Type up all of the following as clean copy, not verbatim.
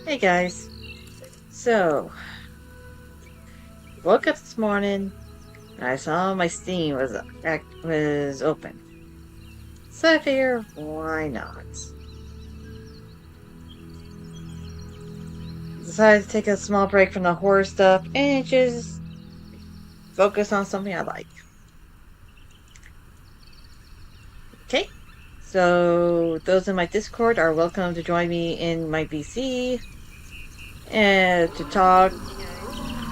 Hey guys, so woke up this morning and I saw my Steam was open, so I figured why not? Decided to take a small break from the horror stuff and just focus on something I like. Okay, so those in my Discord are welcome to join me in my PC and to talk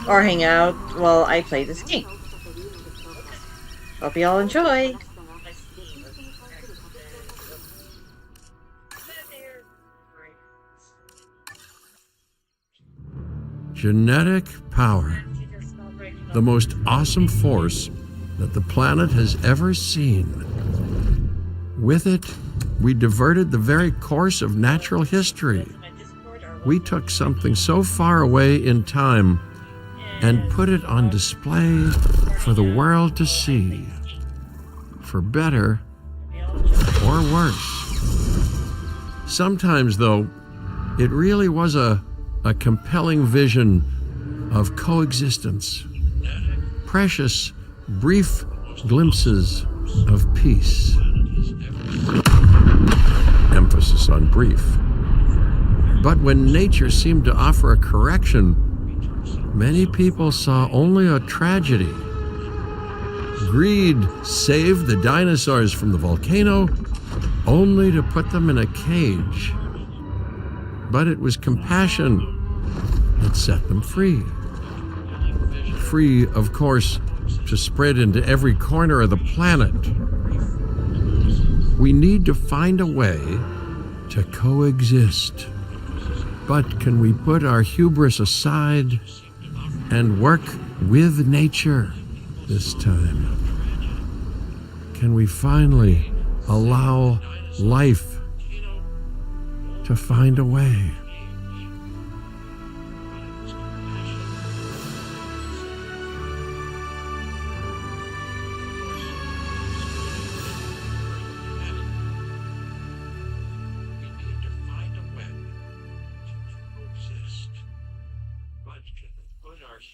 or hang out while I play this game. Hope you all enjoy! Genetic power. The most awesome force that the planet has ever seen. With it, we diverted the very course of natural history. We took something so far away in time and put it on display for the world to see, for better or worse. Sometimes, though, it really was a compelling vision of coexistence, precious, brief glimpses of peace. Emphasis on brief. But when nature seemed to offer a correction, many people saw only a tragedy. Greed saved the dinosaurs from the volcano, only to put them in a cage. But it was compassion that set them free. Free, of course, to spread into every corner of the planet. We need to find a way to coexist. But can we put our hubris aside and work with nature this time? Can we finally allow life to find a way?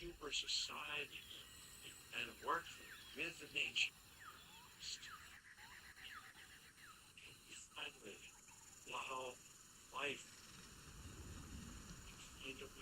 Hubris aside and work with nature. Finally, allow life to find a way.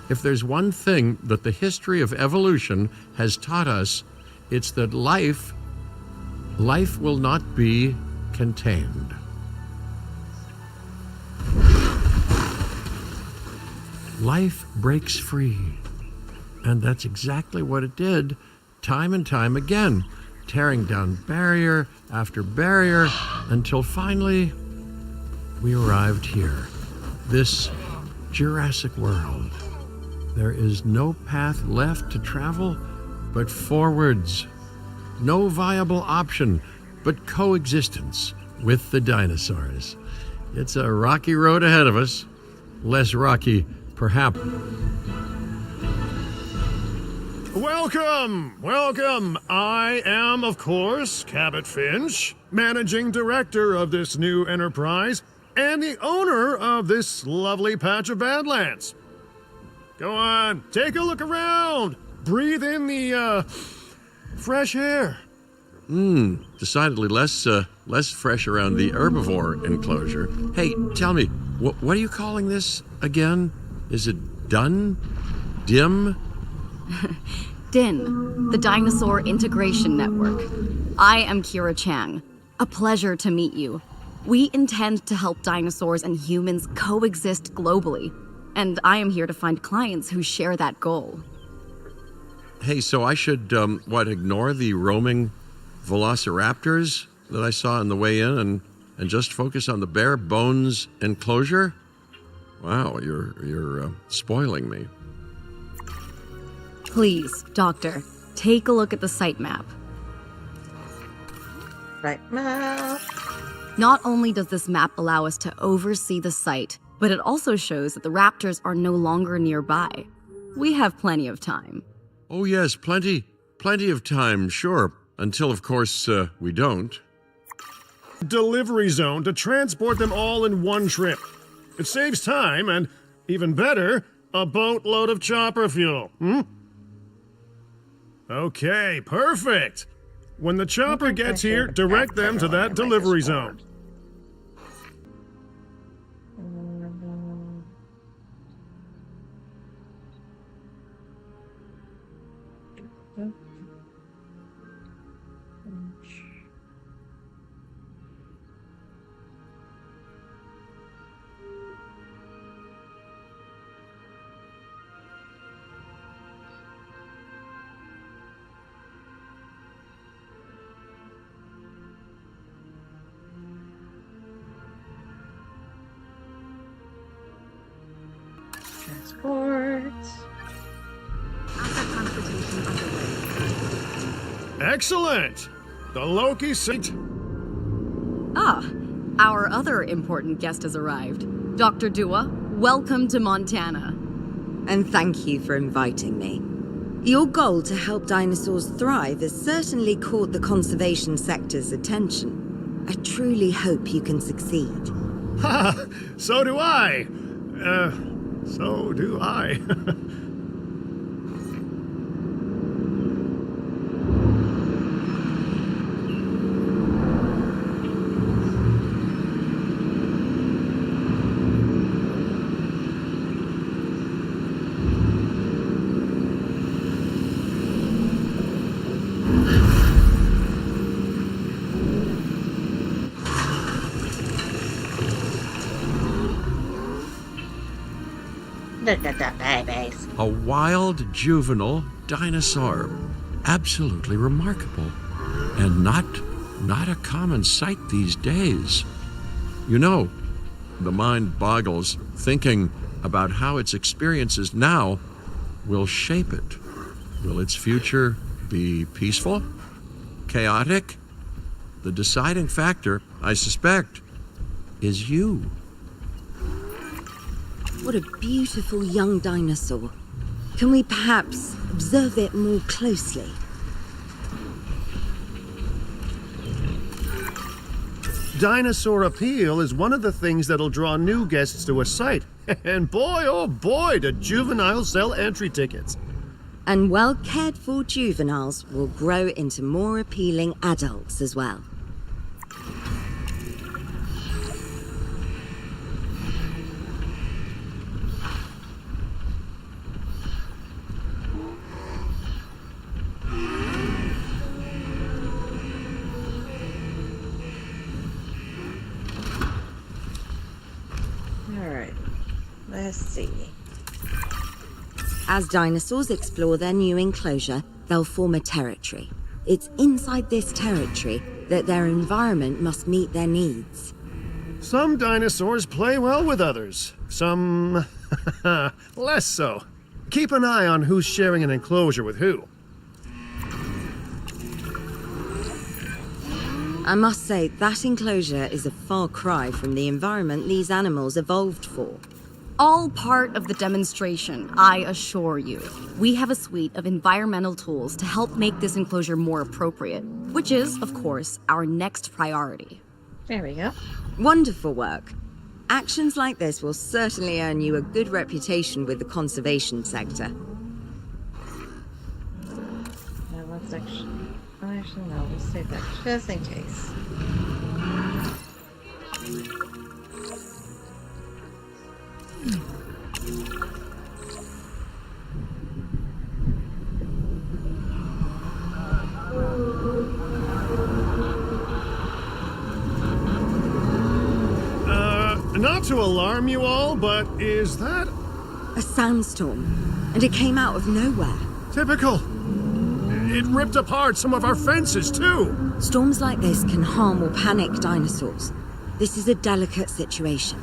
If there's one thing that the history of evolution has taught us, it's that life will not be contained. Life breaks free. And that's exactly what it did, time and time again, tearing down barrier after barrier until finally we arrived here, this Jurassic world. There is no path left to travel but forwards. No viable option but coexistence with the dinosaurs. It's a rocky road ahead of us. Less rocky, perhaps. Welcome. I am, of course, Cabot Finch, managing director of this new enterprise and the owner of this lovely patch of Badlands. Go on, take a look around. Breathe in the, fresh air. Decidedly less fresh around the herbivore enclosure. Hey, tell me, what are you calling this again? Is it done? Dim? DIN, the Dinosaur Integration Network. I am Kira Chang. A pleasure to meet you. We intend to help dinosaurs and humans coexist globally, and I am here to find clients who share that goal. Hey, so I should, ignore the roaming velociraptors that I saw on the way in and just focus on the bare bones enclosure? Wow, you're spoiling me. Please, Doctor, take a look at the site map. Right now. Not only does this map allow us to oversee the site, but it also shows that the raptors are no longer nearby. We have plenty of time. Oh yes, plenty of time, sure. Until, of course, we don't. Delivery zone to transport them all in one trip. It saves time and, even better, a boatload of chopper fuel. Okay, perfect. When the chopper gets here, direct them to that delivery zone. Transport. Asset transportation underway. Excellent! The Loki seat. Ah, our other important guest has arrived. Dr. Dua, welcome to Montana. And thank you for inviting me. Your goal to help dinosaurs thrive has certainly caught the conservation sector's attention. I truly hope you can succeed. Ha! So do I! So do I. The babies. A wild juvenile dinosaur. Absolutely remarkable. And not a common sight these days. You know, the mind boggles thinking about how its experiences now will shape it. Will its future be peaceful? Chaotic? The deciding factor, I suspect, is you. What a beautiful young dinosaur. Can we perhaps observe it more closely? Dinosaur appeal is one of the things that'll draw new guests to a site. And boy, oh boy, do juveniles sell entry tickets. And well cared for juveniles will grow into more appealing adults as well. Alright. Let's see. As dinosaurs explore their new enclosure, they'll form a territory. It's inside this territory that their environment must meet their needs. Some dinosaurs play well with others. Some less so. Keep an eye on who's sharing an enclosure with who. I must say, that enclosure is a far cry from the environment these animals evolved for. All part of the demonstration, I assure you. We have a suite of environmental tools to help make this enclosure more appropriate, which is, of course, our next priority. There we go. Wonderful work. Actions like this will certainly earn you a good reputation with the conservation sector. Now let's actually... Actually, no, we'll save that just in case. Not to alarm you all, but is that A sandstorm, and it came out of nowhere. typical? It ripped apart some of our fences, too. Storms like this can harm or panic dinosaurs. This is a delicate situation.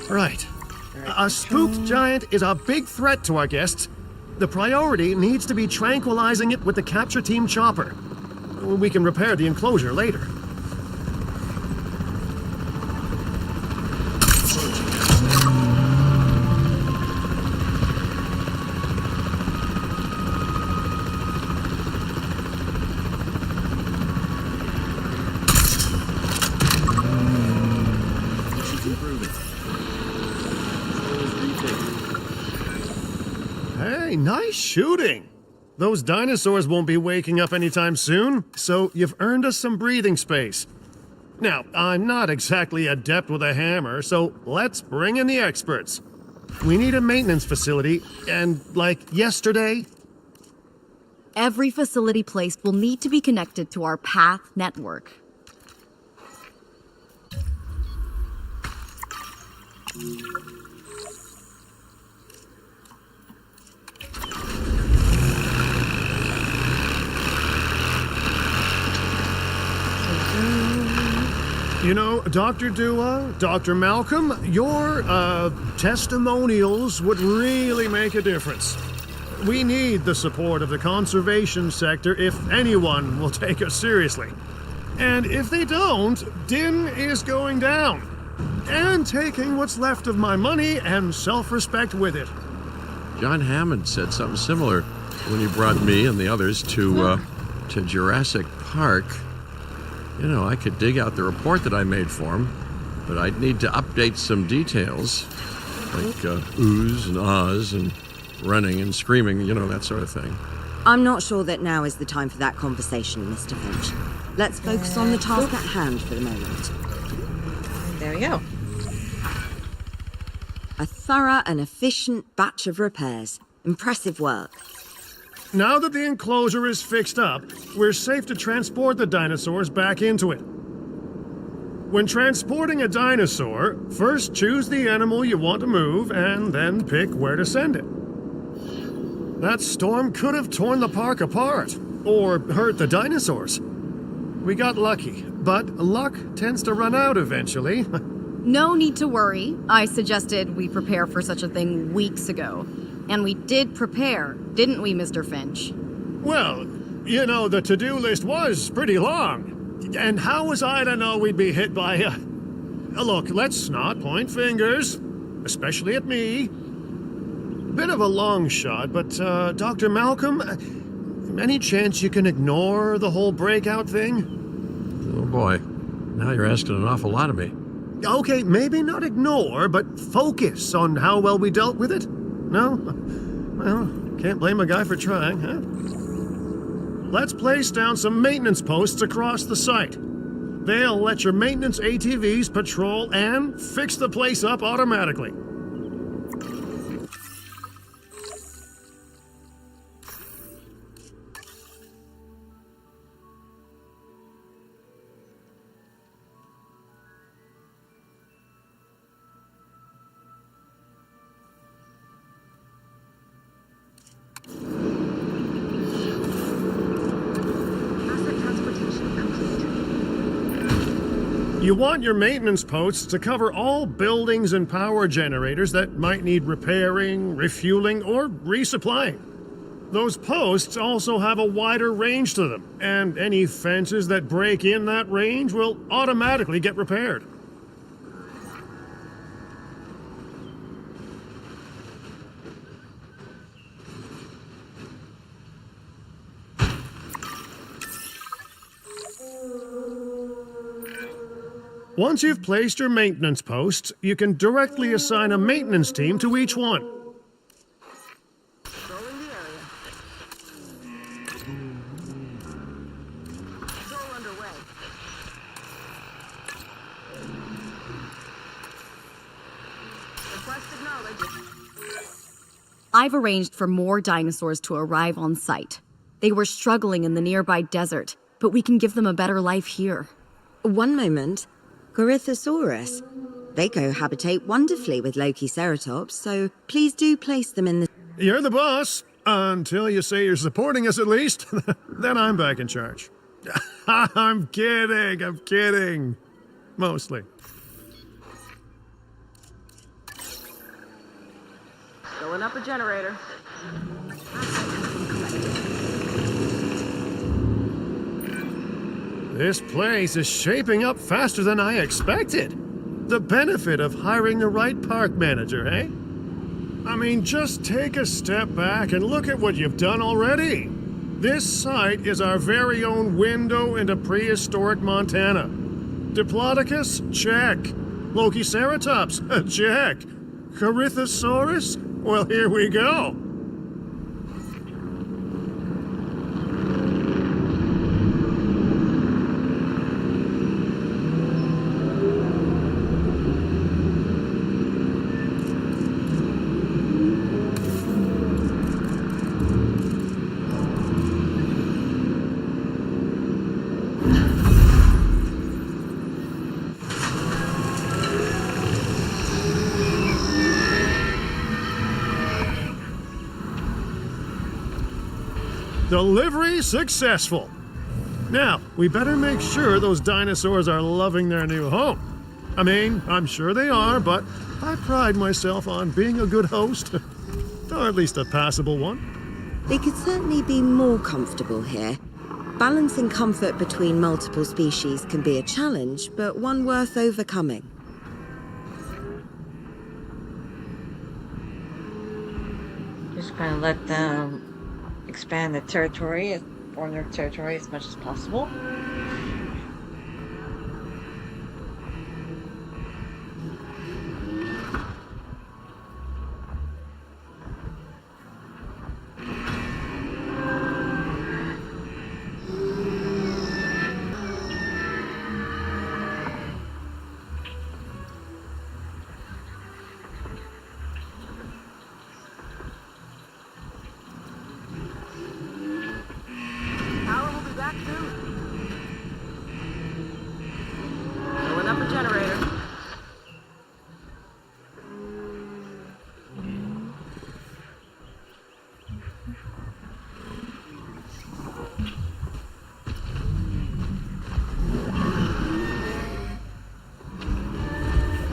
Right. A spooked giant is a big threat to our guests. The priority needs to be tranquilizing it with the capture team chopper. We can repair the enclosure later. Hey, nice shooting. Those dinosaurs won't be waking up anytime soon, so you've earned us some breathing space. Now, I'm not exactly adept with a hammer, so let's bring in the experts. We need a maintenance facility, and like yesterday, Every facility placed will need to be connected to our path network. You know, Dr. Dua, Dr. Malcolm, your testimonials would really make a difference. We need the support of the conservation sector if anyone will take us seriously. And if they don't, Din is going down. And taking what's left of my money and self-respect with it. John Hammond said something similar when he brought me and the others to Jurassic Park. You know, I could dig out the report that I made for him, but I'd need to update some details, like oohs and ahs and running and screaming, you know, that sort of thing. I'm not sure that now is the time for that conversation, Mr. Finch. Let's focus on the task at hand for the moment. There we go. A thorough and efficient batch of repairs. Impressive work. Now that the enclosure is fixed up, we're safe to transport the dinosaurs back into it. When transporting a dinosaur, first choose the animal you want to move and then pick where to send it. That storm could have torn the park apart, or hurt the dinosaurs. We got lucky, but luck tends to run out eventually. No need to worry. I suggested we prepare for such a thing weeks ago. And we did prepare, didn't we, Mr. Finch? Well, you know, the to-do list was pretty long. And how was I to know we'd be hit by a... Look, let's not point fingers, especially at me. Bit of a long shot, but, Dr. Malcolm, any chance you can ignore the whole breakout thing? Oh boy, now you're asking an awful lot of me. Okay, maybe not ignore, but focus on how well we dealt with it? No? Well, can't blame a guy for trying, huh? Let's place down some maintenance posts across the site. They'll let your maintenance ATVs patrol and fix the place up automatically. You want your maintenance posts to cover all buildings and power generators that might need repairing, refueling, or resupplying. Those posts also have a wider range to them, and any fences that break in that range will automatically get repaired. Once you've placed your maintenance posts, you can directly assign a maintenance team to each one. Controlling the area. Patrol underway. Request acknowledged. I've arranged for more dinosaurs to arrive on site. They were struggling in the nearby desert, but we can give them a better life here. One moment. Corythosaurus. They cohabitate wonderfully with Lokiceratops, so please do place them in the... You're the boss. Until you say you're supporting us at least. Then I'm back in charge. I'm kidding. Mostly. Filling up a generator. This place is shaping up faster than I expected. The benefit of hiring the right park manager, eh? I mean, just take a step back and look at what you've done already. This site is our very own window into prehistoric Montana. Diplodocus? Check. Lokiceratops? Check. Corythosaurus? Well, here we go. Delivery successful. Now, we better make sure those dinosaurs are loving their new home. I mean, I'm sure they are, but I pride myself on being a good host. Or at least a passable one. They could certainly be more comfortable here. Balancing comfort between multiple species can be a challenge, but one worth overcoming. Just gonna let them expand the territory, or their territory as much as possible. Power will be back soon. Filling up a generator.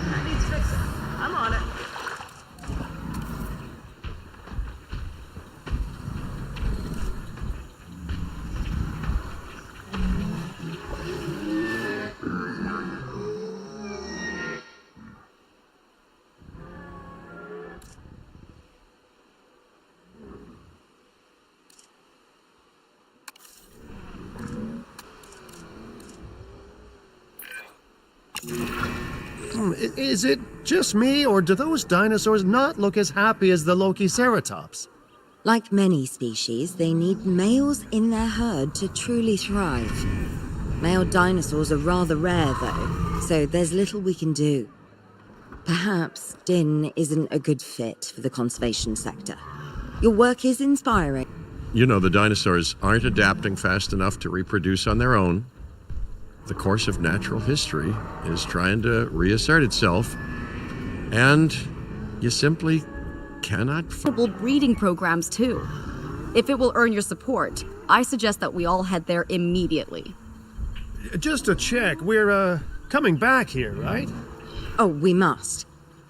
That needs fixing. I'm on it. Is it just me, or do those dinosaurs not look as happy as the Lokiceratops? Like many species, they need males in their herd to truly thrive. Male dinosaurs are rather rare, though, so there's little we can do. Perhaps Din isn't a good fit for the conservation sector. Your work is inspiring. You know, the dinosaurs aren't adapting fast enough to reproduce on their own. The course of natural history is trying to reassert itself, and you simply cannot. Breeding programs too. If it will earn your support, I suggest that we all head there immediately. Just to check, we're, coming back here, right? Oh, we must.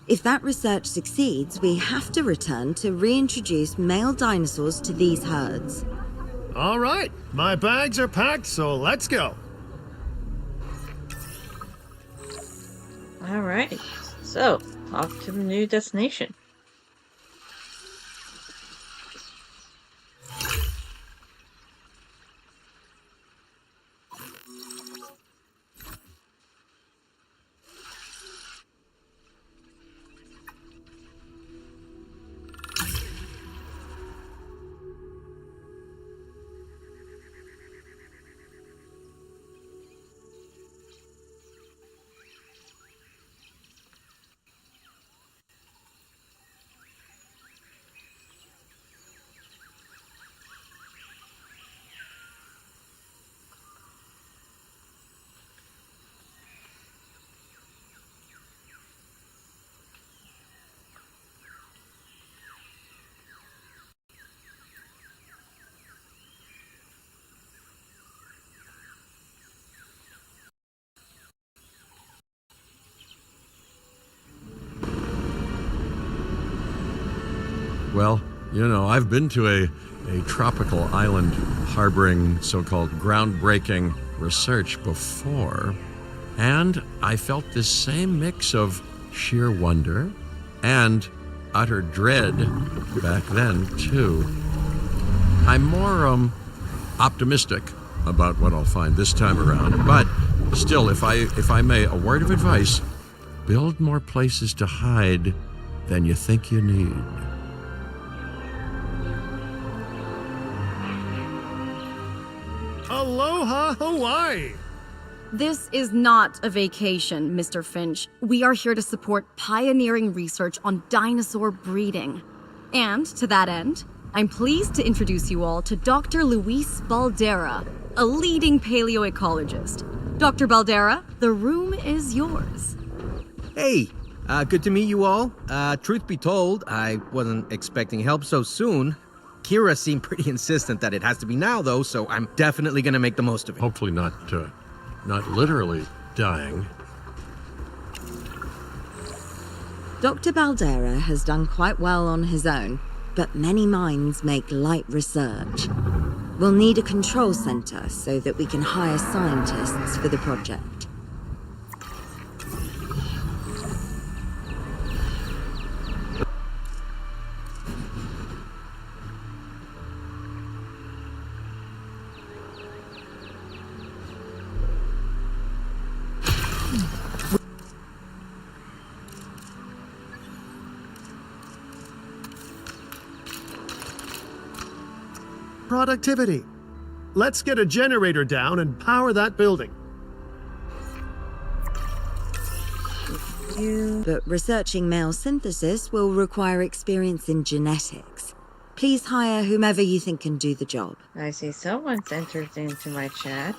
If that research succeeds, we have to return to reintroduce male dinosaurs to these herds. All right, my bags are packed, so let's go. Alright, so off to the new destination. Well, you know, I've been to a tropical island harboring so-called groundbreaking research before, and I felt this same mix of sheer wonder and utter dread back then, too. I'm more optimistic about what I'll find this time around, but still, if I may, a word of advice: build more places to hide than you think you need. Aloha, Hawaii! This is not a vacation, Mr. Finch. We are here to support pioneering research on dinosaur breeding. And to that end, I'm pleased to introduce you all to Dr. Luis Baldera, a leading paleoecologist. Dr. Baldera, the room is yours. Hey, good to meet you all. Truth be told, I wasn't expecting help so soon. Kira seemed pretty insistent that it has to be now, though, so I'm definitely gonna make the most of it. Hopefully not literally dying. Dr. Baldera has done quite well on his own, but many minds make light research. We'll need a control center so that we can hire scientists for the project. Productivity. Let's get a generator down and power that building. But researching male synthesis will require experience in genetics. Please hire whomever you think can do the job. I see someone's entered into my chat.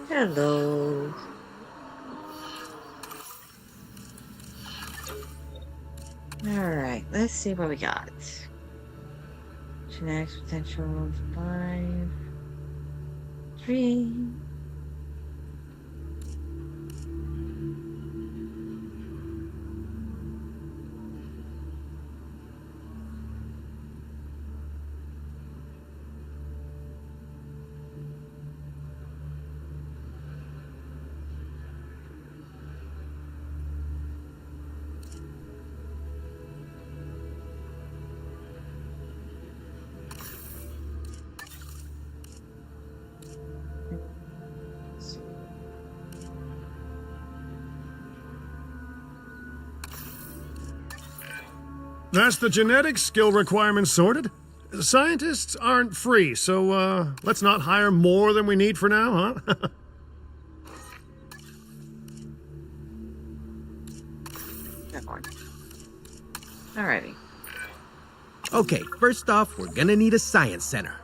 Hello. Alright, let's see what we got. Genetics potential 5, 3. That's the genetic skill requirements sorted. Scientists aren't free, so let's not hire more than we need for now, huh? That one. Alrighty. Okay, first off, we're gonna need a science center.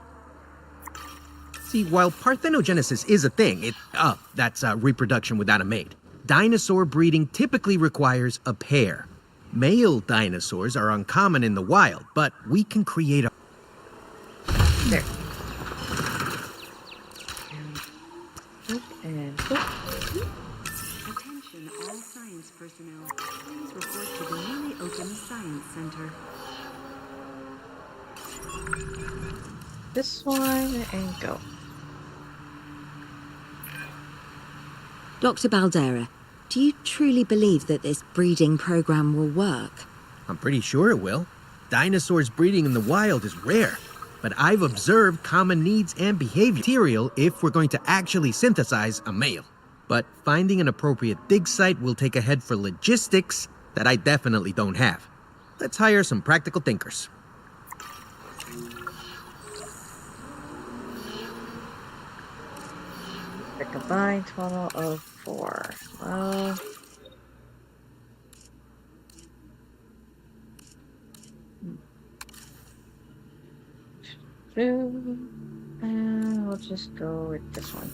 See, while parthenogenesis is a thing, that's reproduction without a mate. Dinosaur breeding typically requires a pair. Male dinosaurs are uncommon in the wild, but we can create a... There. And Attention all science personnel. Please report to the newly opened Science Center. this one and go. Dr. Baldera, do you truly believe that this breeding program will work? I'm pretty sure it will. Dinosaurs breeding in the wild is rare, but I've observed common needs and behavior material if we're going to actually synthesize a male. But finding an appropriate dig site will take a head for logistics that I definitely don't have. Let's hire some practical thinkers. A combined total of 4. Well, we'll just go with this one.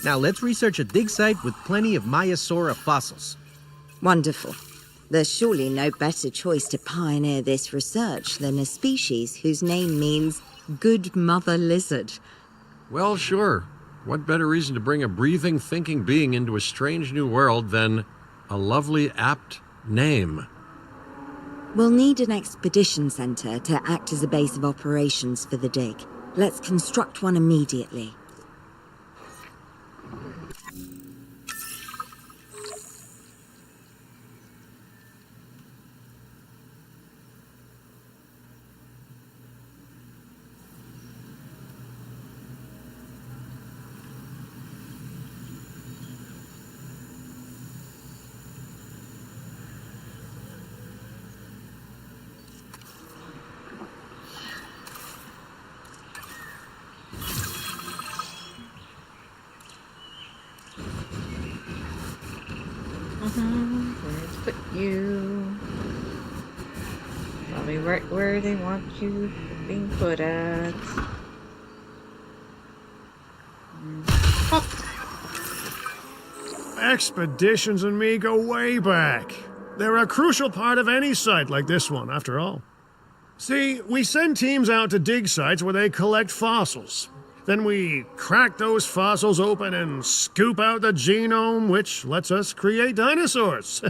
Now let's research a dig site with plenty of Maiasaura fossils. Wonderful. There's surely no better choice to pioneer this research than a species whose name means good mother lizard. Well, sure. What better reason to bring a breathing, thinking being into a strange new world than a lovely, apt name? We'll need an expedition center to act as a base of operations for the dig. Let's construct one immediately. Let's put you probably right where they want you being put at. Expeditions and me go way back. They're a crucial part of any site like this one, after all. See, we send teams out to dig sites where they collect fossils. Then we crack those fossils open and scoop out the genome, which lets us create dinosaurs.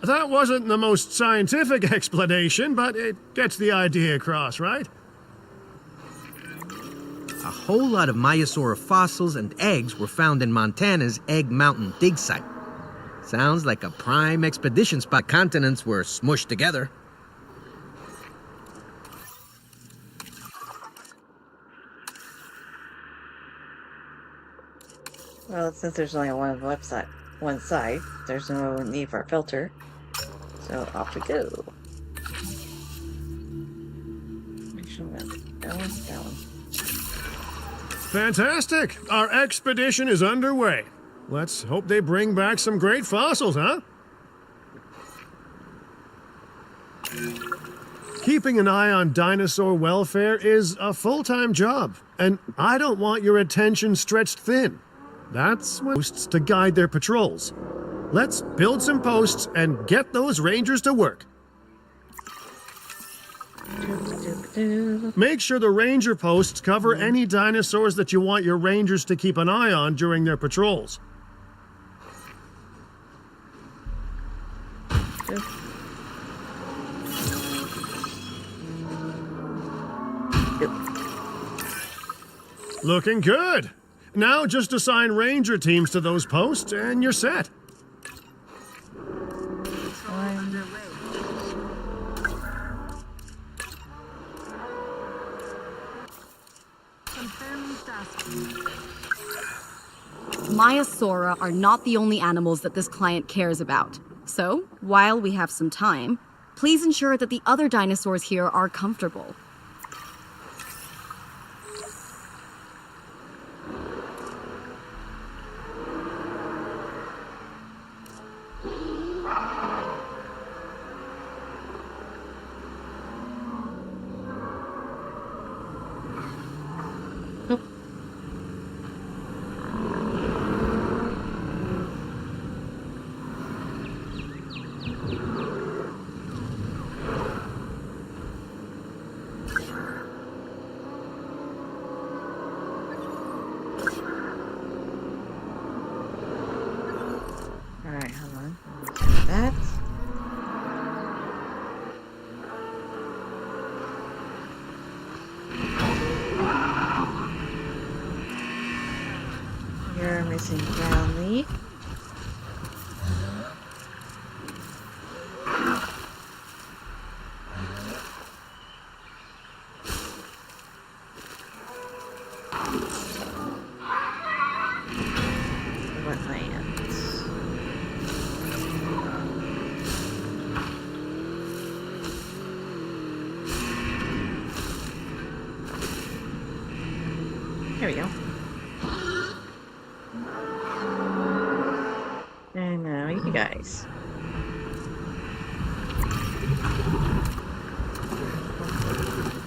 That wasn't the most scientific explanation, but it gets the idea across, right? A whole lot of Maiasaura fossils and eggs were found in Montana's Egg Mountain dig site. Sounds like a prime expedition spot. Continents were smushed together. Well, since there's only one side, there's no need for a filter. So off we go. That one. Fantastic! Our expedition is underway. Let's hope they bring back some great fossils, huh? Keeping an eye on dinosaur welfare is a full-time job, and I don't want your attention stretched thin. That's when posts to guide their patrols. Let's build some posts and get those rangers to work. Make sure the ranger posts cover any dinosaurs that you want your rangers to keep an eye on during their patrols. Looking good. Now just assign ranger teams to those posts and you're set. Maiasaura are not the only animals that this client cares about. So, while we have some time, please ensure that the other dinosaurs here are comfortable. Alright, hold on. That. You're missing ground leaf. Wetlands. There we go. And now you guys.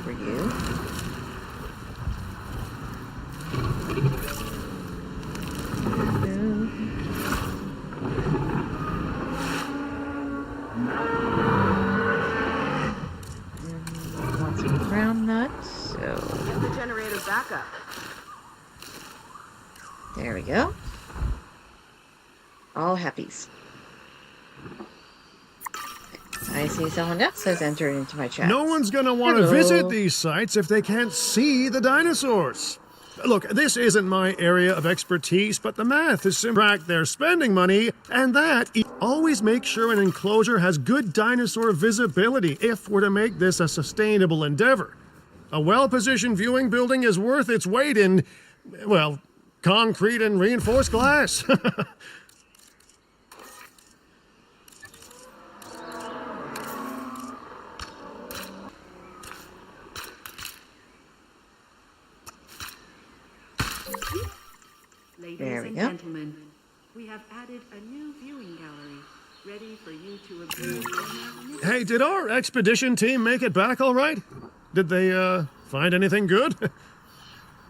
For you. Want some ground nuts, so Get the generator back up. there we go. All happies. I see someone else has entered into my chat. No one's gonna want to Hello. visit these sites if they can't see the dinosaurs. Look, this isn't my area of expertise, but the math is simple. They're spending money, and that always make sure an enclosure has good dinosaur visibility if we're to make this a sustainable endeavor. A well-positioned viewing building is worth its weight in, well, concrete and reinforced glass. Ladies There we and go. gentlemen, we have added a new viewing gallery, ready for you to observe. Hey, did our expedition team make it back all right? Did they, find anything good?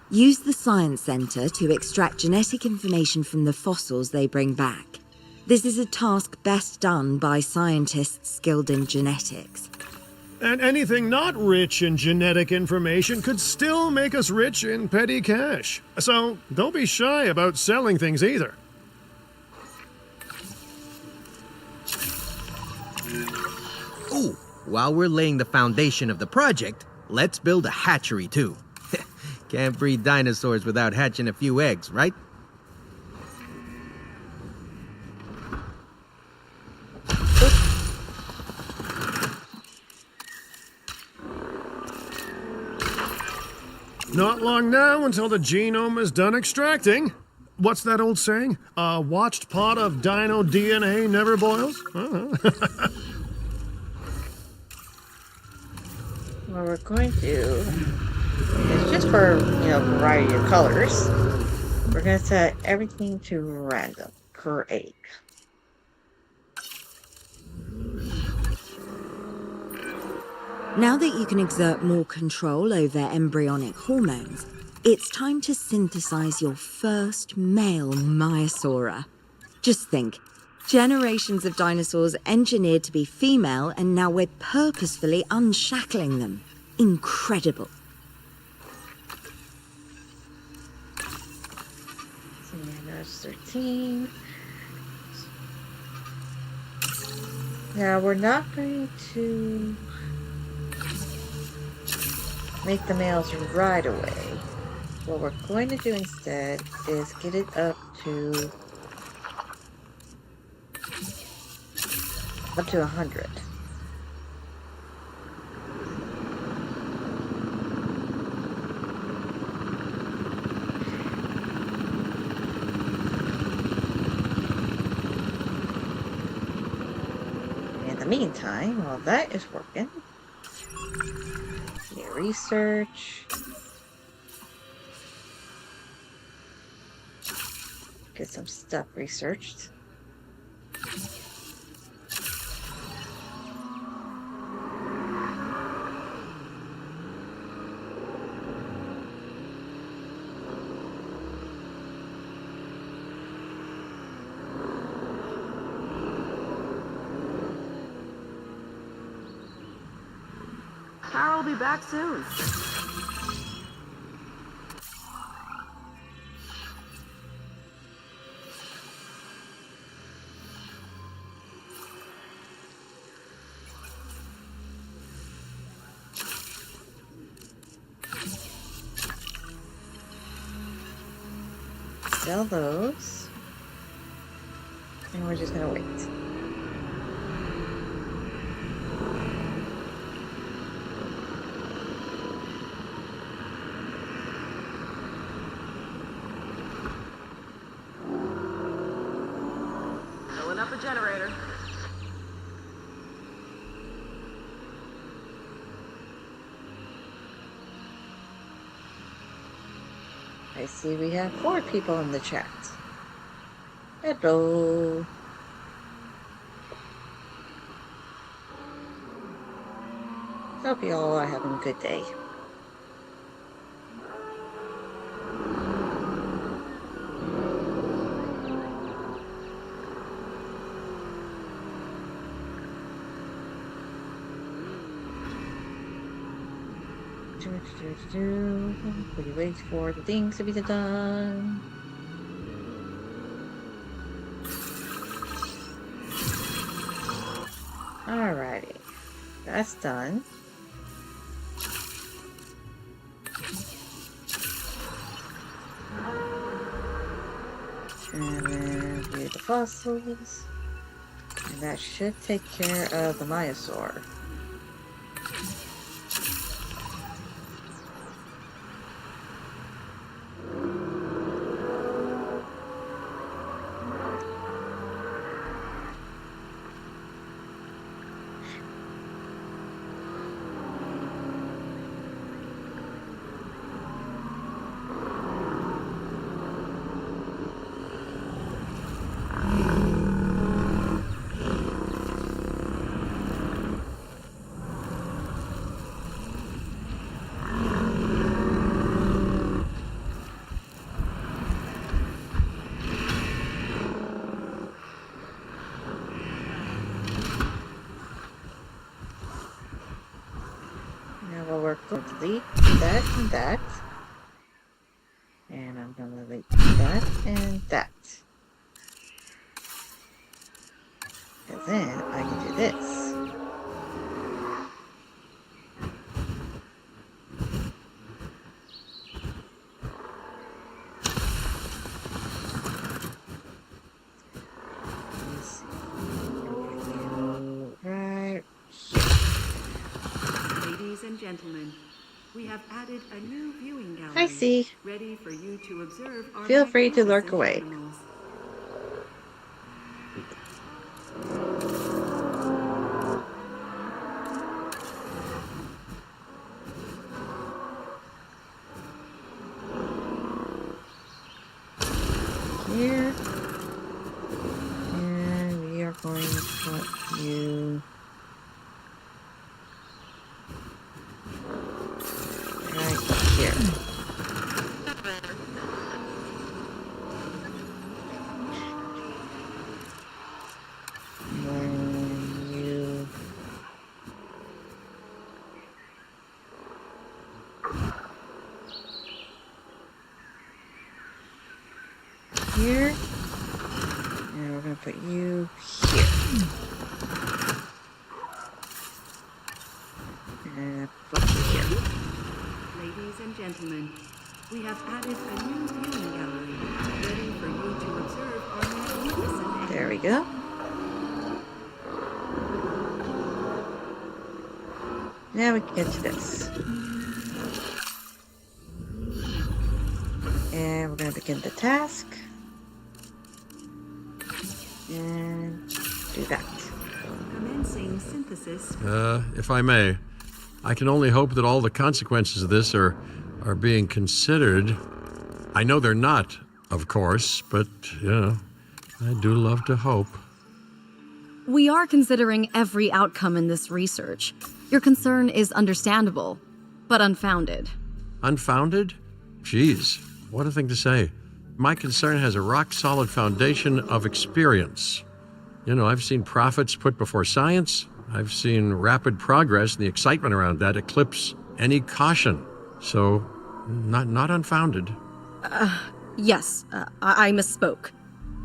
Use the Science Center to extract genetic information from the fossils they bring back. This is a task best done by scientists skilled in genetics. And anything not rich in genetic information could still make us rich in petty cash. So don't be shy about selling things either. Ooh, while we're laying the foundation of the project, let's build a hatchery too. Can't breed dinosaurs without hatching a few eggs, right? Not long now until the genome is done extracting. What's that old saying? A watched pot of dino DNA never boils? What we're going to do is just for, variety of colors, we're going to set everything to random per egg. Now that you can exert more control over embryonic hormones, it's time to synthesize your first male Maiasaura. Just think, generations of dinosaurs engineered to be female, and now we're purposefully unshackling them. Incredible. So there's 13. Now we're not going to make the males right away. What we're going to do instead is get it up to 100. In the meantime, while that is working, research. Get some stuff researched. Power will be back soon. Sell those. And we're just gonna wait. Filling up a generator. I see we have 4 people in the chat. Hello. Hope you all are having a good day. We wait for the things to be done. Alrighty, that's done. And then view the fossils. And that should take care of the Maiasaur. going to delete that and that. And I'm going to delete that and that. And then I can do this. Right here. Ladies and gentlemen, we have added a new viewing gallery. I see. Ready for you to observe our Feel free to lurk magnificent away. animals. Here. And we are going to put you right here. And then you here. And we're going to put you here. And put you here. Ladies and gentlemen, we have added a new viewing gallery. Ready for you to observe our magnificent animals. There we go. Now we can get to this. And we're going to begin the task. And do that. Commencing synthesis. If I may, I can only hope that all the consequences of this are being considered. I know they're not, of course, but, I do love to hope. We are considering every outcome in this research. Your concern is understandable, but unfounded. Unfounded? Geez, what a thing to say. My concern has a rock-solid foundation of experience. I've seen profits put before science. I've seen rapid progress, and the excitement around that eclipse any caution. So, not unfounded. Yes, I misspoke.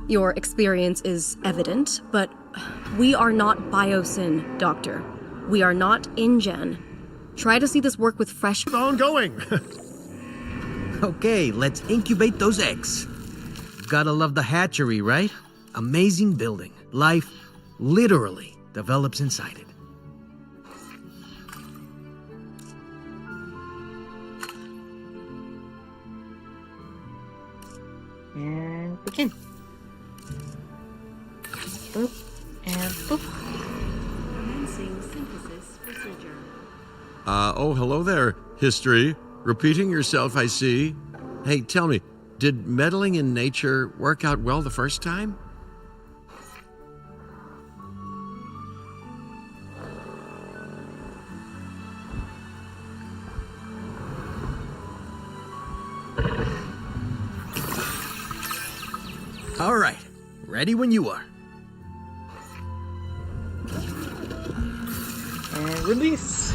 Your experience is evident, but we are not Biosyn, Doctor. We are not InGen. Try to see this work with fresh... Ongoing. Okay, let's incubate those eggs. Gotta love the hatchery, right? Amazing building. Life literally develops inside it. And begin. Boop. And boop. Commencing synthesis procedure. Oh, hello there, history. Repeating yourself, I see. Hey, tell me, did meddling in nature work out well the first time? All right, ready when you are. And release.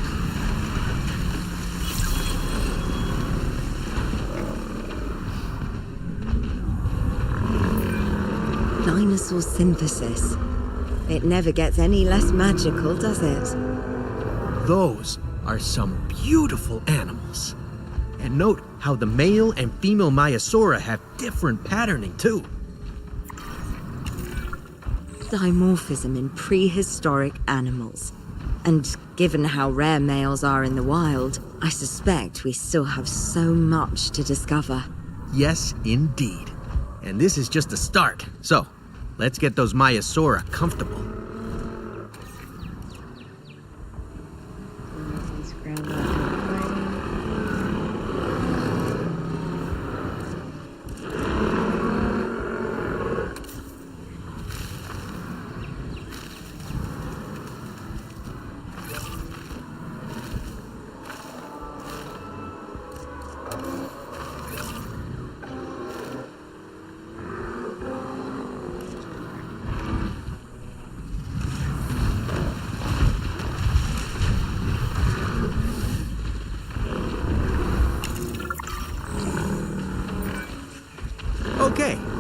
Dinosaur synthesis. It never gets any less magical, does it? Those are some beautiful animals. And note how the male and female Maiasaura have different patterning too. Dimorphism in prehistoric animals. And given how rare males are in the wild, I suspect we still have so much to discover. Yes, indeed. And this is just a start. So, let's get those Maiasaura comfortable. These ground up and fighting.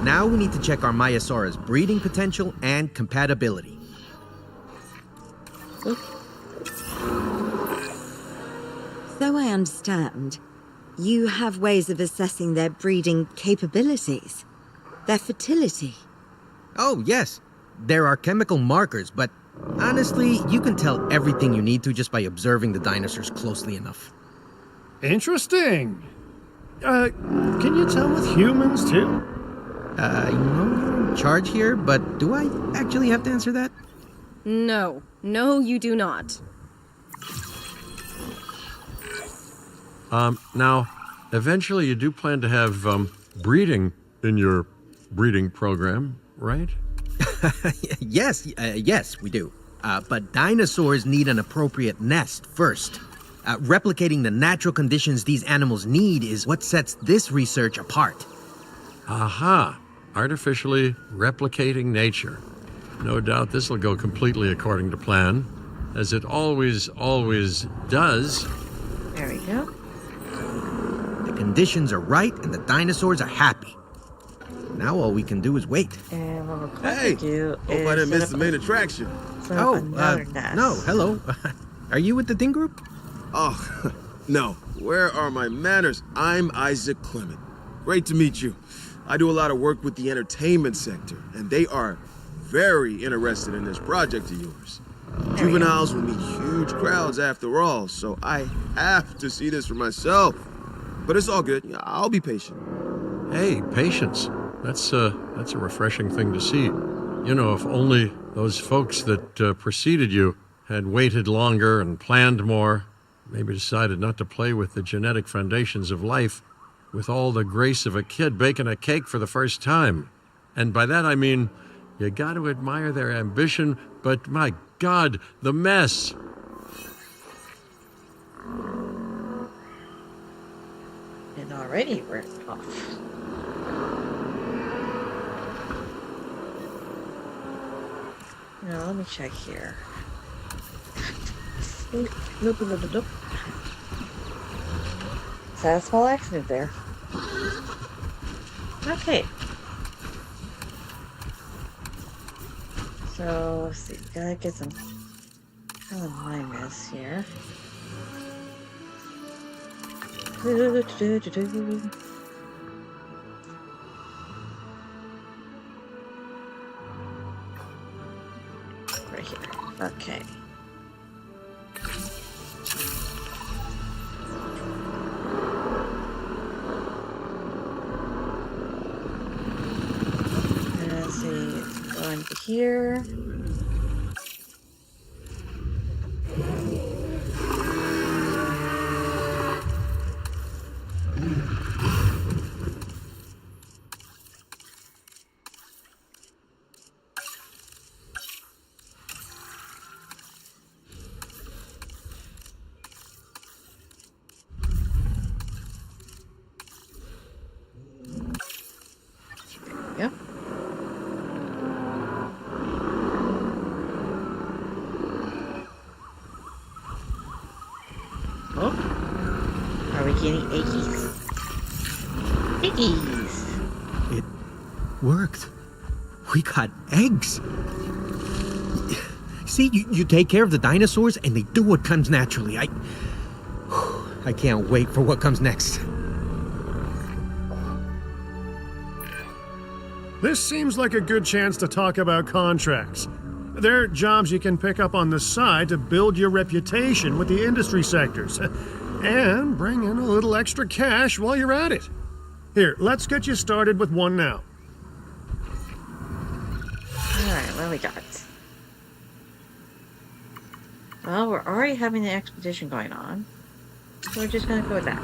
Now we need to check our Myosaurus breeding potential and compatibility. So I understand, you have ways of assessing their breeding capabilities, their fertility. Oh, yes. There are chemical markers, but honestly, you can tell everything you need to just by observing the dinosaurs closely enough. Interesting. Can you tell with humans too? You're in charge here, but do I actually have to answer that? No. No, you do not. Now, eventually you do plan to have breeding in your breeding program, right? Yes, we do. But dinosaurs need an appropriate nest first. Replicating the natural conditions these animals need is what sets this research apart. Aha! Artificially replicating nature. No doubt this will go completely according to plan, as it always does. There we go. The conditions are right and the dinosaurs are happy. Now all we can do is wait. And what we'll Hey, do hope is I didn't miss set the up main attraction. another nest. No, hello. Are you with the Ding Group? Oh, no. Where are my manners? I'm Isaac Clement. Great to meet you. I do a lot of work with the entertainment sector, and they are very interested in this project of yours. Juveniles will meet huge crowds after all, so I have to see this for myself. But it's all good. I'll be patient. Hey, patience. That's a refreshing thing to see. You know, if only those folks that preceded you had waited longer and planned more, maybe decided not to play with the genetic foundations of life with all the grace of a kid baking a cake for the first time. And by that I mean, you got to admire their ambition, but my God, the mess. And already we're off. Now let me check here. Nope. Had a small accident there. Okay. So let's see, gotta get some my mess here. Right here. Okay. Let's see, it's going to here. Yep. Oh, are we getting eggies? Eggies! It worked. We got eggs. See, you take care of the dinosaurs and they do what comes naturally. I can't wait for what comes next. This seems like a good chance to talk about contracts. They're jobs you can pick up on the side to build your reputation with the industry sectors. And bring in a little extra cash while you're at it. Here, let's get you started with one now. Alright, what do we got? Well, we're already having an expedition going on. So we're just gonna go with that.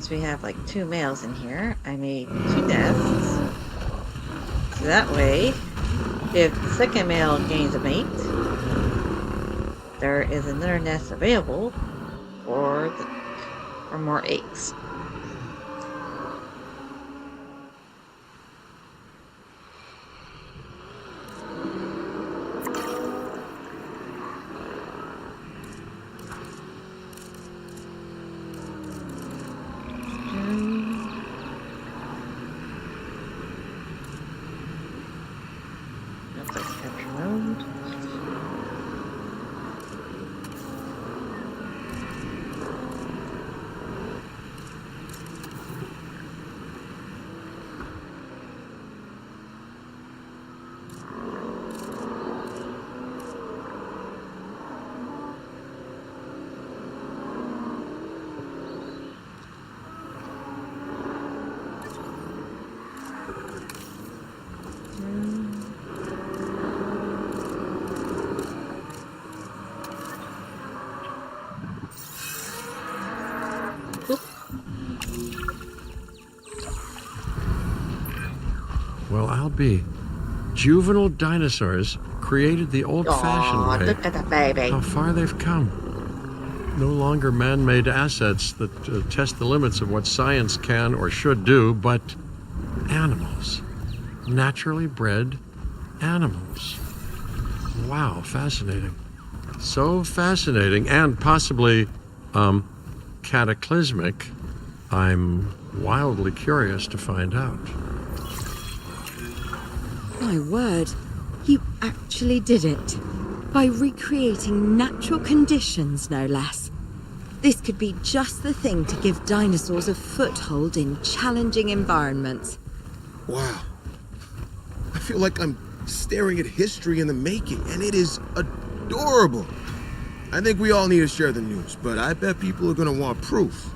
since we have like 2 males in here, I made 2 nests. So that way, if the second male gains a mate, there is another nest available for more eggs. Well, I'll be. Juvenile dinosaurs created the old-fashioned way. Look at the baby. How far they've come. No longer man-made assets that test the limits of what science can or should do, but animals. Naturally bred animals. Wow, fascinating. So fascinating and possibly cataclysmic. I'm wildly curious to find out. My word, you actually did it. By recreating natural conditions, no less. This could be just the thing to give dinosaurs a foothold in challenging environments. Wow. I feel like I'm staring at history in the making, and it is adorable. I think we all need to share the news, but I bet people are gonna want proof.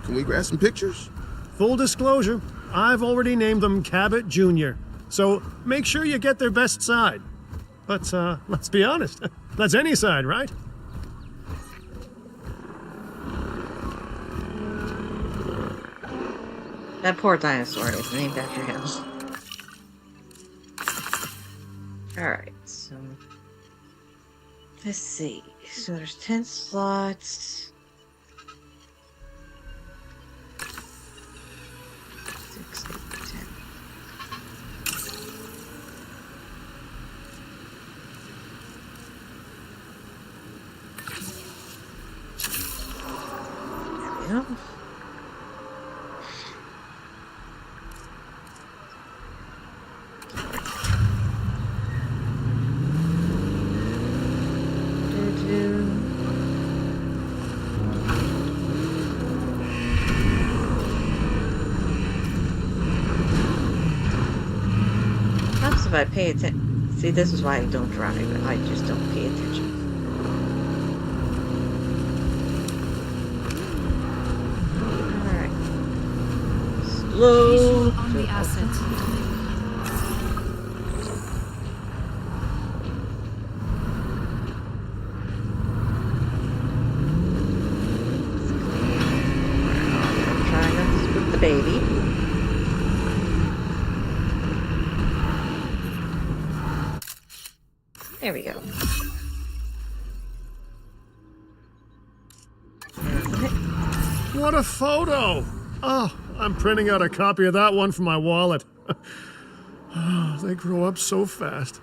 Can we grab some pictures? Full disclosure, I've already named them Cabot Jr., so make sure you get their best side. But let's be honest, that's any side, right? That poor dinosaur is named after him. Alright, so... let's see. So there's 10 slots. 6, 8, 10. There we go. Perhaps if I pay attention. See, this is why I don't drive. I just don't pay attention. Alright. Slow. Visual on the asset. I'm trying not to spook the baby. There we go. What a photo! Oh, I'm printing out a copy of that one for my wallet. Oh, they grow up so fast.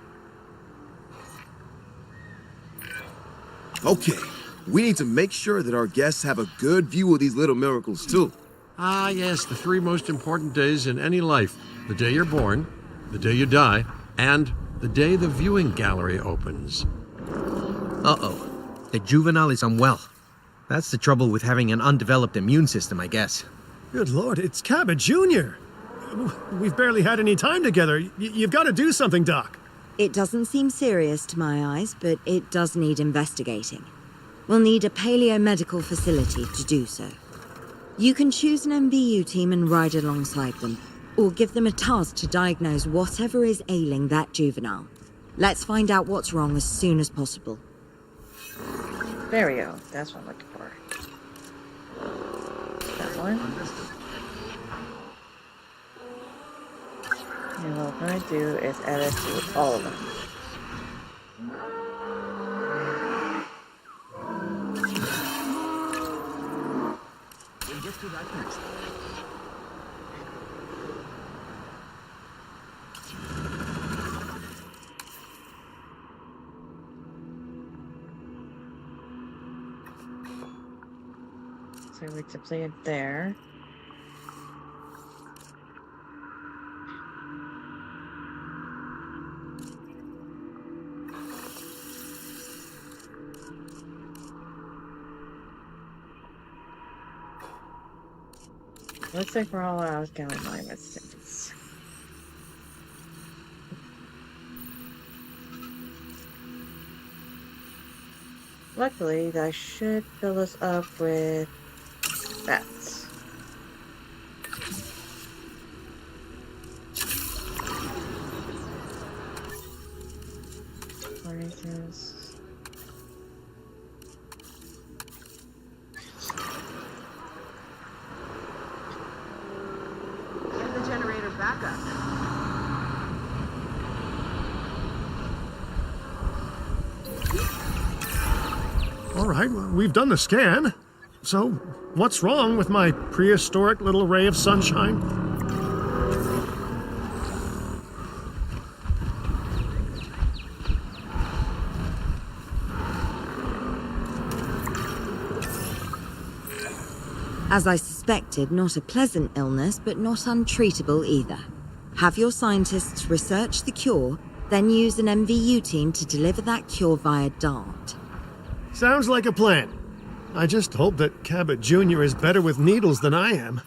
Okay, we need to make sure that our guests have a good view of these little miracles, too. Ah, yes, the 3 most important days in any life. The day you're born, the day you die, and the day the viewing gallery opens. Uh-oh. The juvenile is unwell. That's the trouble with having an undeveloped immune system, I guess. Good Lord, it's Cabot Jr. We've barely had any time together. You've got to do something, Doc. It doesn't seem serious to my eyes, but it does need investigating. We'll need a paleomedical facility to do so. You can choose an MVU team and ride alongside them, or give them a task to diagnose whatever is ailing that juvenile. Let's find out what's wrong as soon as possible. There we go. That's what I'm looking for. That one. And what I'm going to do is add it to all of them. We'll get to that next. So we simply it there. Looks like we're all out of gallium nitride. Luckily, that should fill us up with that. Lasers. Get the generator back up. All right, well, we've done the scan. So, what's wrong with my prehistoric little ray of sunshine? As I suspected, not a pleasant illness, but not untreatable either. Have your scientists research the cure, then use an MVU team to deliver that cure via DART. Sounds like a plan. I just hope that Cabot Jr. is better with needles than I am.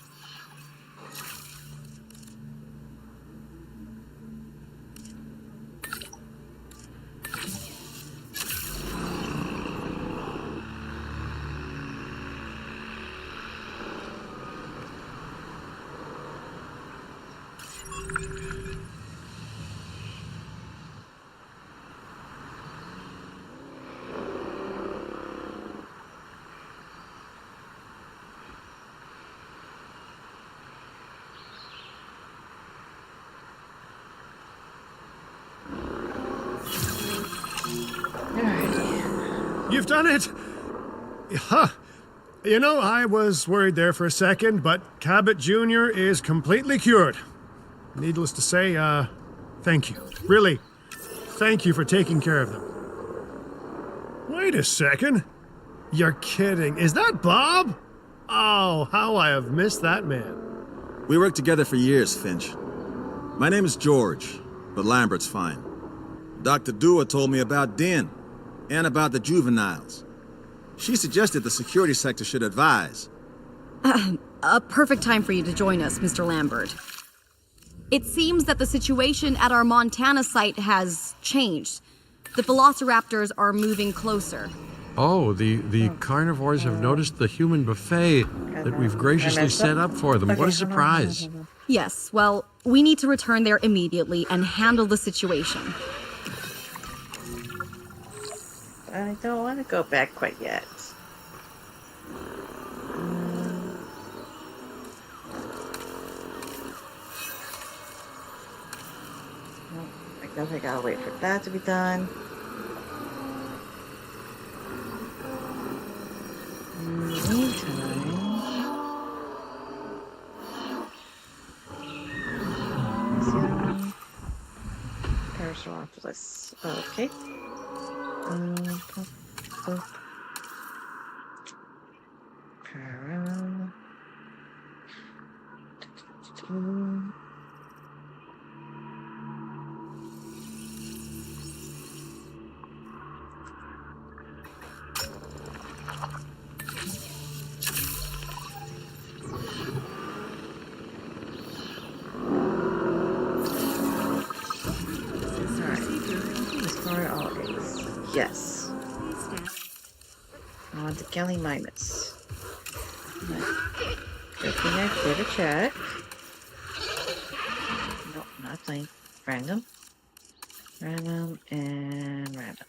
You've done it! Huh. You know, I was worried there for a second, but Cabot Jr. is completely cured. Needless to say, thank you. Really, thank you for taking care of them. Wait a second. You're kidding. Is that Bob? Oh, how I have missed that man. We worked together for years, Finch. My name is George, but Lambert's fine. Dr. Dua told me about Din, and about the juveniles. She suggested the security sector should advise. A perfect time for you to join us, Mr. Lambert. It seems that the situation at our Montana site has changed. The velociraptors are moving closer. Oh, the carnivores have noticed the human buffet that we've graciously set up for them. What a surprise. Yes, well, we need to return there immediately and handle the situation. I don't want to go back quite yet. I guess I gotta wait for that to be done. In the meantime, Parasaurolophus. Okay. Yes. On to Kelly Mimus. Everything I did a check. Nope, not playing. Random. Random and random.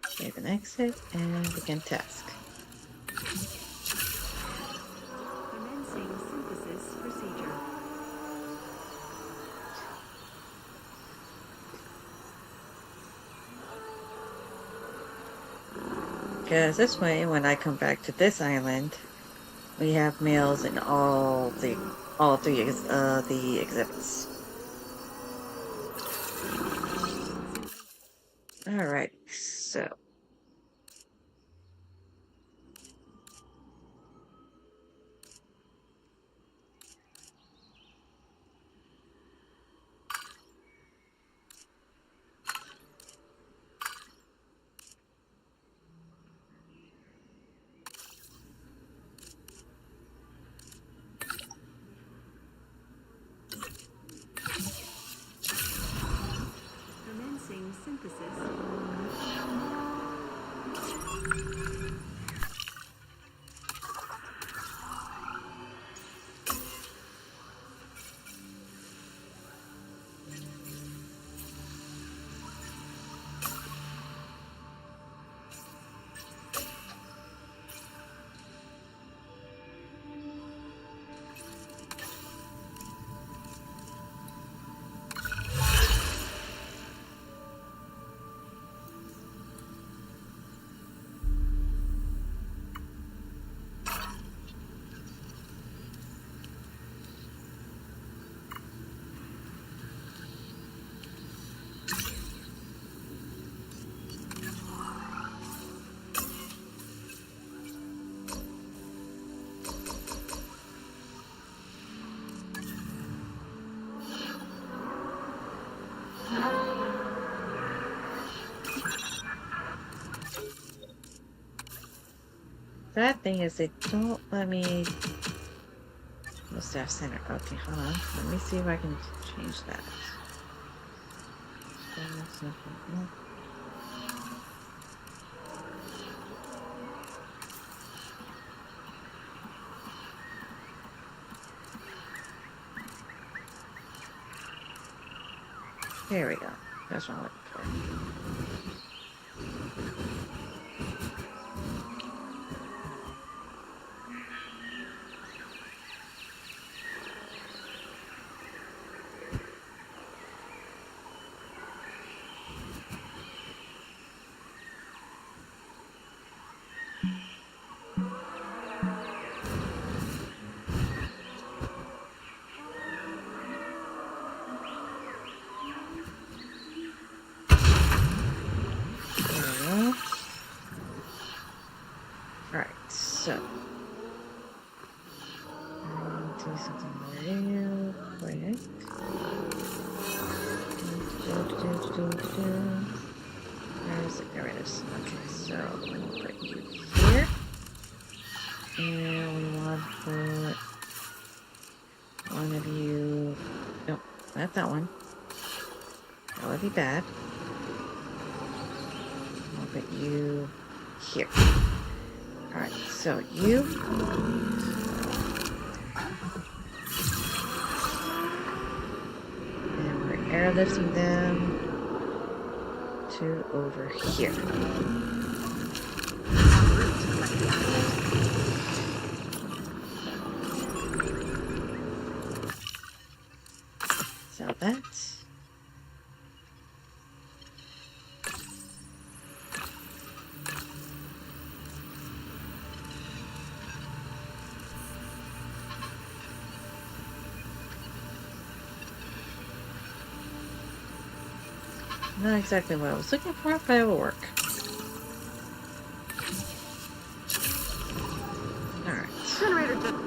Save and exit and begin task. The Because this way, when I come back to this island, we have males in all three the exhibits. All right, so. Commencing synthesis. That thing is they don't let me. The staff center. Okay, hold on. Let me see if I can change that. There we go. That's what I'm looking for. Alright, so do something real quick. Where is it? There it is. Okay, so we'll put you here. And we want to put one of you. Nope, not that one. That would be bad. I'll put you here. Alright, so you. And we're airlifting them to over here. So that's. Not exactly what I was looking for, but it will work. Alright. Generator.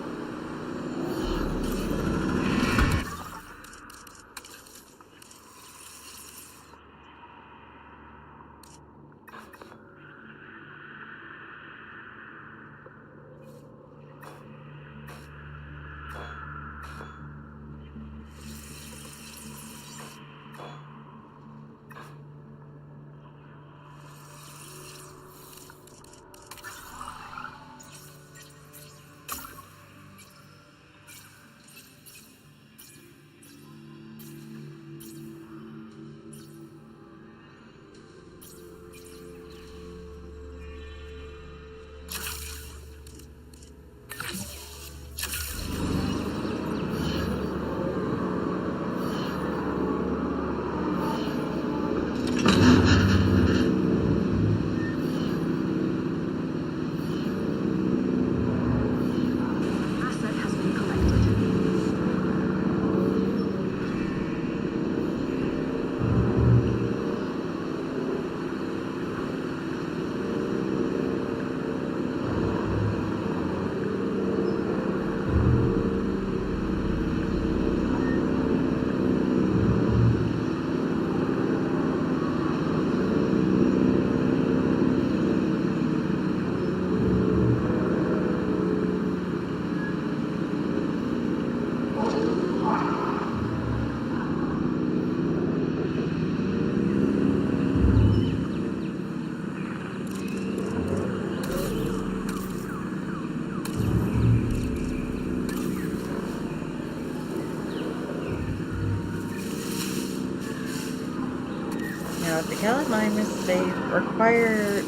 Gallimimus, they require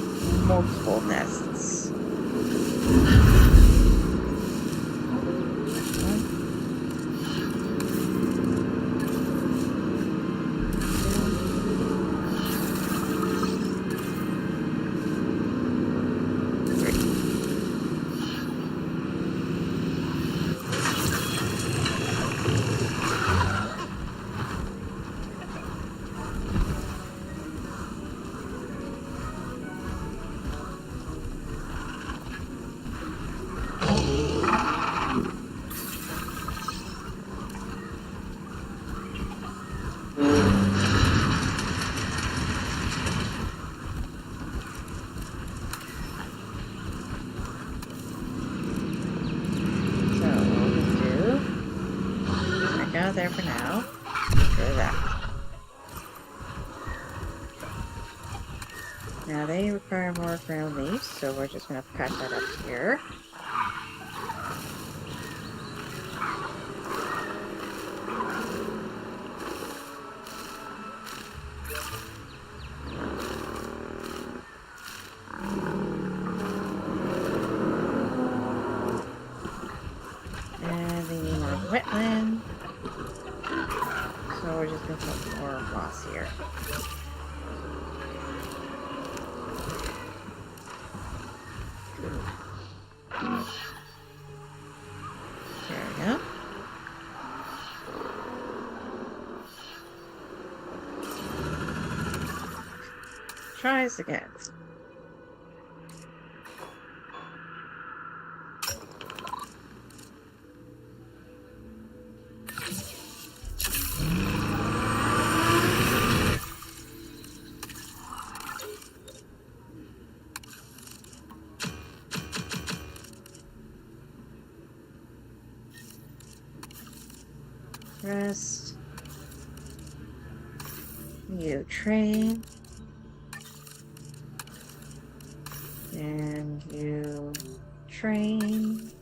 multiple nests. There for now. Do that. Now they require more ground leaves, so we're just gonna patch that up here. And they need more wetland. So we're just going to put more moss here. There we go. Try this again. Rest. You train. And you train.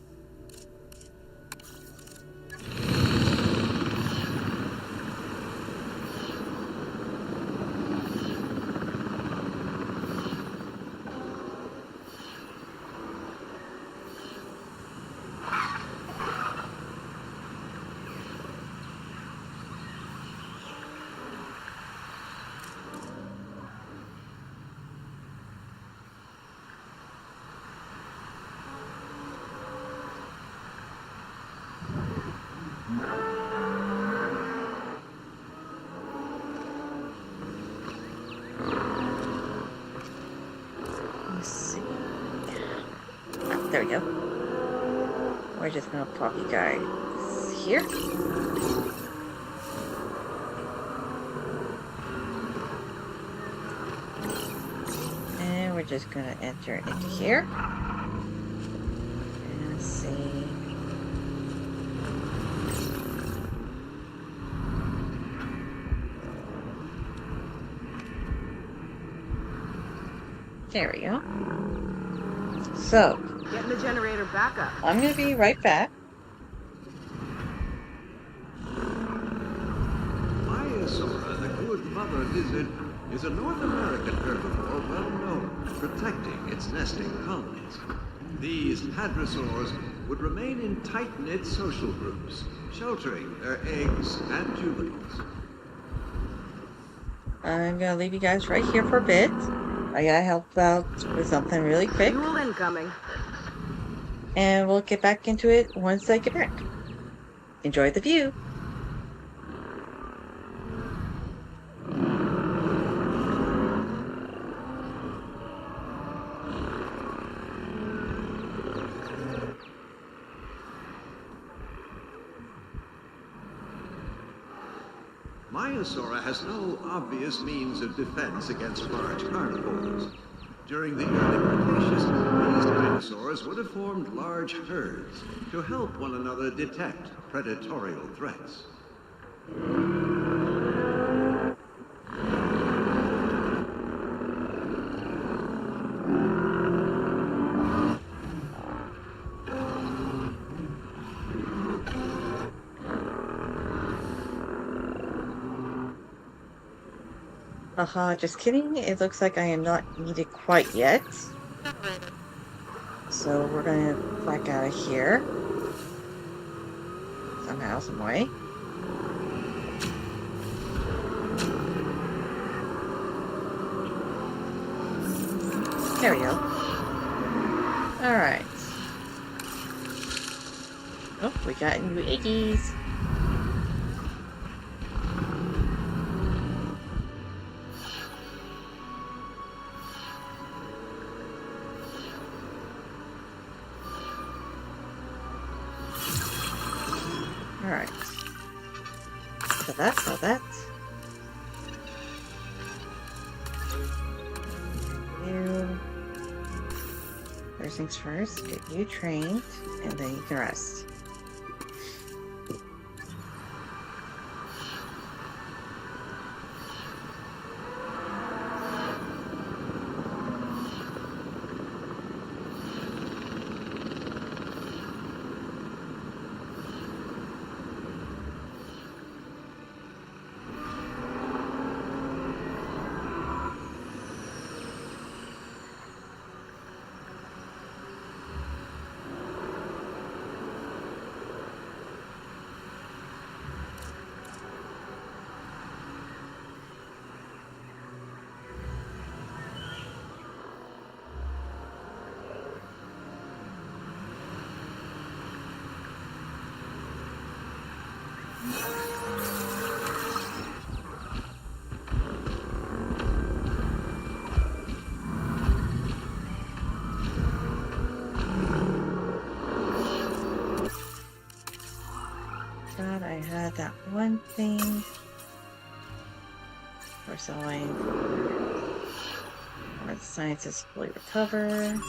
There we go. We're just gonna plop you guys here. And we're just gonna enter into here. And let's see. There we go. So, Getting the generator back up. I'm going to be right back. Myosora, the good mother lizard, is a North American herbivore well known for protecting its nesting colonies. These hadrosaurs would remain in tight-knit social groups, sheltering their eggs and juveniles. I'm going to leave you guys right here for a bit. I gotta help out with something really quick. Fuel incoming. And we'll get back into it once I get back. Enjoy the view. Myosora has no obvious means of defense against large carnivores. During the early Cretaceous, these dinosaurs would have formed large herds to help one another detect predatorial threats. Just kidding. It looks like I am not needed quite yet. So we're gonna back out of here. Somehow, some way. There we go. Alright. Oh, we got new Iggies. Alright. So that's all that. You. First things first, get you trained, and then you can rest. God, I had that one thing. We're selling. Or the scientists fully recover.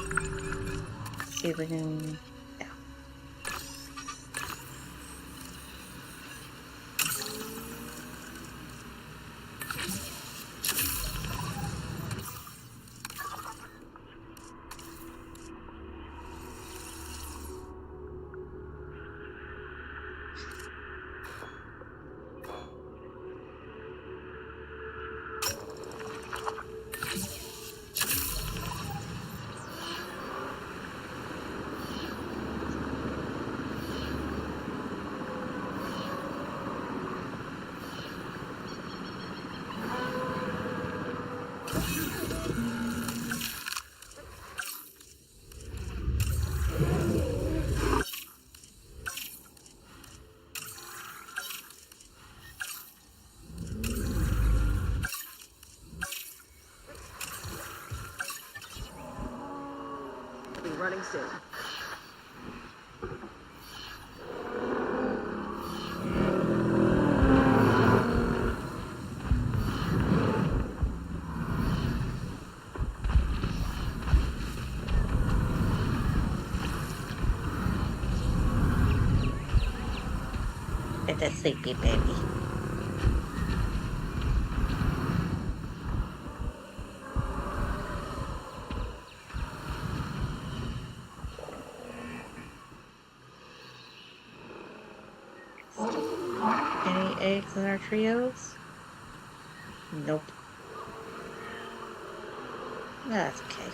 See if we can. Yeah. Be running soon. It's a sleepy baby. Any eggs in our trios? Nope. That's okay.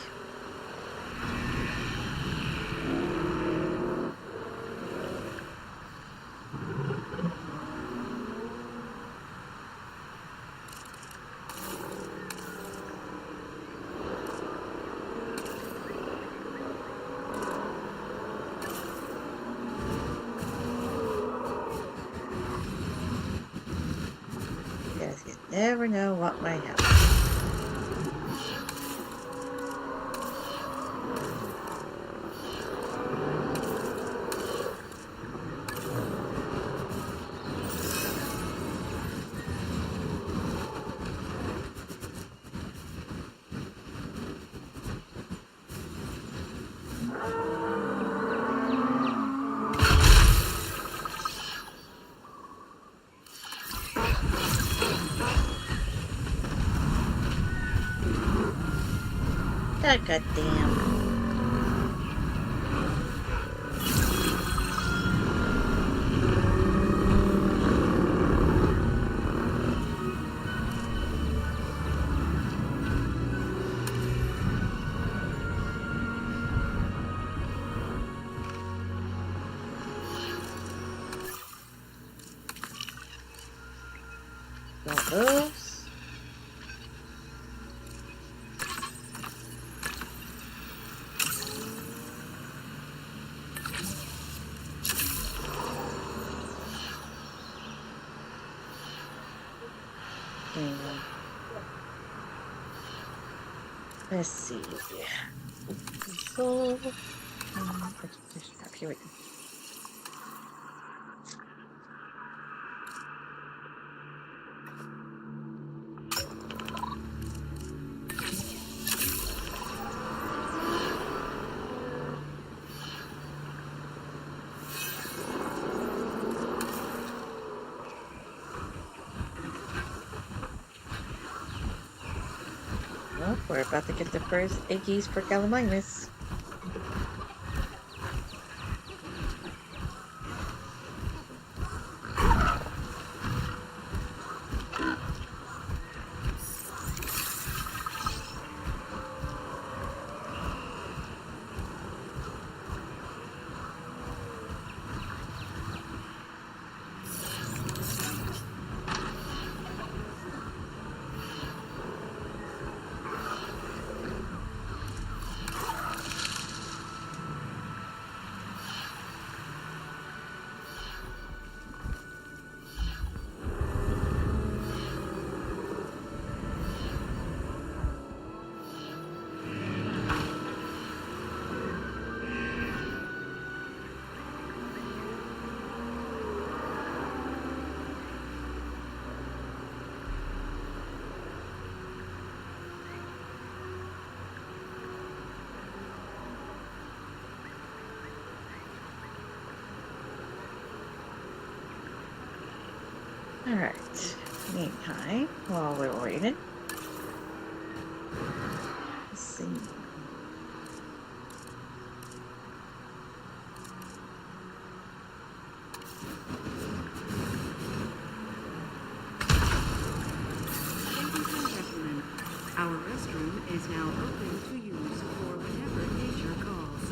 Because you never know what might happen. God goddamn. those. And let's see. So, there's crap here. Wait. Well, we're about to get the first eggies for Gallimimus. Alright, meantime, while we're waiting, let's see. Ladies and gentlemen, our restroom is now open to use for whenever nature calls.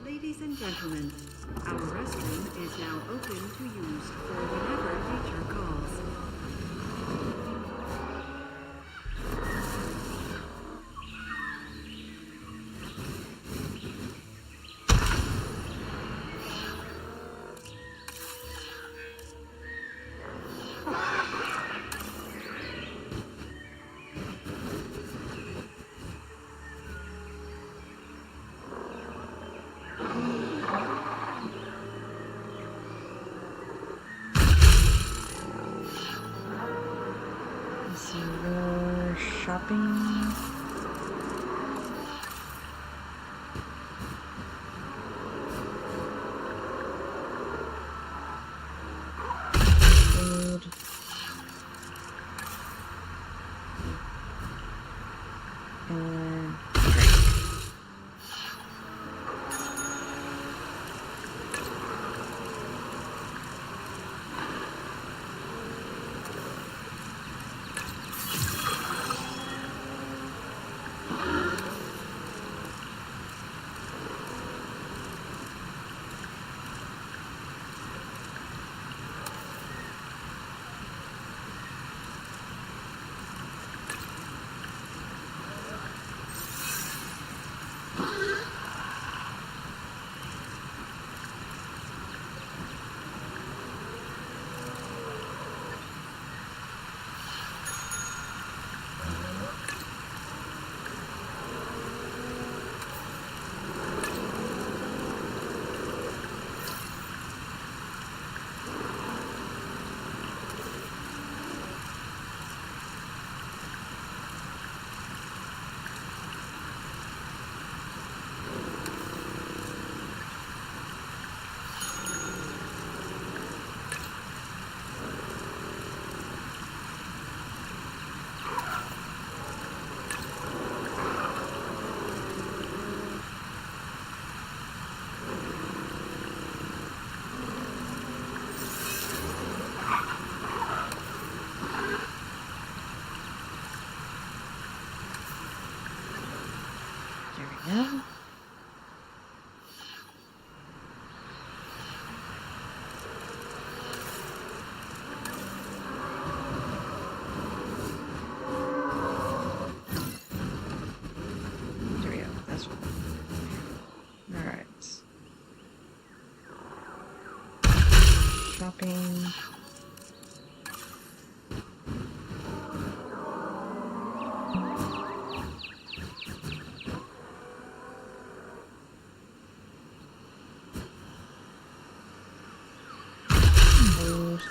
Ladies and gentlemen, our restroom is now open to use for whenever nature calls. Let's see, we're shopping. Food. And Yeah. There we go. That's all right. Shopping. Food.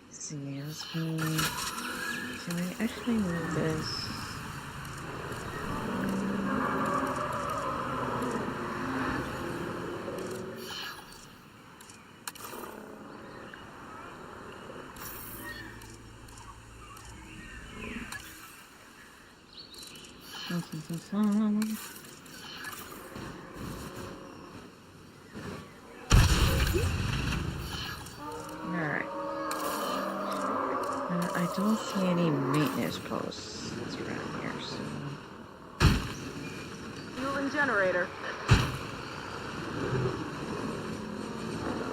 Let's see, let's move. Can I actually move this? Alright. I don't see any maintenance posts around here, so... Fueling generator.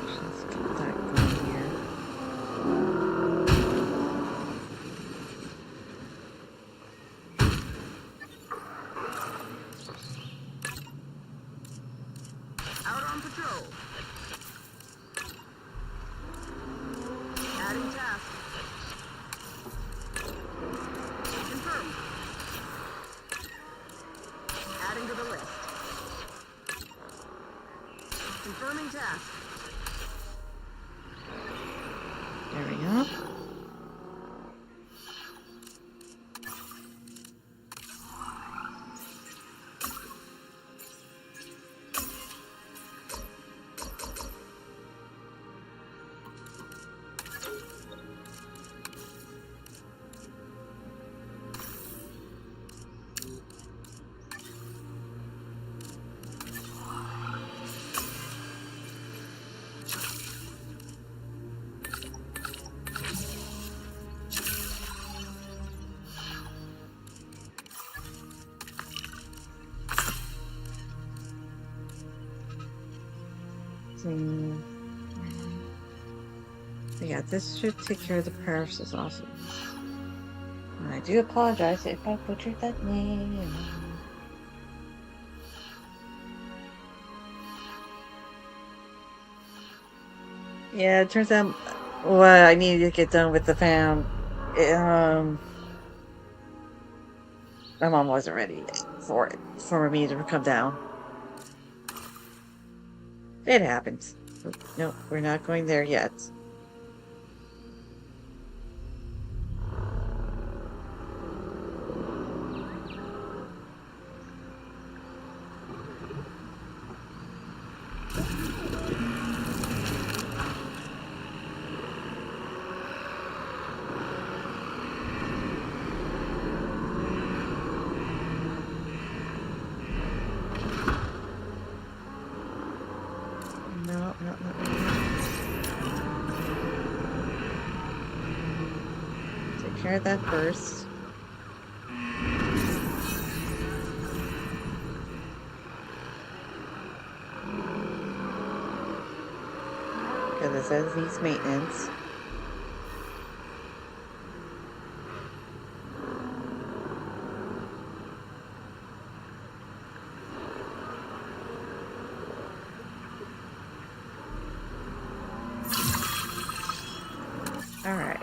Let's get that going here. Out on patrol. Adding task. Confirmed. Adding to the list. Confirming task. There we go. So yeah, this should take care of the paralysis also. And I do apologize if I butchered that name. Yeah, it turns out what I needed to get done with the fam. My mom wasn't ready for me to come down. It happens. No, we're not going there yet. No. Take care of that first. Because it says needs maintenance. All right.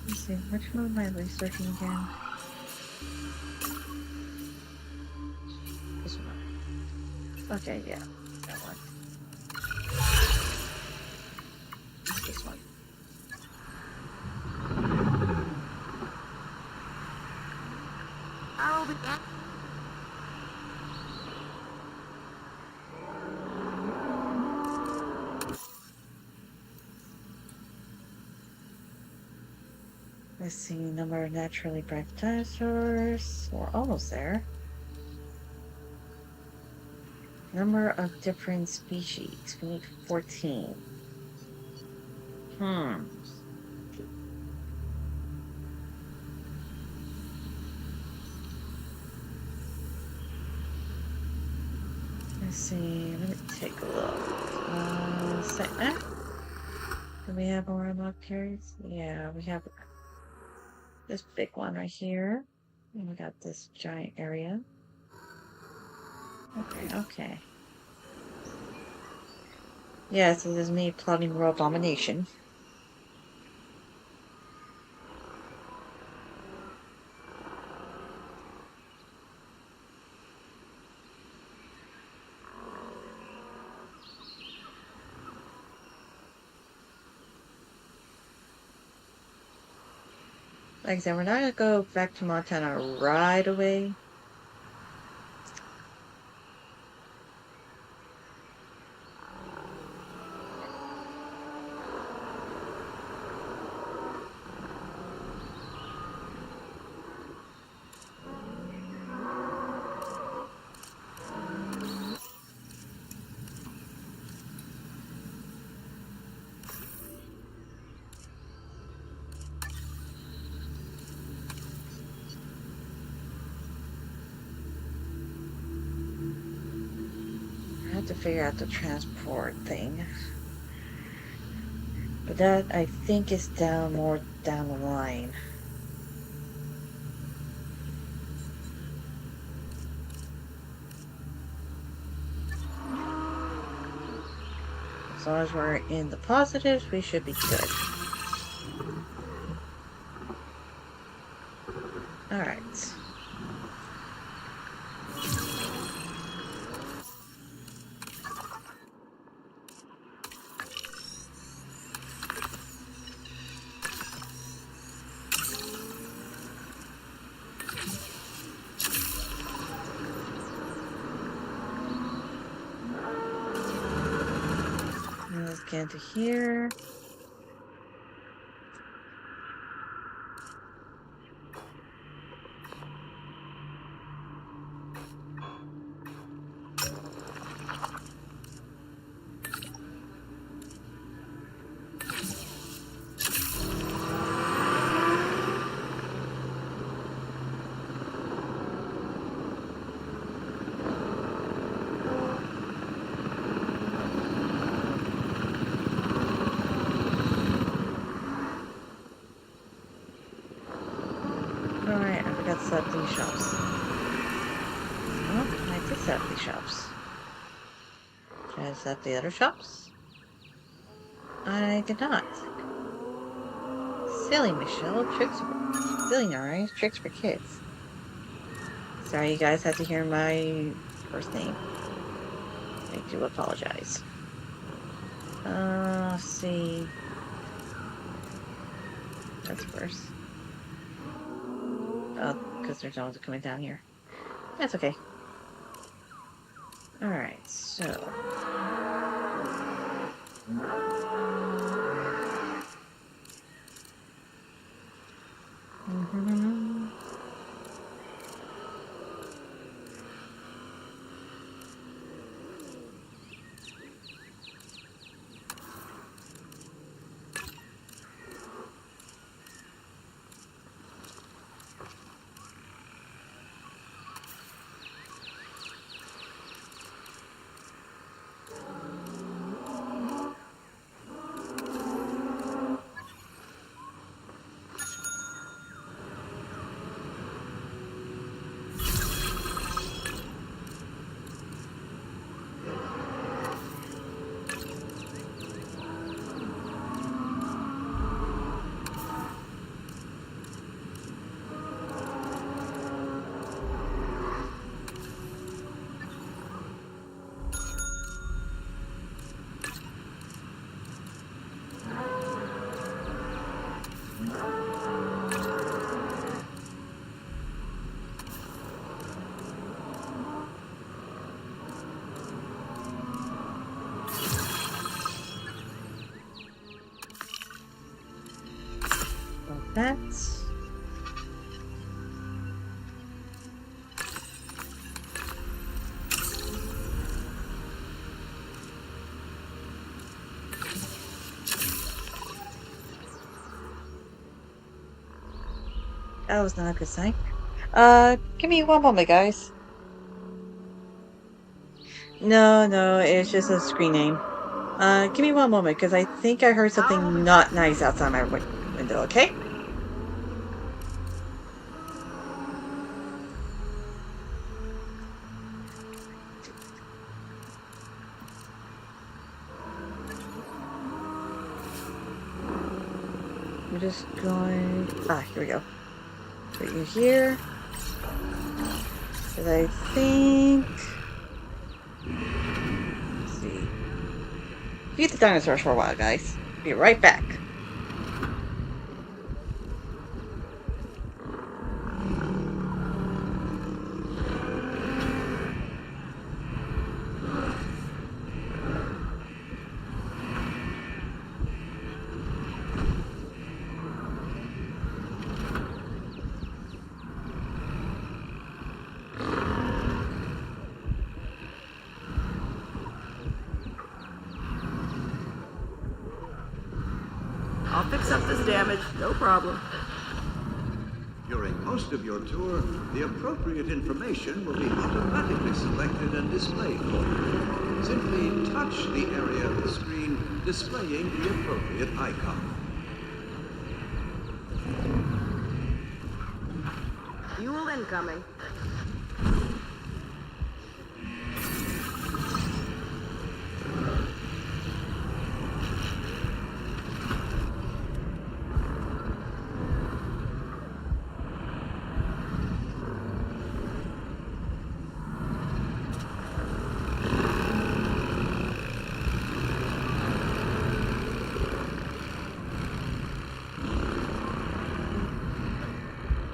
Let's see, which one am I researching again? This one. Okay, yeah, that one. This one. I'll be back. Let's see, number of naturally bred dinosaurs. We're almost there. Number of different species. We need 14. Let's see, let me take a look. Do we have more unlocked carries? Yeah, we have this big one right here. And we got this giant area. Okay. Yeah, so there's me plotting world domination. Like I said, we're not gonna go back to Montana right away. I have to figure out the transport thing. But that, I think, is more down the line. As long as we're in the positives, we should be good. Alright. Let's get into here. Alright, I forgot to set up these shops. Oh, I did set up these shops. Should I set up the other shops? I did not. Silly Michelle, silly Naria, tricks for kids. Sorry you guys had to hear my first name. I do apologize. Let's see. That's worse. Oh, because there's no one's coming down here. That's okay. Alright, so. That's... That was not a good sign. Give me one moment, guys. No, it's just a screen name. Give me one moment, because I think I heard something not nice outside my window, okay? I'm just going... here we go. Put you here. Because I think... Let's see. Feed the dinosaurs for a while, guys. Be right back. I'll fix up this damage, no problem. During most of your tour, the appropriate information will be automatically selected and displayed for you. Simply touch the area of the screen displaying the appropriate icon. Fuel incoming.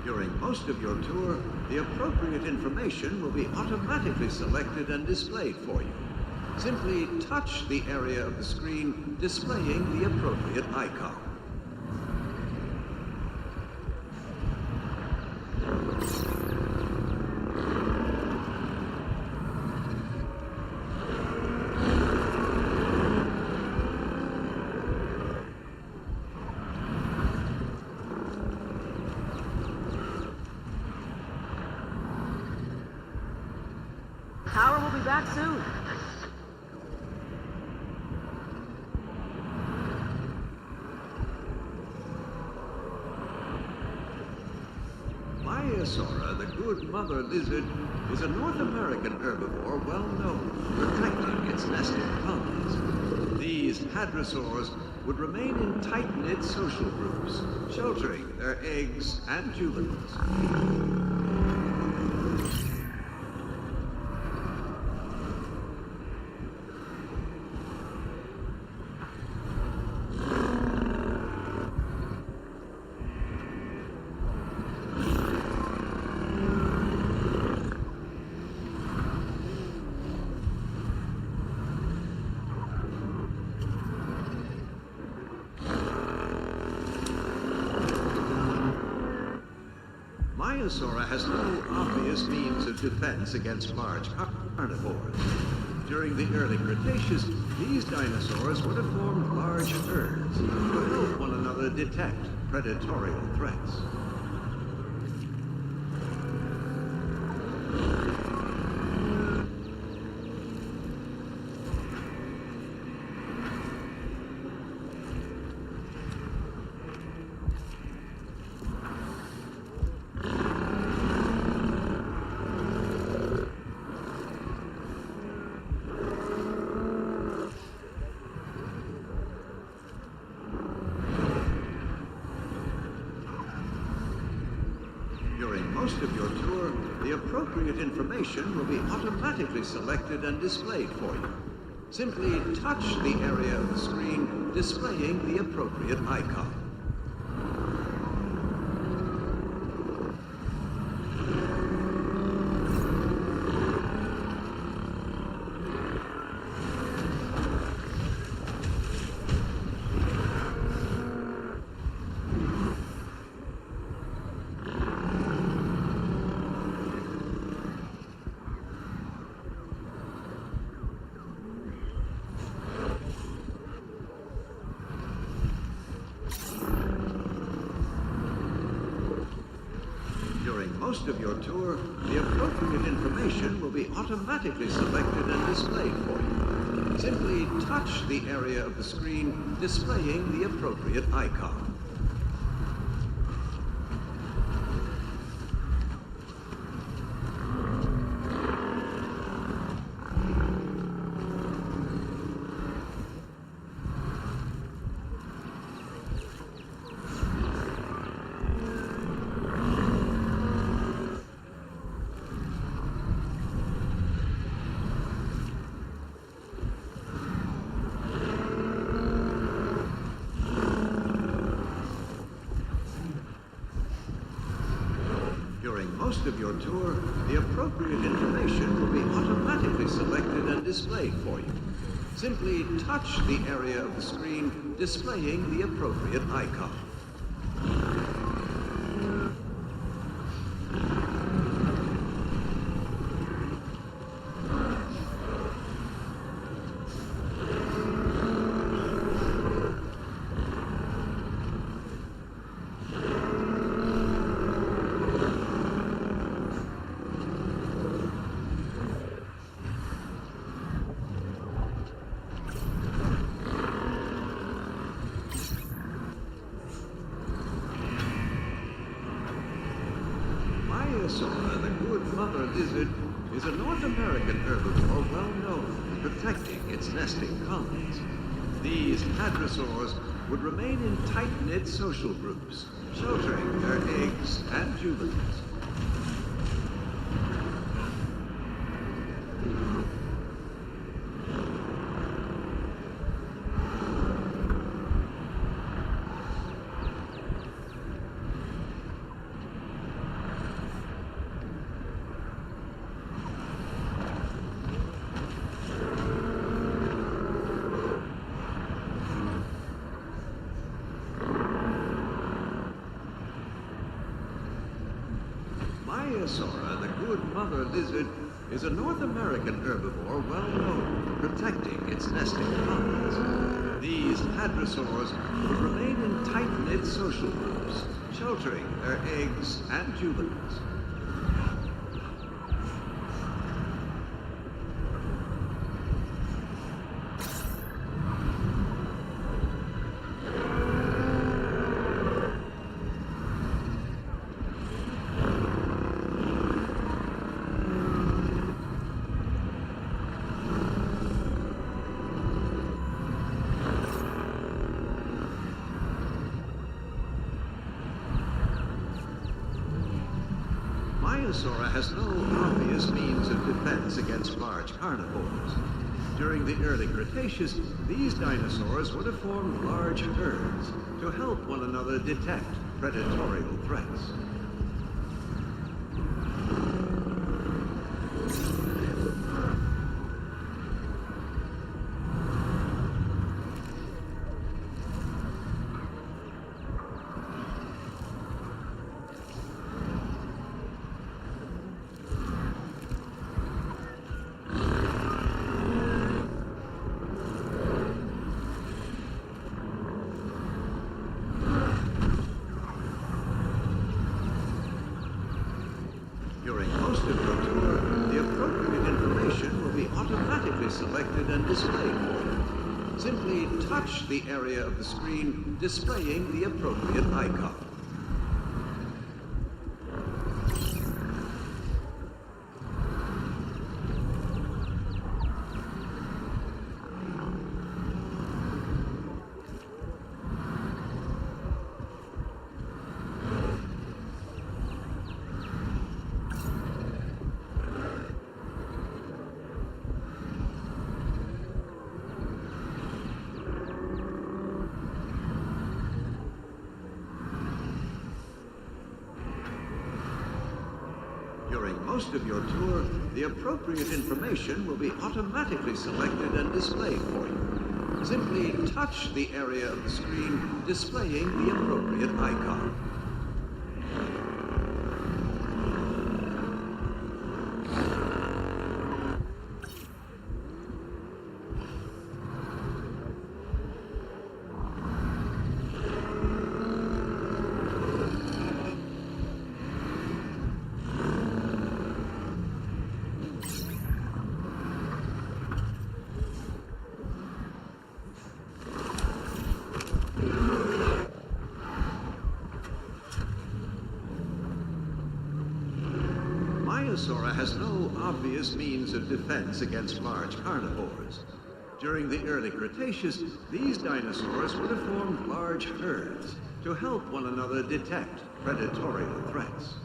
During most of your tour, the appropriate information will be automatically selected and displayed for you. Simply touch the area of the screen displaying the appropriate icon. Power will be back soon. Maiasaura, the good mother lizard, is a North American herbivore well known for protecting its nesting colonies. These hadrosaurs would remain in tight-knit social groups, sheltering their eggs and juveniles. Maiasaura has no obvious means of defense against large carnivores. During the early Cretaceous, these dinosaurs would have formed large herds to help one another detect predatorial threats. During most of your tour, the appropriate information will be automatically selected and displayed for you. Simply touch the area of the screen displaying the appropriate icon. most of your tour, the appropriate information will be automatically selected and displayed for you. Simply touch the area of the screen displaying the appropriate icon. During most of your tour, the appropriate information will be automatically selected and displayed for you. Simply touch the area of the screen displaying the appropriate icon. Sora, the good mother lizard, is a North American herbivore well known for protecting its nesting colonies. These hadrosaurs would remain in tight-knit social groups, sheltering their eggs and juvenils. Sora, the good mother lizard, is a North American herbivore well known for protecting its nesting colonies. These hadrosaurs would remain in tight-knit social groups, sheltering their eggs and juvenils. Sora has no obvious means of defense against large carnivores. During the early Cretaceous, these dinosaurs would have formed large herds to help one another detect predatorial threats. During most of your tour, the appropriate information will be automatically selected and displayed for you. Simply touch the area of the screen displaying the appropriate icon. During most of your tour, the appropriate information will be automatically selected and displayed for you. Simply touch the area of the screen displaying the appropriate icon. Maiasaura has no obvious means of defense against large carnivores. During the early Cretaceous, these dinosaurs would have formed large herds to help one another detect predatorial threats.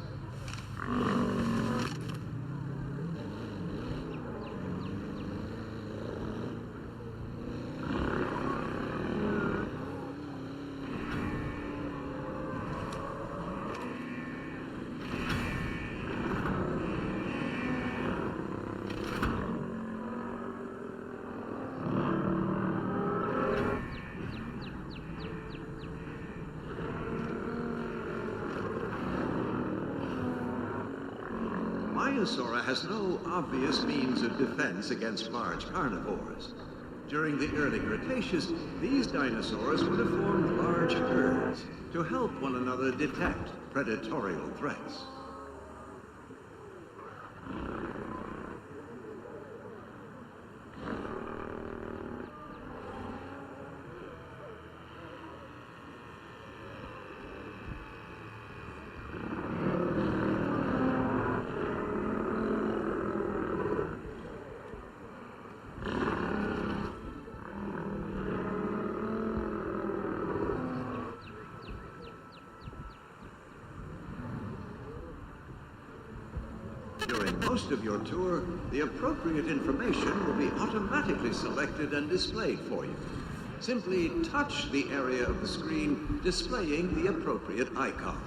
Maiasaura has no obvious means of defense against large carnivores. During the early Cretaceous, these dinosaurs would have formed large herds to help one another detect predatorial threats. During most of your tour, the appropriate information will be automatically selected and displayed for you. Simply touch the area of the screen displaying the appropriate icon.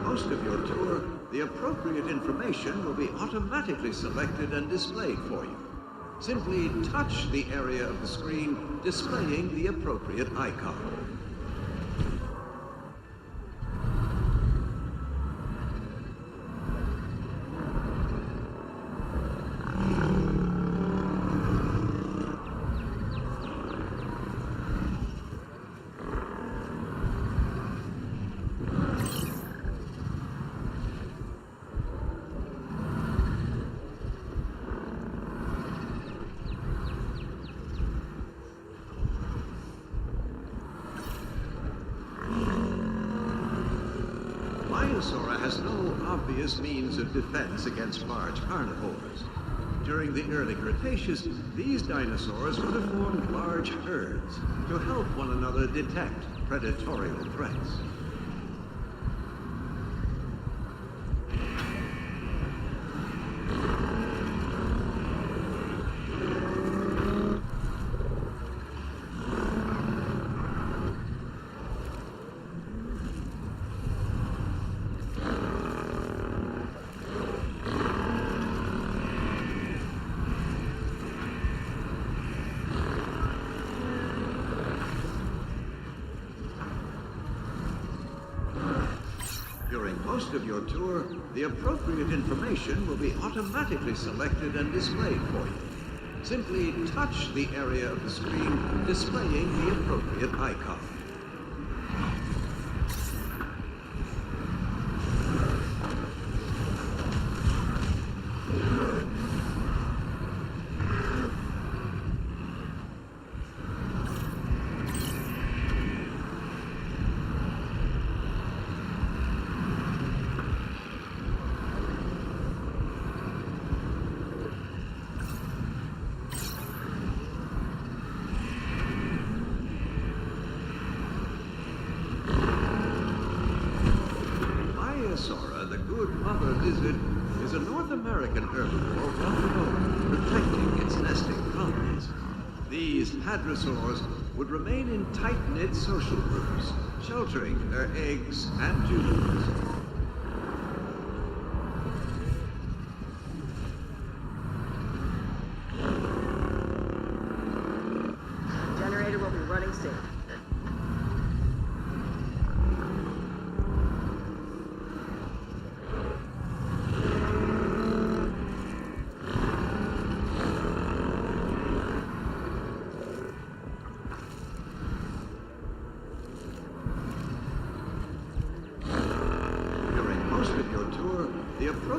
Most of your tour, the appropriate information will be automatically selected and displayed for you. Simply touch the area of the screen displaying the appropriate icon. Maiasaura has no obvious means of defense against large carnivores. During the early Cretaceous, these dinosaurs would have formed large herds to help one another detect predatorial threats. During most of your tour, the appropriate information will be automatically selected and displayed for you. Simply touch the area of the screen displaying the appropriate icon. Maiasaura, the good mother lizard, is a North American herbivore well known for protecting its nesting colonies. These hadrosaurs would remain in tight-knit social groups, sheltering their eggs and juveniles. Generator will be running soon.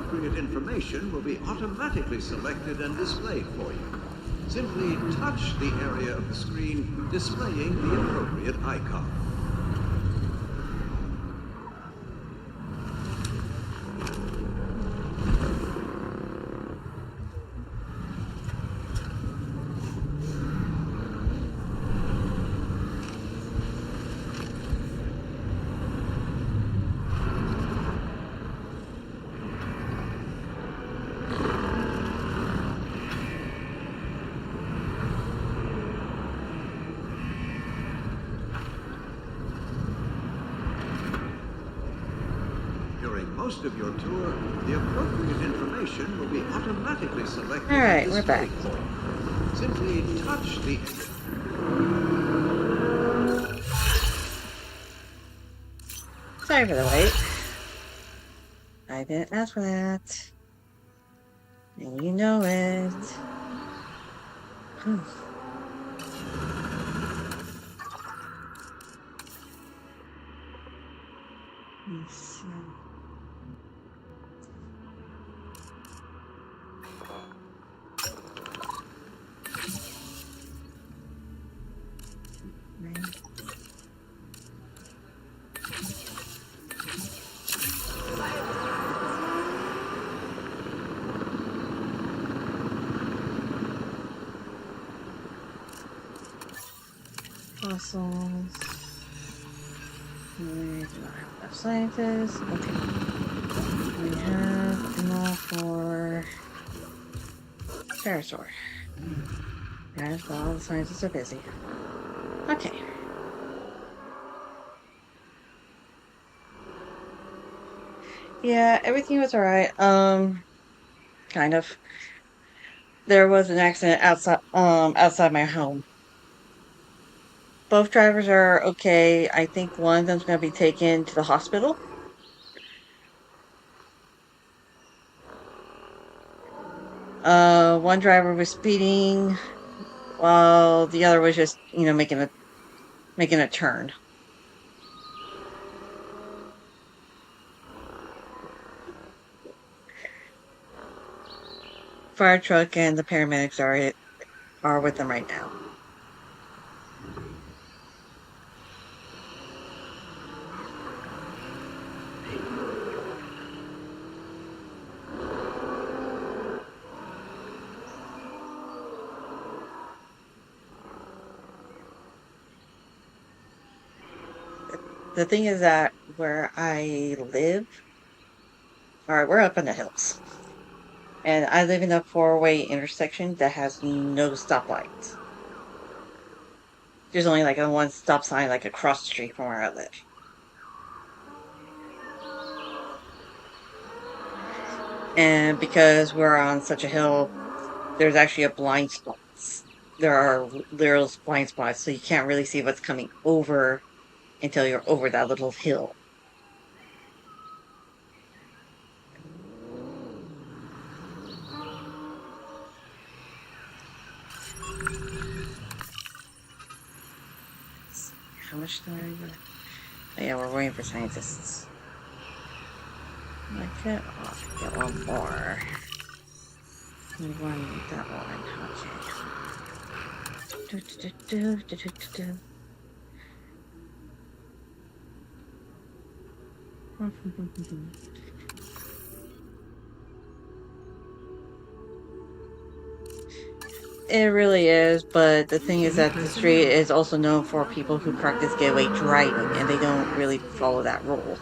appropriate information will be automatically selected and displayed for you. Simply touch the area of the screen displaying the appropriate icon. Most of your tour, the appropriate information will be automatically selected. All right, we're back. Simply touch the... Sorry for the wait. I didn't ask for that. And you know it. Let's see. Fossils. We do not have enough scientists. Okay. We have enough for Pterosaur. As well, the scientists are busy. Okay. Yeah, everything was alright. Kind of. There was an accident outside my home. Both drivers are okay. I think one of them's going to be taken to the hospital. One driver was speeding, while the other was just, making a turn. Fire truck and the paramedics are with them right now. The thing is that where I live, alright, we're up in the hills. And I live in a four-way intersection that has no stoplights. There's only like a one stop sign like across the street from where I live. And because we're on such a hill, there's actually a blind spot. There are literal blind spots, so you can't really see what's coming over until you're over that little hill. How much do I get? Oh, yeah, we're waiting for scientists. I could get one more. We want that one. Okay. It really is, but the thing is that the street is also known for people who practice getaway driving, and they don't really follow that rule.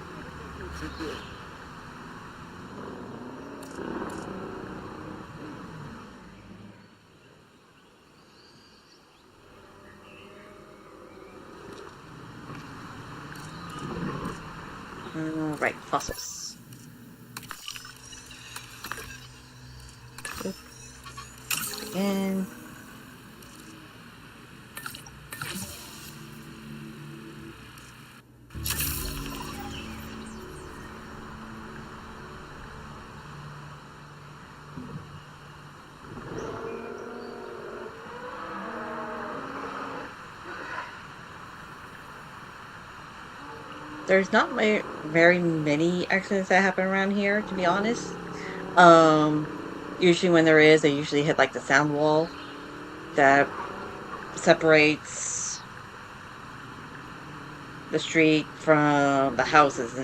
Right, fossils. Oop. Again. There's not very many accidents that happen around here, to be honest. Um, Usually when there is, they usually hit like the sound wall that separates the street from the houses.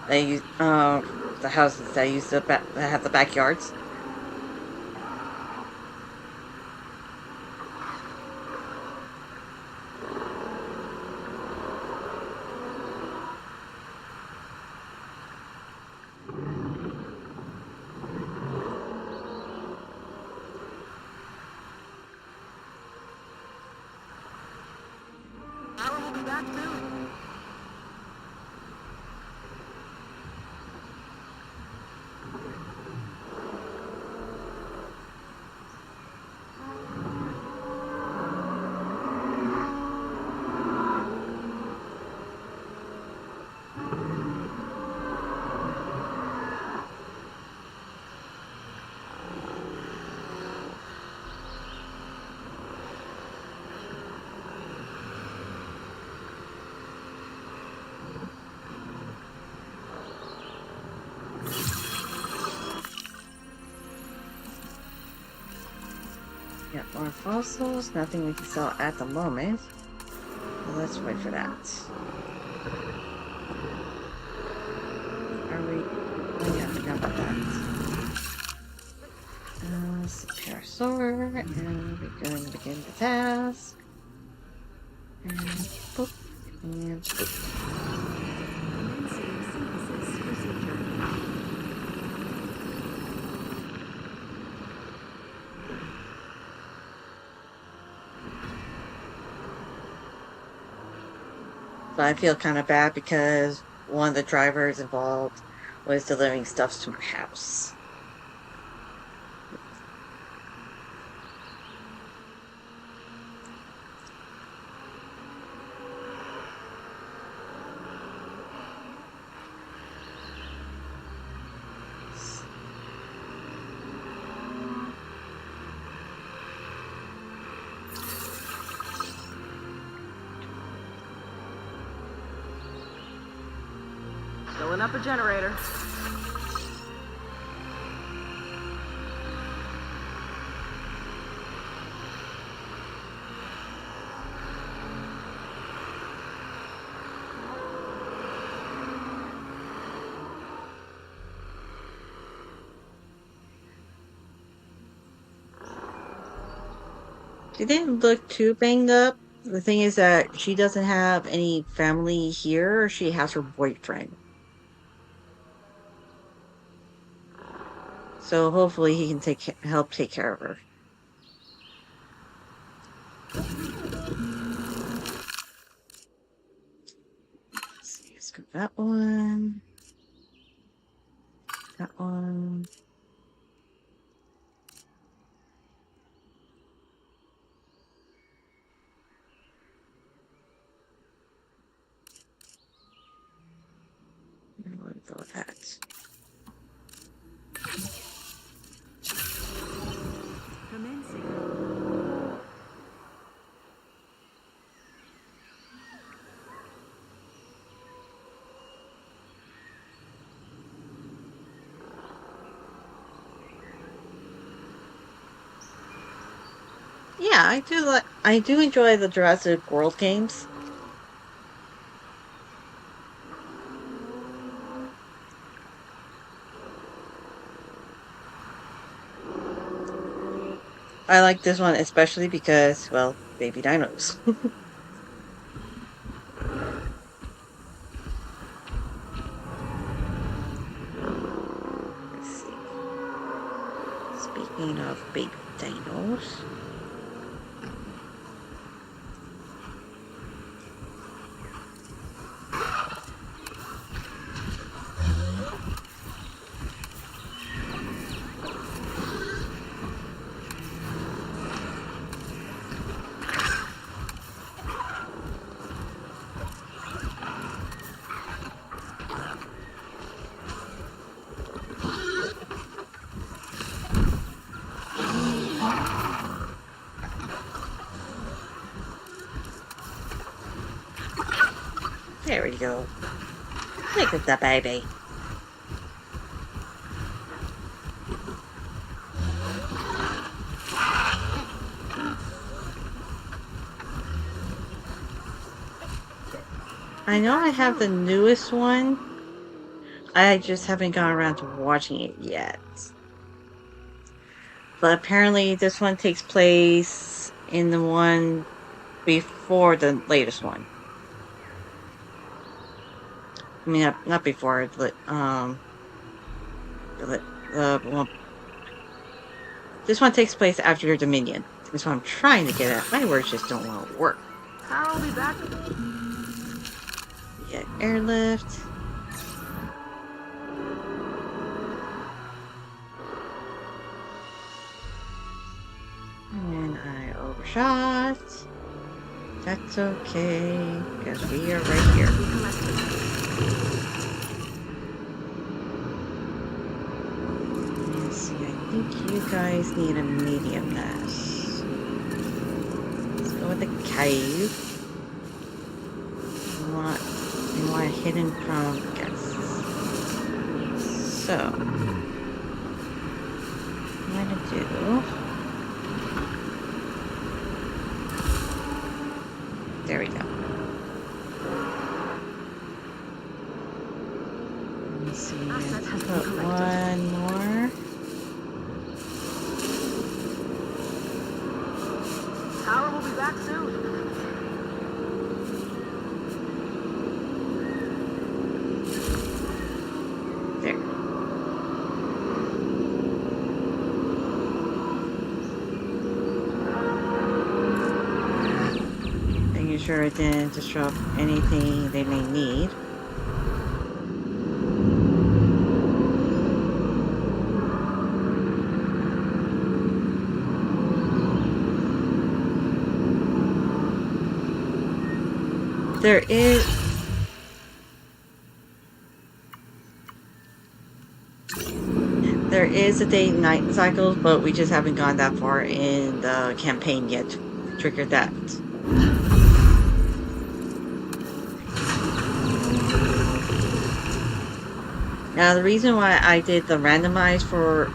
They use the houses that use that have the backyards. Power will be back soon. Yeah, more fossils. Nothing we can sell at the moment. Well, let's wait for that. Are we? Oh yeah, I forgot about that. Repair sword, and we're going to begin the task. And boop, and boop. Commencing synthesis procedure. So I feel kind of bad because one of the drivers involved was delivering stuff to my house. Filling up a generator. She didn't look too banged up. The thing is that she doesn't have any family here. She has her boyfriend. So hopefully he can help take care of her. Let's see, let's go that one. That one. I'm going to go with that. Commencing. Yeah, I do enjoy the Jurassic World games. I like this one especially because, well, baby dinos. Let's see. Speaking of baby dinos. There we go. Look at the baby. I know I have the newest one. I just haven't gotten around to watching it yet. But apparently this one takes place in the one before the latest one. I mean, not before, but, well, this one takes place after your Dominion. That's what I'm trying to get at. My words just don't want to work. I'll be back. Get airlift. And I overshot. That's okay, because we are right here. Let's see, I think you guys need a medium mass. Let's go with the cave. We want a hidden from guests. So, I'm gonna do. There we go. Let me see. Let's put one more. Tower will be back soon. There. Making sure it didn't disrupt anything they may need. There is a day and night cycle, but we just haven't gone that far in the campaign yet to trigger that. Now, the reason why I did the randomize for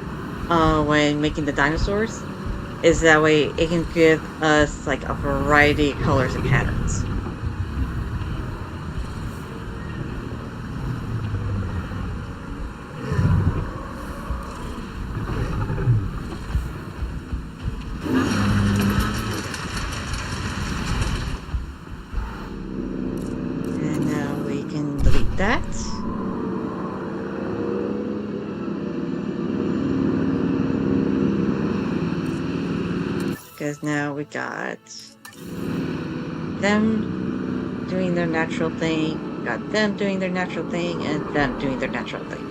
when making the dinosaurs is that way it can give us like a variety of colors and patterns. And now we can delete that. Because now we got them doing their natural thing, got them doing their natural thing, and them doing their natural thing.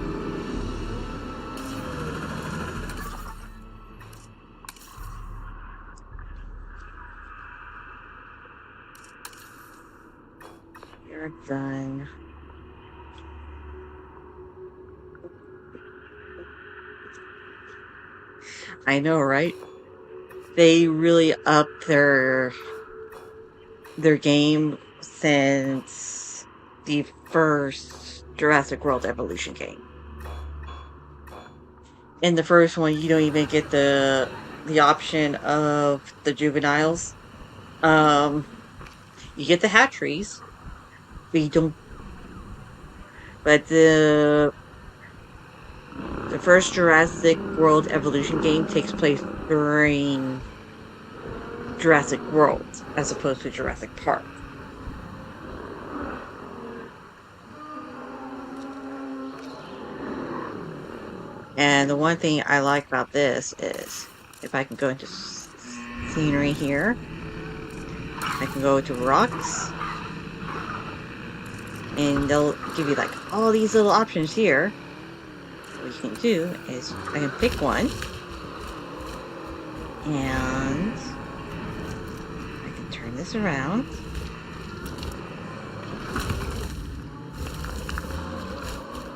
You're done. I know, right? They really upped their game since the first Jurassic World Evolution game. In the first one, you don't even get the option of the juveniles. You get the hatcheries, but you don't. But the first Jurassic World Evolution game takes place during Jurassic World as opposed to Jurassic Park. And the one thing I like about this is if I can go into scenery here, I can go to rocks, and they'll give you like all these little options here. What you can do is I can pick one, and I can turn this around,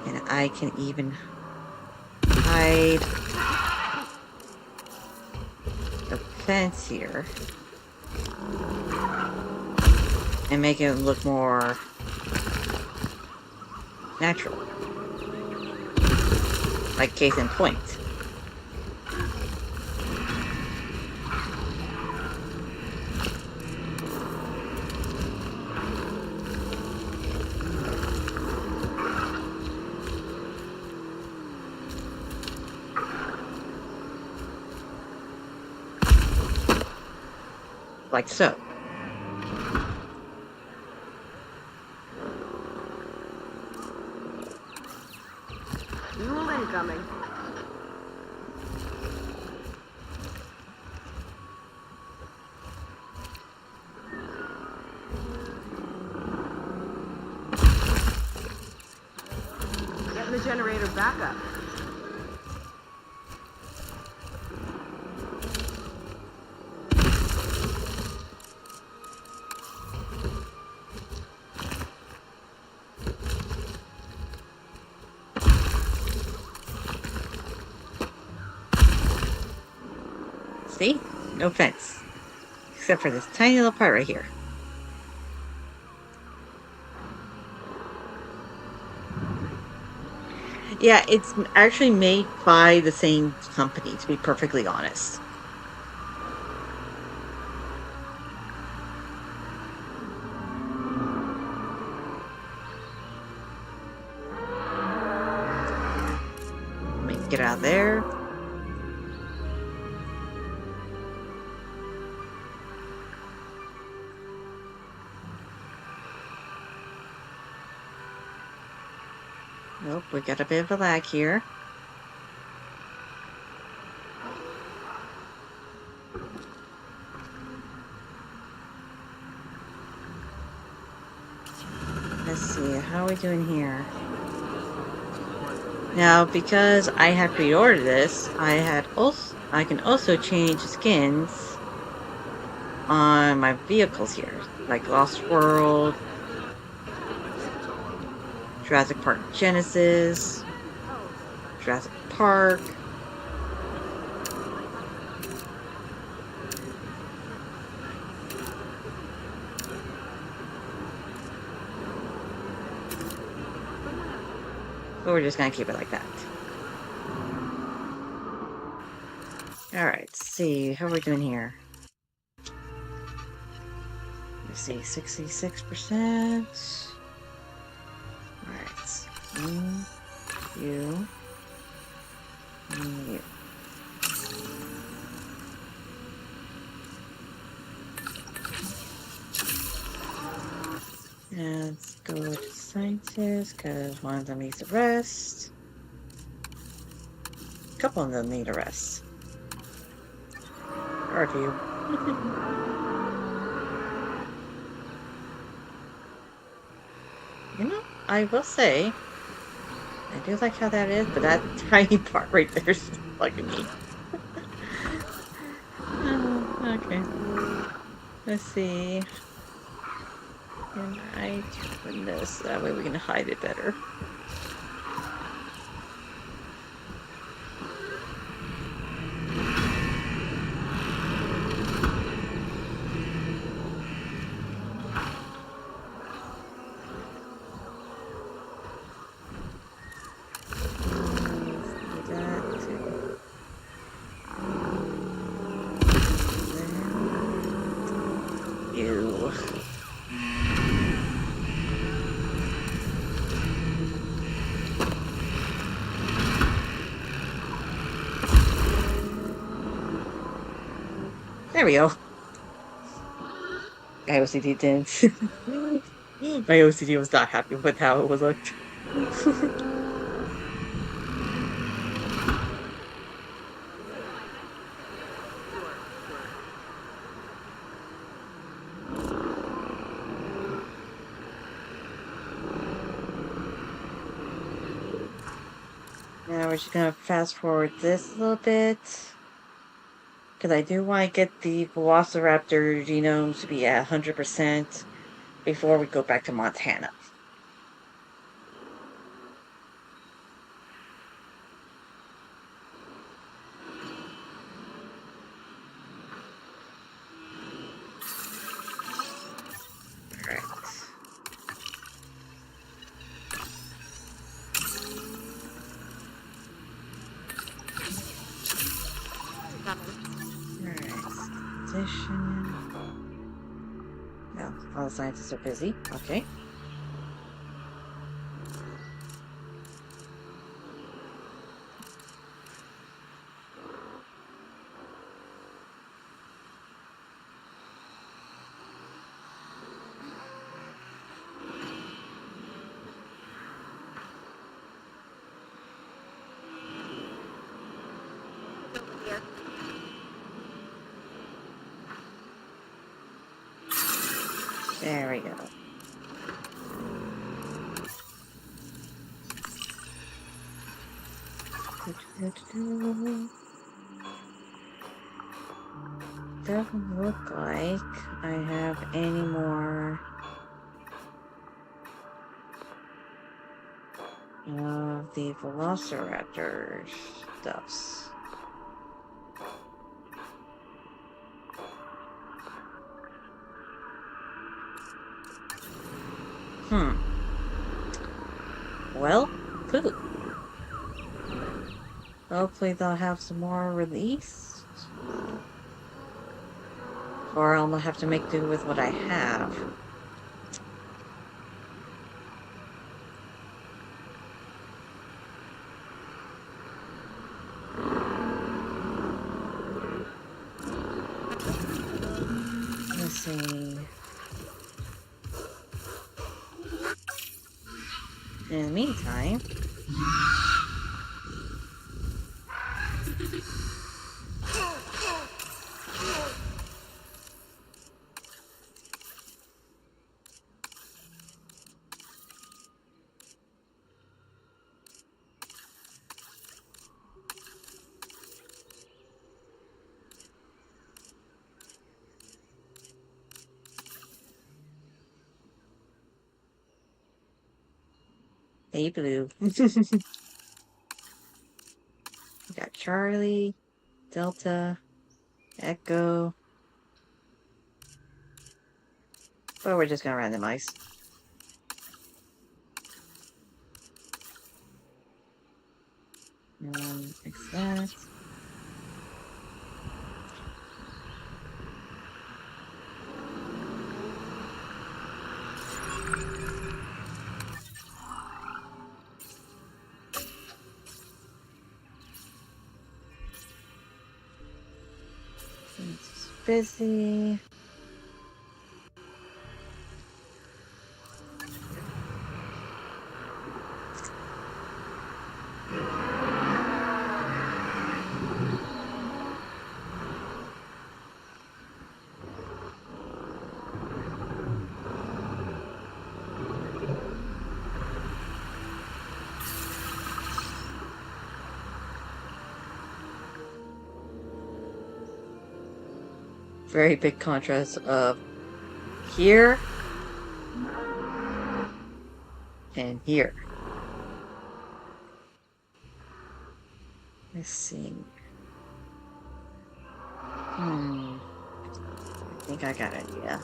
and I can even hide the fence here and make it look more natural. Like case in point. like so. Fuel incoming. Getting the generator back up. See? No fence. Except for this tiny little part right here. Yeah, it's actually made by the same company, to be perfectly honest. Let me get out of there. Nope, we got a bit of a lag here. Let's see, how are we doing here? Now, because I have pre-ordered this, I can also change skins on my vehicles here, like Lost World, Jurassic Park Genesis, Jurassic Park. But we're just gonna keep it like that. Alright, let's see, how are we doing here? Let's see, 66%. Alright, you, you. And let's go to scientists, because one of them needs a rest. A couple of them need a rest. Or a few. You know, I will say, I do like how that is, but that tiny part right there is fucking me. Oh, okay. Let's see. Can I turn this? That way we can hide it better. You. There we go. My OCD didn't. My OCD was not happy with how it was looked. Now we're just gonna fast forward this a little bit. Because I do want to get the Velociraptor genomes to be at 100% before we go back to Montana. Alright. Position. No, all the scientists are busy. Okay. There we go. Doesn't look like I have any more of the Velociraptor stuffs. Well, poop. Hopefully they'll have some more released. Or I'll have to make do with what I have. Let's see. In the meantime, hey Blue. We got Charlie, Delta, Echo. But we're just gonna randomize. Fix that. It's busy. Very big contrast of here and here. Let's see. I think I got an idea.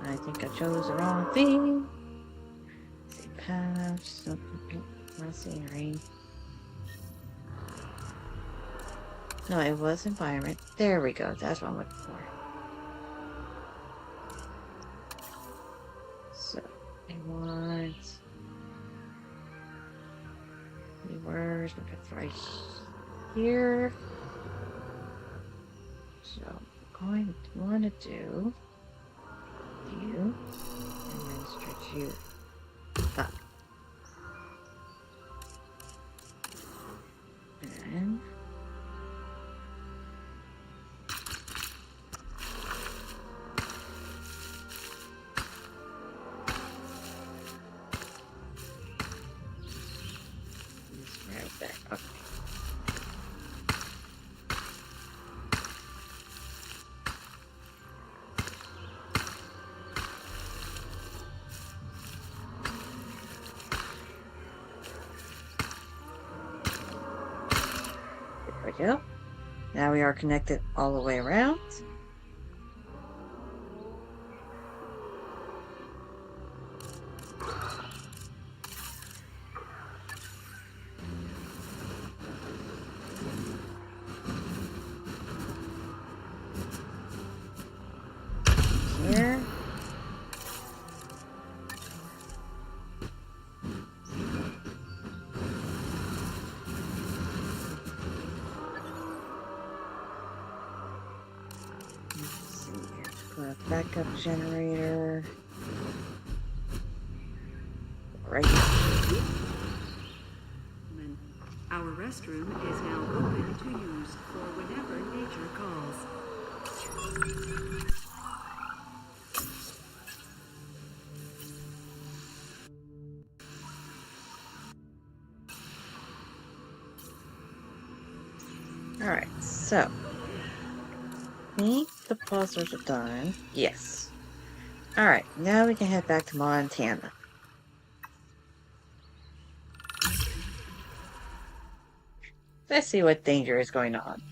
I think I chose the wrong thing. See paths. Scenery. No, it was environment. There we go. That's what I'm looking for. So I want keywords. Look at right here. So I'm going to want to do you and then stretch you up. And just right there. Okay. There we go. Now we are connected all the way around. Here. Backup generator. Right. Our restroom is now open to use for whenever nature calls. Alright, so. I think the puzzles are done. Yes. Alright, now we can head back to Montana. Let's see what danger is going on.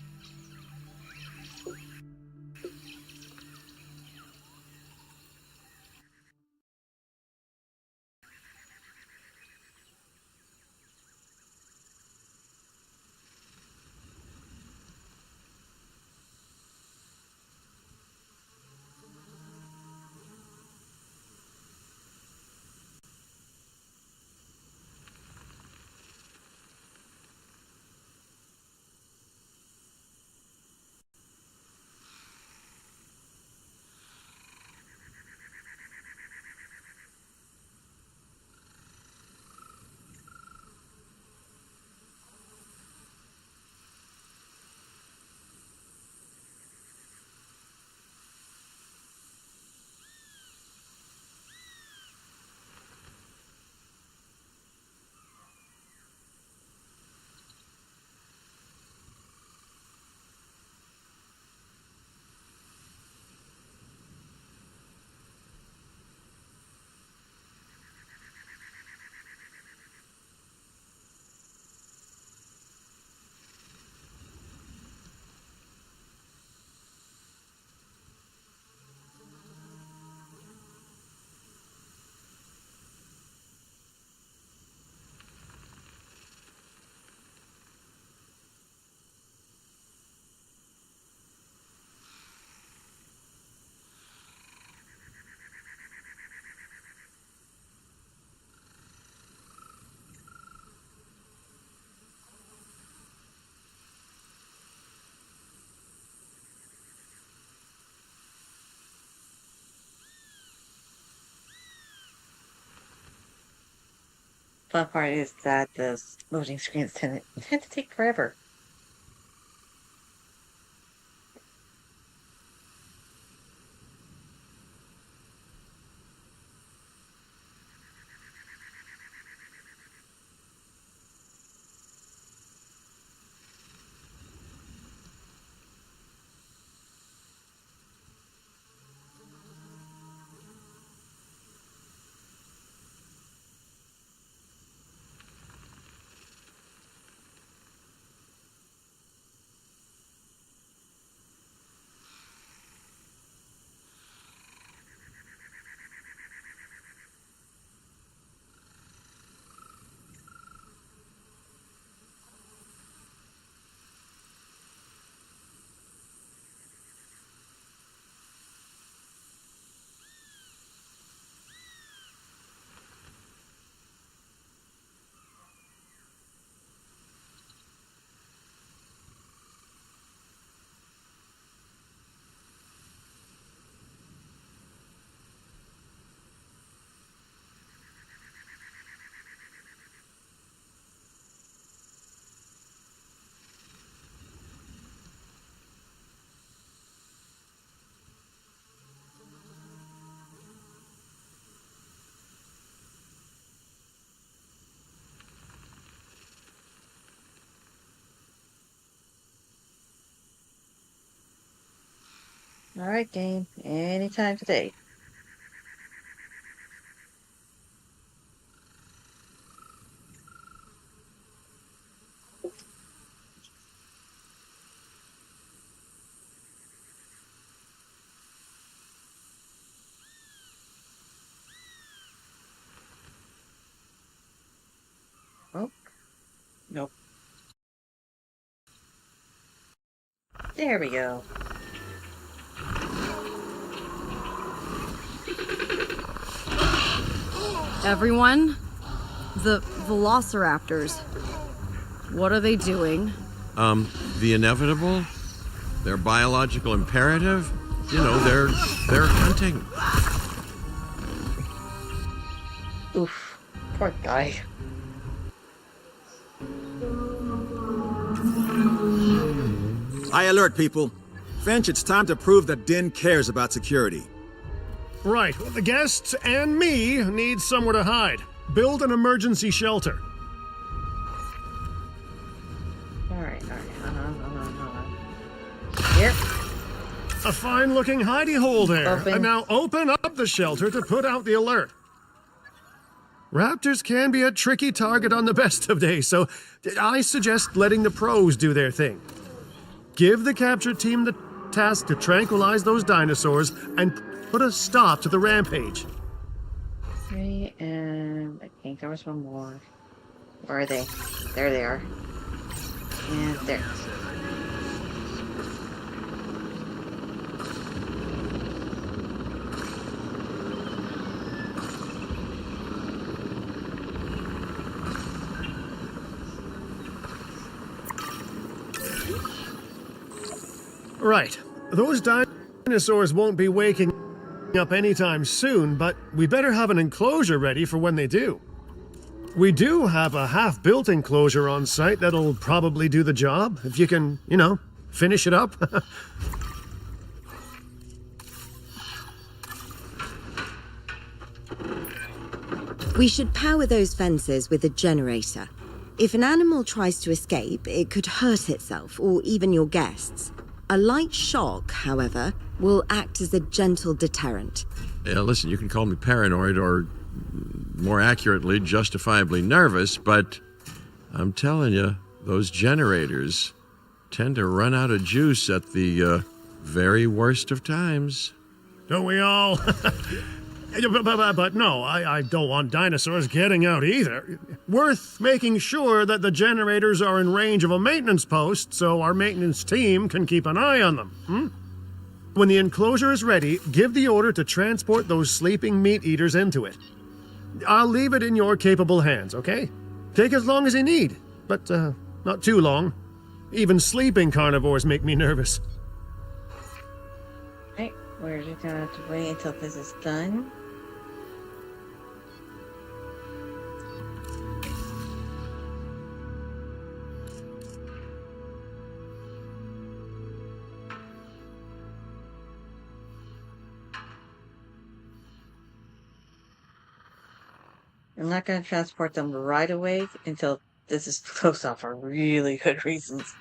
Fun part is that the loading screens tend to take forever. Alright, game. Anytime today. Oh, nope. There we go. Everyone, the velociraptors. What are they doing? The inevitable, their biological imperative, you know, they're hunting. Oof. Poor guy. High alert, people. Finch, it's time to prove that Din cares about security. Right. The guests and me need somewhere to hide. Build an emergency shelter. Alright. Hold on. Here. A fine-looking hidey hole there. Open. And now open up the shelter to put out the alert. Raptors can be a tricky target on the best of days, so I suggest letting the pros do their thing. Give the capture team the task to tranquilize those dinosaurs and put a stop to the rampage. Okay, and I think there was one more. Where are they? There they are. And there. Right. Those dinosaurs won't be waking up anytime soon, but we better have an enclosure ready for when they do. We do have a half-built enclosure on site that'll probably do the job, if you can, finish it up. We should power those fences with a generator. If an animal tries to escape, it could hurt itself or even your guests. A light shock, however, will act as a gentle deterrent. Yeah, listen, you can call me paranoid or, more accurately, justifiably nervous, but I'm telling you, those generators tend to run out of juice at the very worst of times. Don't we all? But no, I don't want dinosaurs getting out either. Worth making sure that the generators are in range of a maintenance post so our maintenance team can keep an eye on them. When the enclosure is ready, give the order to transport those sleeping meat eaters into it. I'll leave it in your capable hands, okay? Take as long as you need, but not too long. Even sleeping carnivores make me nervous. Right, we're just gonna have to wait until this is done. I'm not going to transport them right away until this is closed off for really good reasons.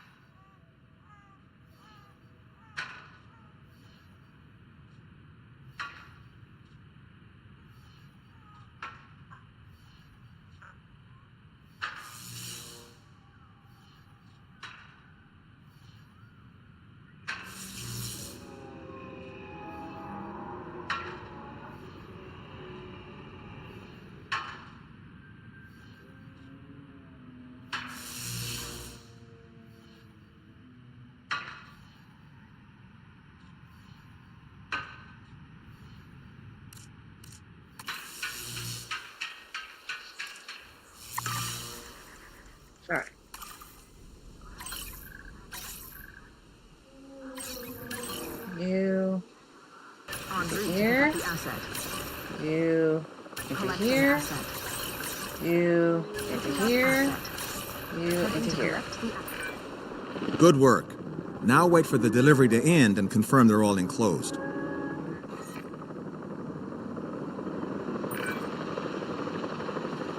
Alright. You into here. You into here. You into here. You into here. Good work. Now wait for the delivery to end and confirm they're all enclosed.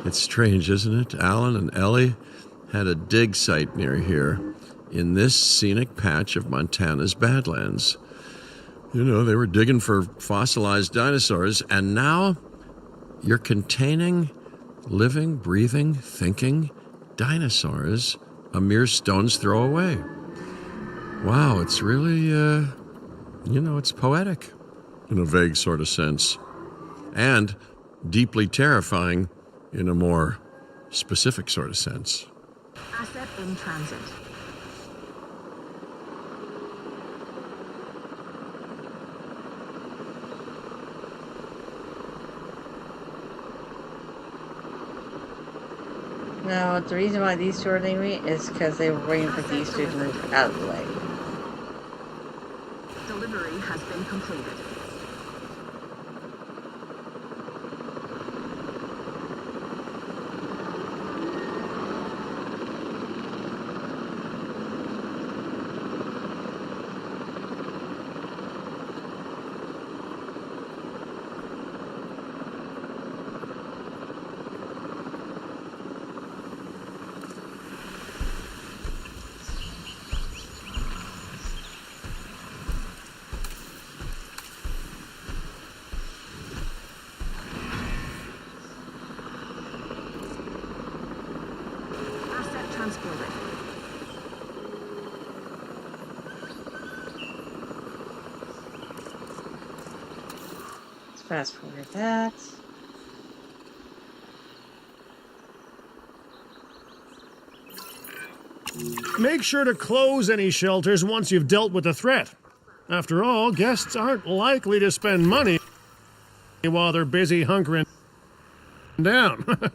It's strange, isn't it? Alan and Ellie had a dig site near here in this scenic patch of Montana's Badlands. You know, they were digging for fossilized dinosaurs, and now you're containing living, breathing, thinking dinosaurs a mere stone's throw away. Wow, it's really, it's poetic in a vague sort of sense, and deeply terrifying in a more specific sort of sense. Asset in transit. No, the reason why these two are leaving me is because they were waiting for these two to move out of the way. Delivery has been completed. Fast forward that. Make sure to close any shelters once you've dealt with the threat. After all, guests aren't likely to spend money while they're busy hunkering down.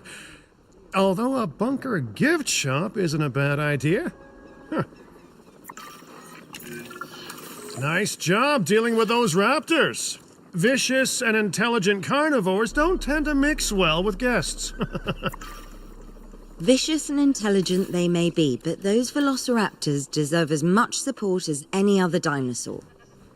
Although a bunker gift shop isn't a bad idea. Huh. Nice job dealing with those raptors. Vicious and intelligent carnivores don't tend to mix well with guests. Vicious and intelligent they may be, but those velociraptors deserve as much support as any other dinosaur.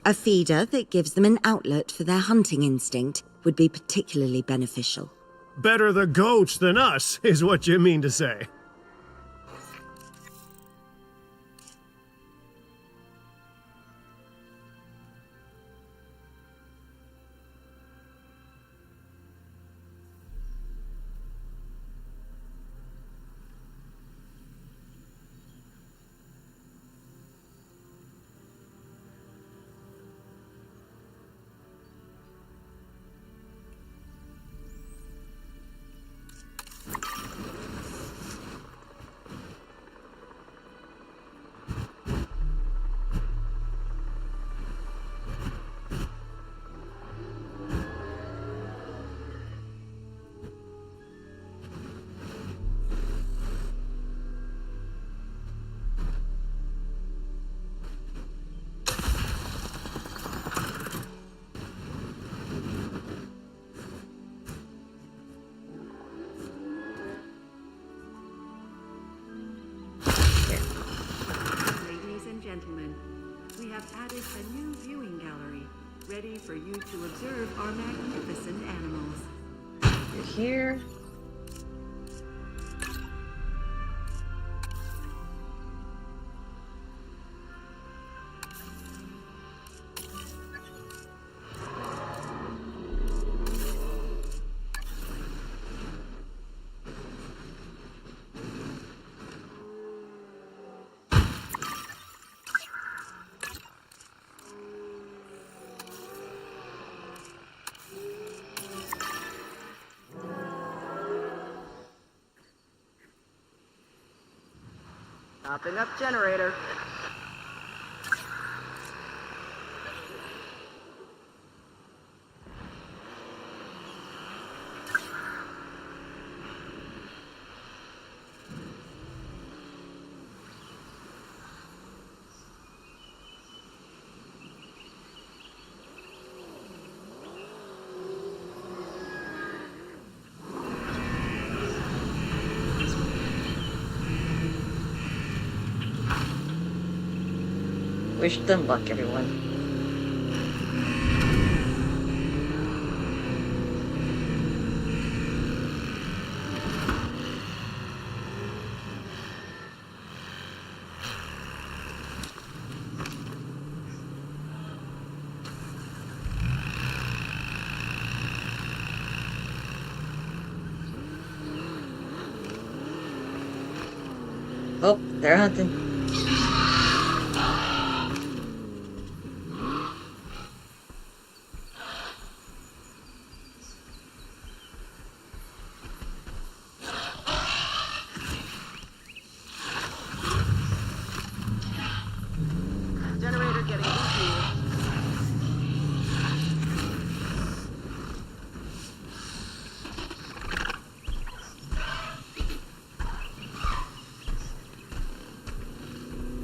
A feeder that gives them an outlet for their hunting instinct would be particularly beneficial. Better the goats than us, is what you mean to say. Ladies and gentlemen, we have added a new viewing gallery, ready for you to observe our magnificent animals. You're here. Topping up generator. Wish them luck, everyone. Oh, they're hunting. Generator getting refueled.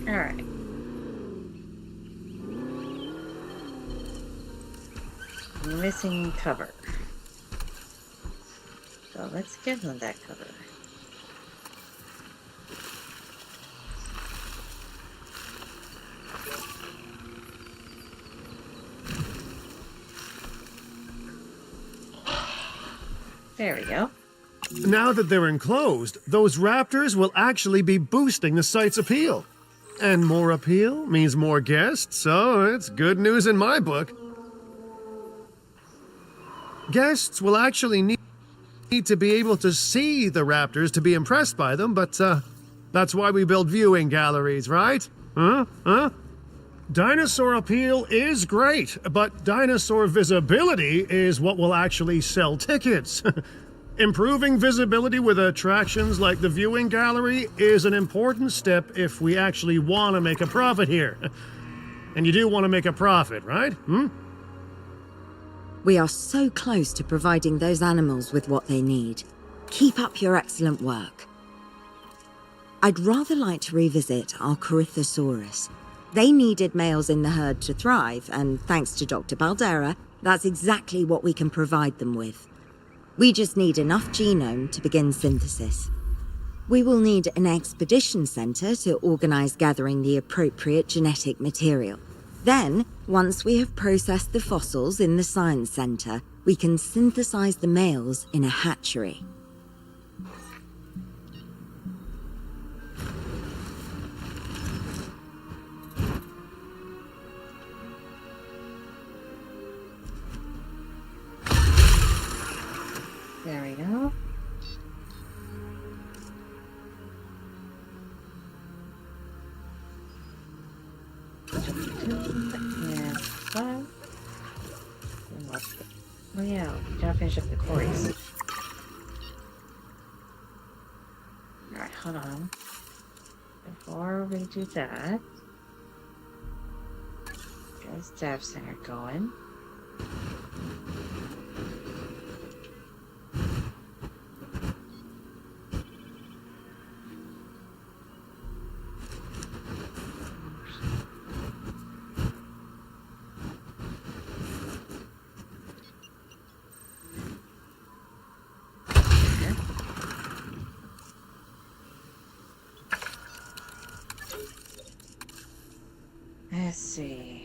All right. Missing cover. So let's give them that cover. There we go. Now that they're enclosed, those raptors will actually be boosting the site's appeal. And more appeal means more guests, so it's good news in my book. Guests will actually need to be able to see the raptors to be impressed by them, but that's why we build viewing galleries, right? Huh? Dinosaur appeal is great, but dinosaur visibility is what will actually sell tickets. Improving visibility with attractions like the viewing gallery is an important step if we actually want to make a profit here. And you do want to make a profit, right? We are so close to providing those animals with what they need. Keep up your excellent work. I'd rather like to revisit our Corythosaurus. They needed males in the herd to thrive, and thanks to Dr. Baldera, that's exactly what we can provide them with. We just need enough genome to begin synthesis. We will need an expedition center to organize gathering the appropriate genetic material. Then, once we have processed the fossils in the science center, we can synthesize the males in a hatchery. There we go. And fun. Oh yeah, we gotta finish up the quarries. Alright, hold on. Before we do that, get the staff center going. Let's see.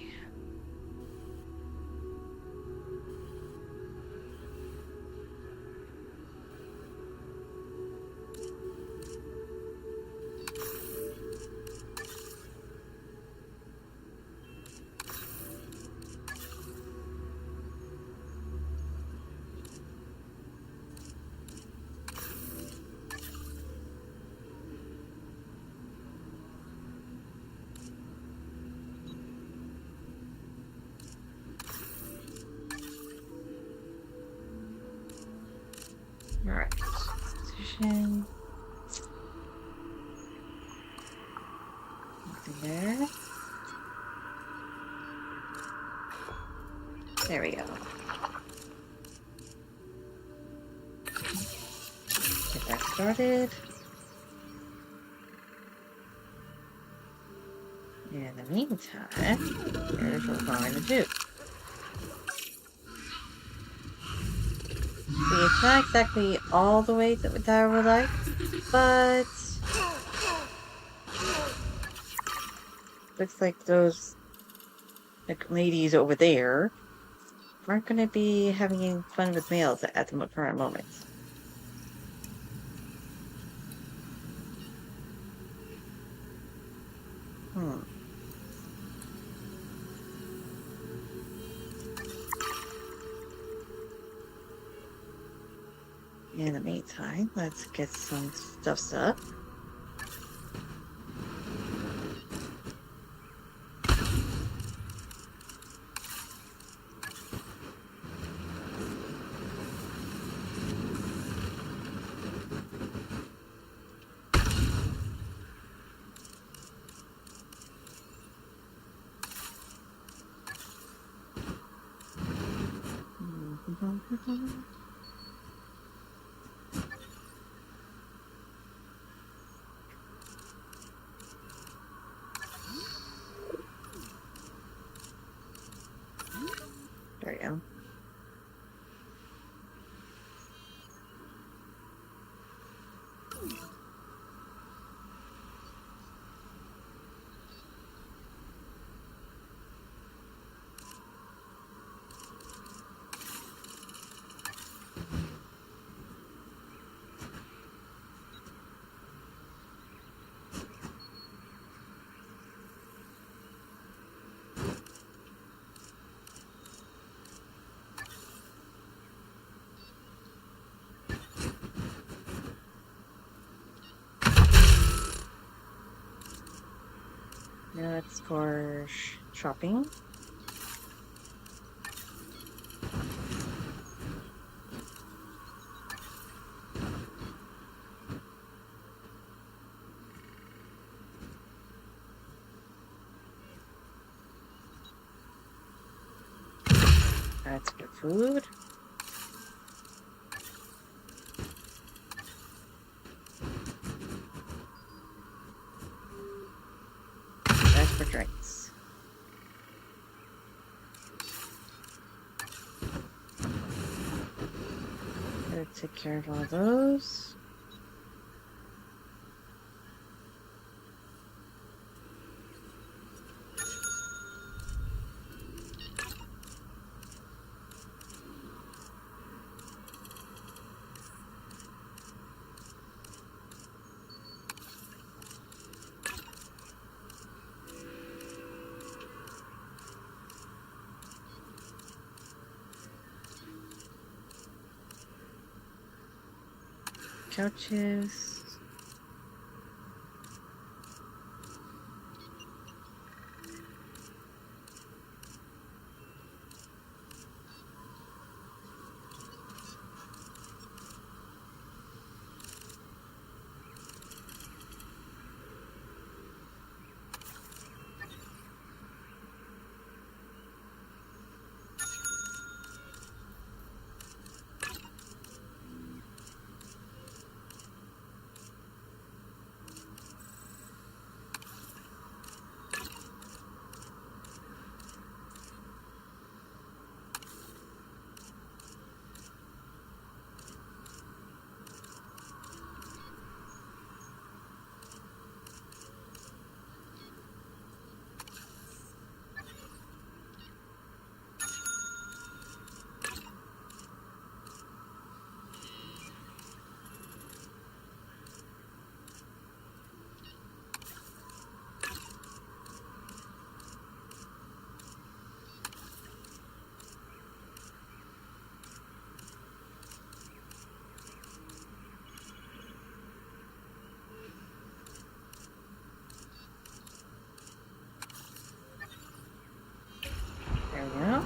Alright, position. Nothing there. There we go. Get that started. In the meantime, here's what we're going to do. See, it's not exactly all the way that I would like, but looks like those ladies over there aren't going to be having fun with males at the current moment. In the meantime, let's get some stuff up. There we go. Now let's go shopping. Let's get food. That's for drinks. Gotta take care of all those. Couches. There we go.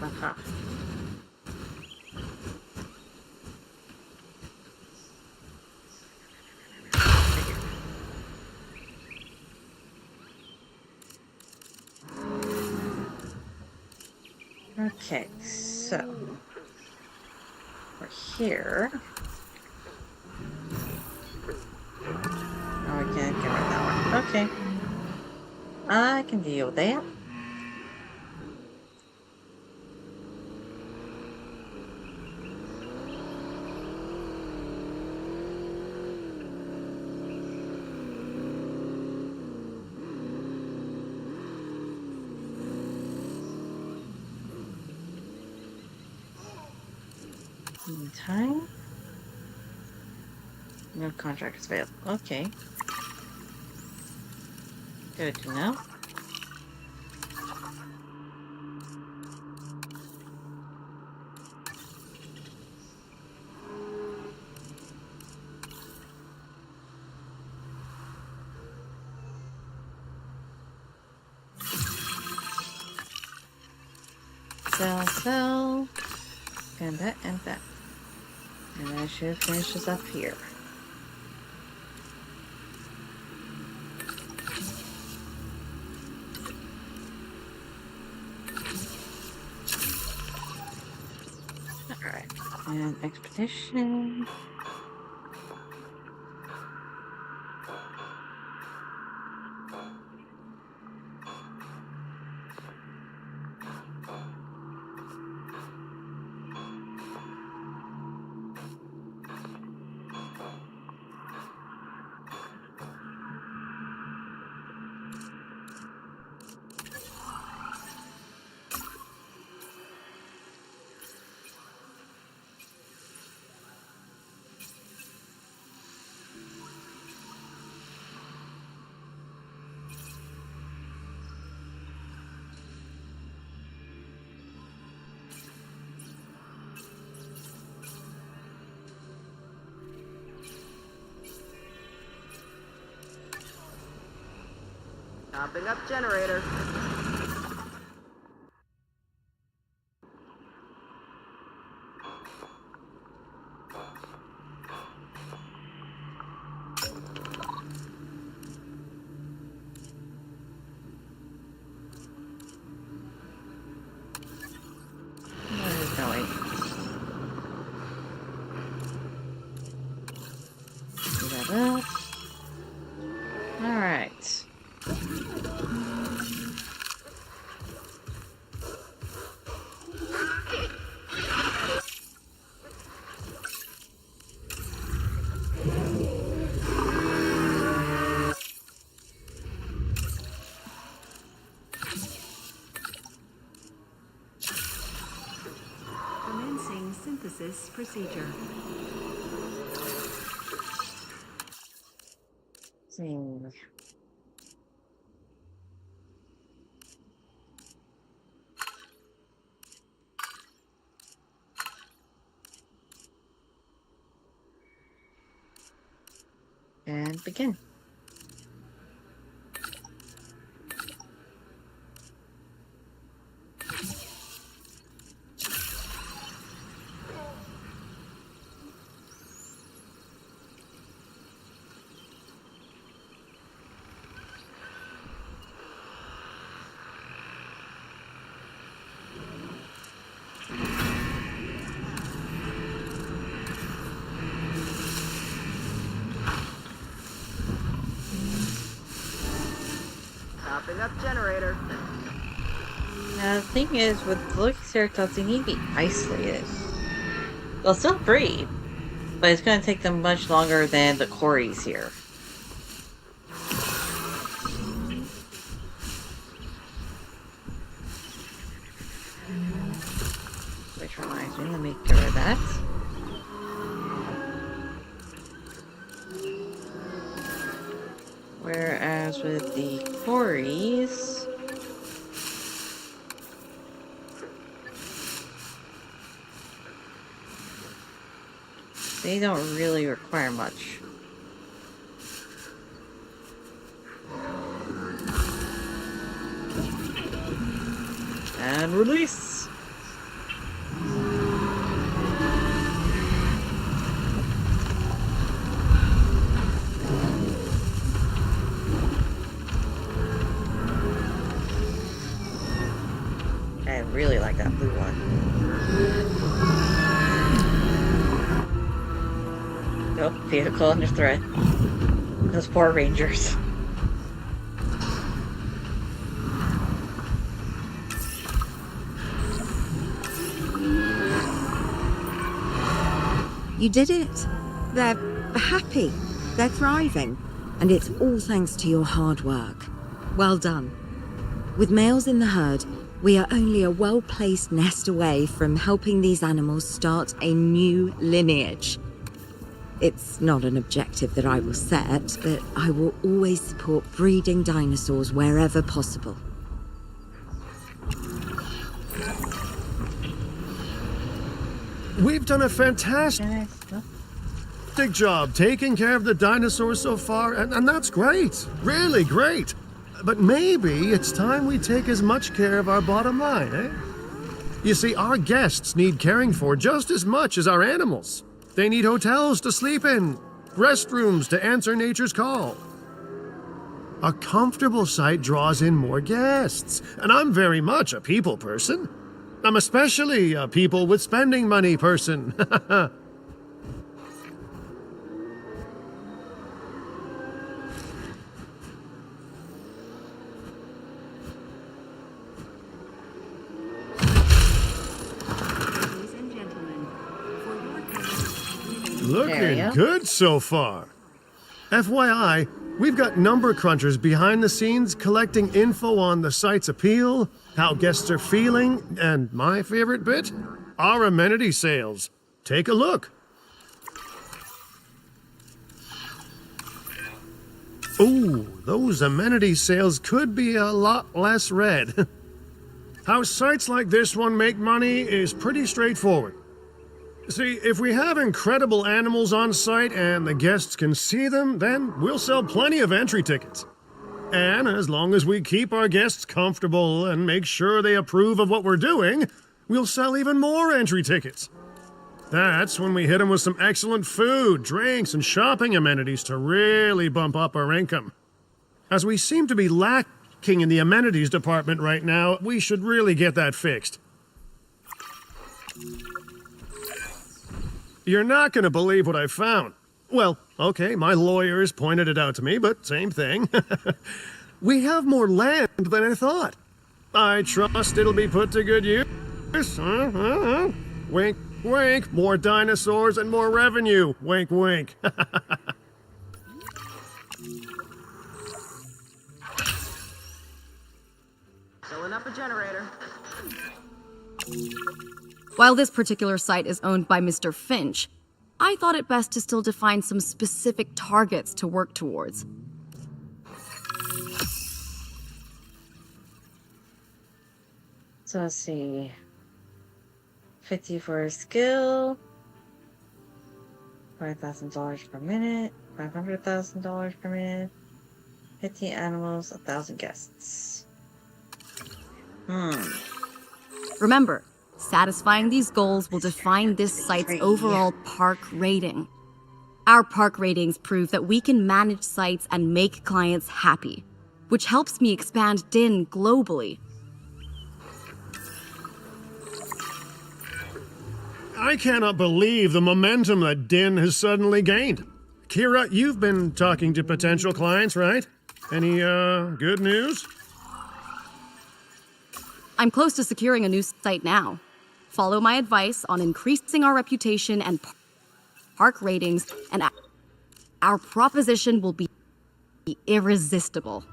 Aha. Okay, so we're here. Oh, we can't get rid of that one. Okay. I can deal with that. Meantime, no contract is available. Okay. Good to know. Sell, and that, and that. And I should finish this up here. Alright, and expedition. Topping up generator. Where is it going? Do that up. All right. Commencing synthesis procedure. See. And begin. Topping up generator. Now, the thing is, with Lokiceratops, they need to be isolated. They'll still breed, but it's going to take them much longer than the Cories here. Which reminds me, let me get rid of that. Whereas with the Cories, they don't really require much. And release! I really like that blue one. Nope, vehicle under threat. Those poor rangers. You did it. They're happy. They're thriving. And it's all thanks to your hard work. Well done. With males in the herd, we are only a well-placed nest away from helping these animals start a new lineage. It's not an objective that I will set, but I will always support breeding dinosaurs wherever possible. We've done a fantastic job taking care of the dinosaurs so far, and that's great. Really great. But maybe it's time we take as much care of our bottom line, eh? You see, our guests need caring for just as much as our animals. They need hotels to sleep in, restrooms to answer nature's call. A comfortable site draws in more guests, and I'm very much a people person. I'm especially a people with spending money person. Ladies and gentlemen, for your convenience, Looking good so far. FYI, we've got number crunchers behind the scenes collecting info on the site's appeal, how guests are feeling, and my favorite bit, our amenity sales. Take a look. Ooh, those amenity sales could be a lot less red. How sites like this one make money is pretty straightforward. See, if we have incredible animals on site and the guests can see them, then we'll sell plenty of entry tickets. And as long as we keep our guests comfortable and make sure they approve of what we're doing, we'll sell even more entry tickets. That's when we hit them with some excellent food, drinks, and shopping amenities to really bump up our income. As we seem to be lacking in the amenities department right now, we should really get that fixed. You're not going to believe what I found. Well, okay, my lawyers pointed it out to me, but same thing. We have more land than I thought. I trust it'll be put to good use. Wink, wink. More dinosaurs and more revenue. Wink, wink. Filling up a generator. While this particular site is owned by Mr. Finch, I thought it best to still define some specific targets to work towards. So let's see. 50 for a skill. $5,000 per minute. $500,000 per minute. 50 animals, 1,000 guests. Remember, satisfying these goals will define this site's overall park rating. Our park ratings prove that we can manage sites and make clients happy, which helps me expand DIN globally. I cannot believe the momentum that DIN has suddenly gained. Kira, you've been talking to potential clients, right? Any, good news? I'm close to securing a new site now. Follow my advice on increasing our reputation and park ratings, and our proposition will be irresistible.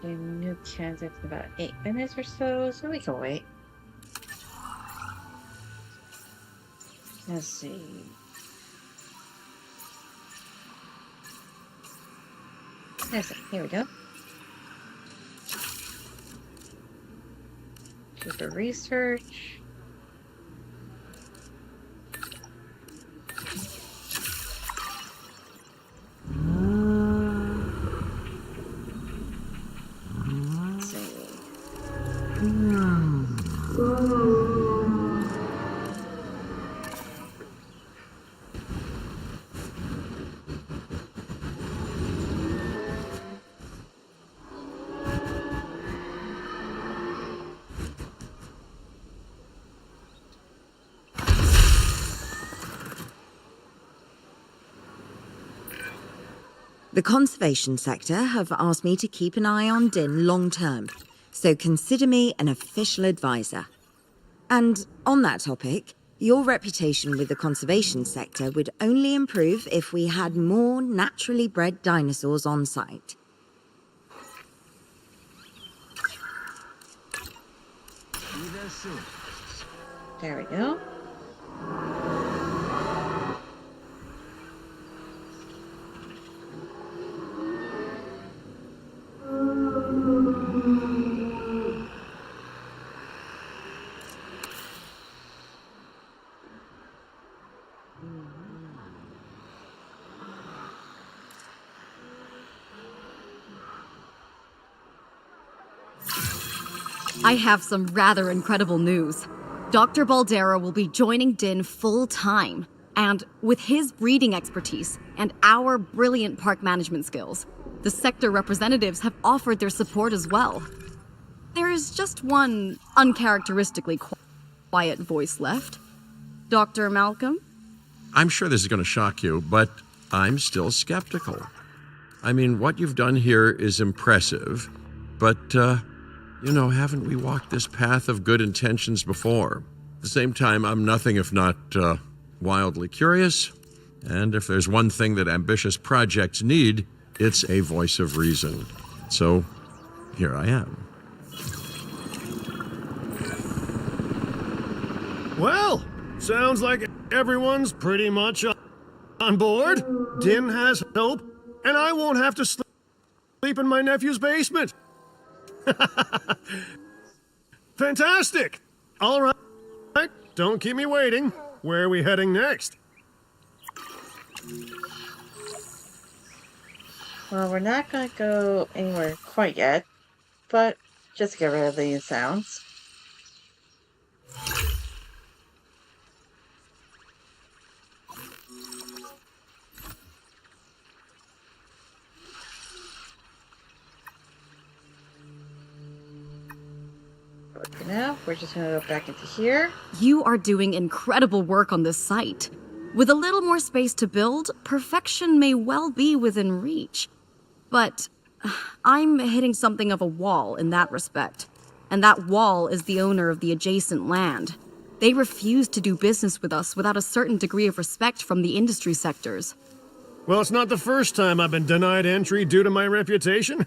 A new candidate in about 8 minutes or so we can wait. Let's see. Here we go. Just for research. Let's see. The conservation sector have asked me to keep an eye on DIN long term, so consider me an official advisor. And on that topic, your reputation with the conservation sector would only improve if we had more naturally bred dinosaurs on site. Be there soon. There we go. I have some rather incredible news. Dr. Baldera will be joining DIN full-time, and with his breeding expertise and our brilliant park management skills, the sector representatives have offered their support as well. There is just one uncharacteristically quiet voice left. Dr. Malcolm? I'm sure this is going to shock you, but I'm still skeptical. I mean, what you've done here is impressive, but, haven't we walked this path of good intentions before? At the same time, I'm nothing if not wildly curious And if there's one thing that ambitious projects need, it's a voice of reason. So, here I am. Well, sounds like everyone's pretty much on board. Din has hope, and I won't have to sleep in my nephew's basement. Fantastic! All right, don't keep me waiting. Where are we heading next? Well, we're not going to go anywhere quite yet, but just to get rid of these sounds. But for now, we're just going to go back into here. You are doing incredible work on this site. With a little more space to build, perfection may well be within reach. But I'm hitting something of a wall in that respect. And that wall is the owner of the adjacent land. They refuse to do business with us without a certain degree of respect from the industry sectors. Well, it's not the first time I've been denied entry due to my reputation.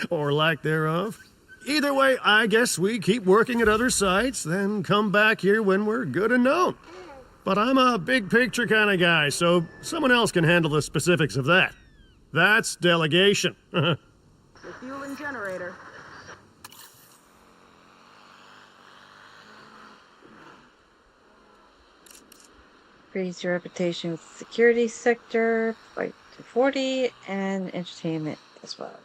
Or lack thereof. Either way, I guess we keep working at other sites, then come back here when we're good and known. But I'm a big picture kind of guy, so someone else can handle the specifics of that. That's delegation. Refueling generator. Raise your reputation with the security sector by 240 and entertainment as well.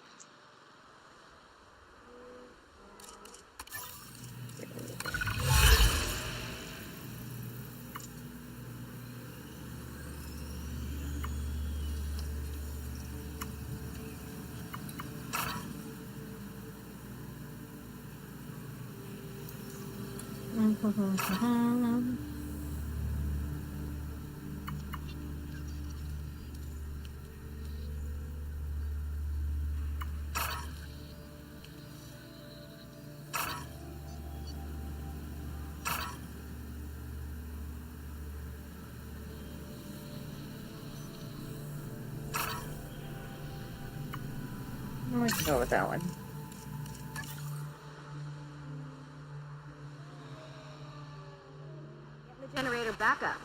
We can go with that one. Get the generator back up.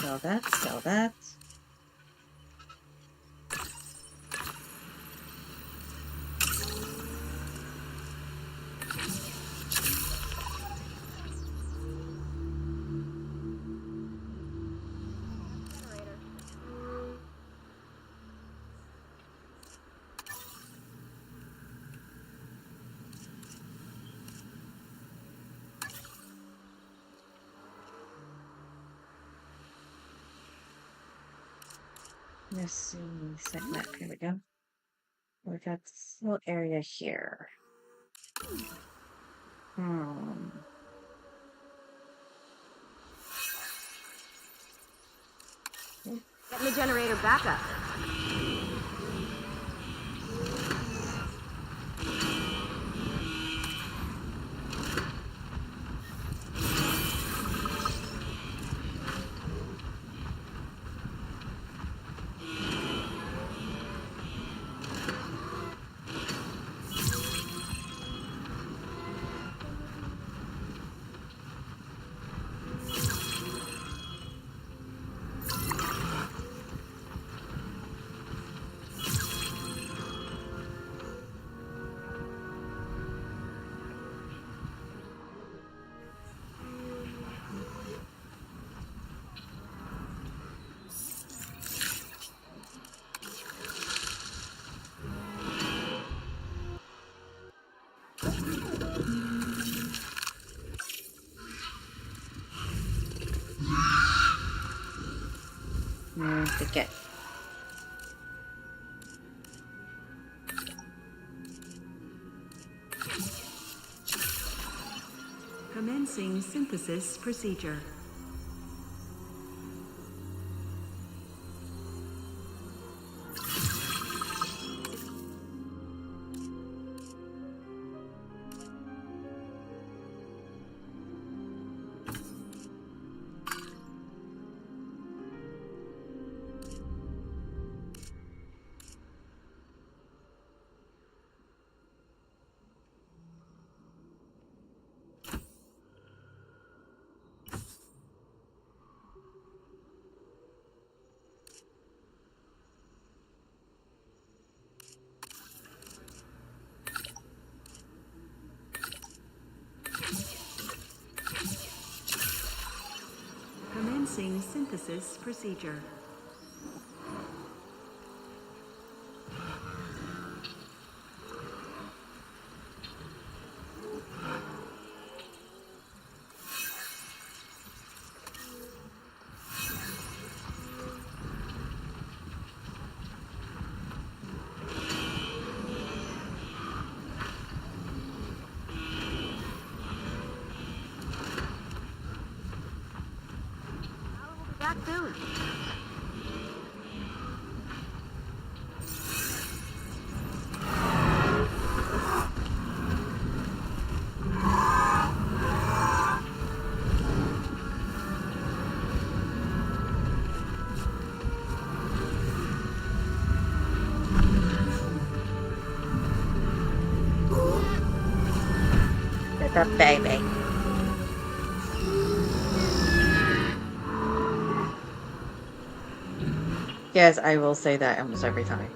Sell that, sell that. Let's see, set map, here we go. We got this little area here. Getting the generator back up. Okay. Commencing synthesis procedure. Commencing synthesis procedure. Back soon. It's a baby. Yes, I will say that almost every time.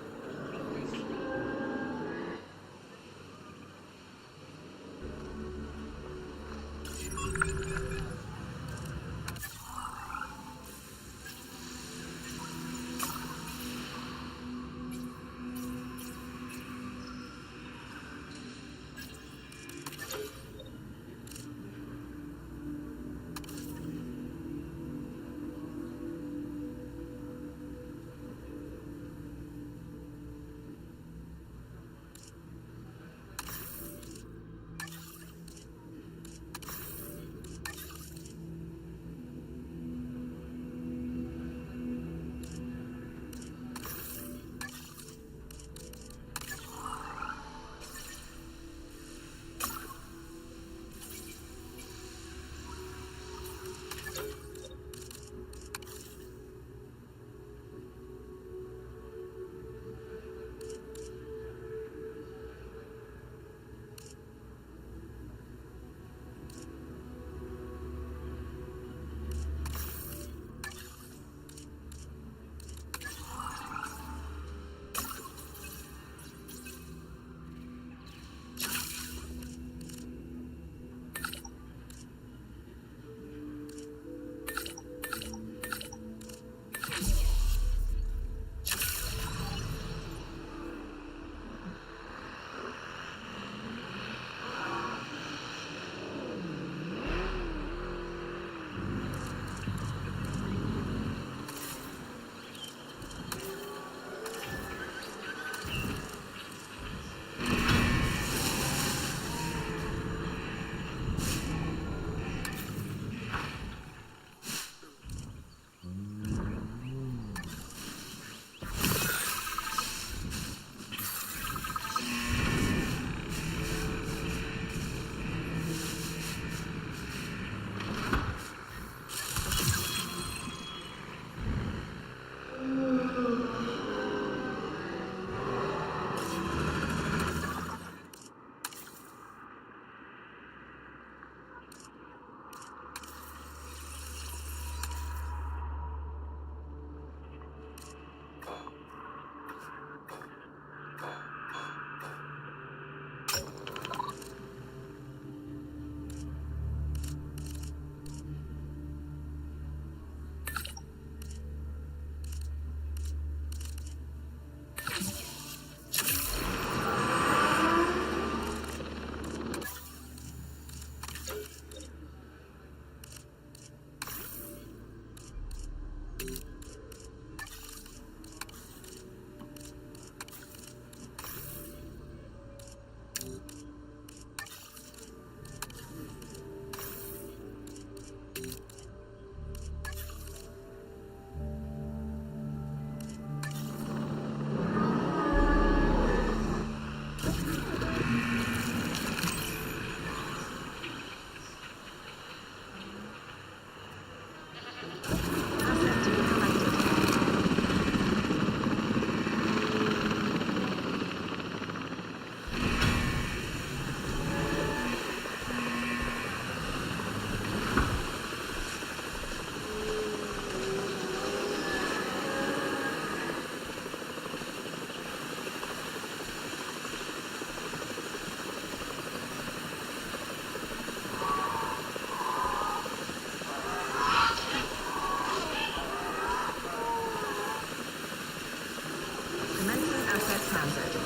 transit.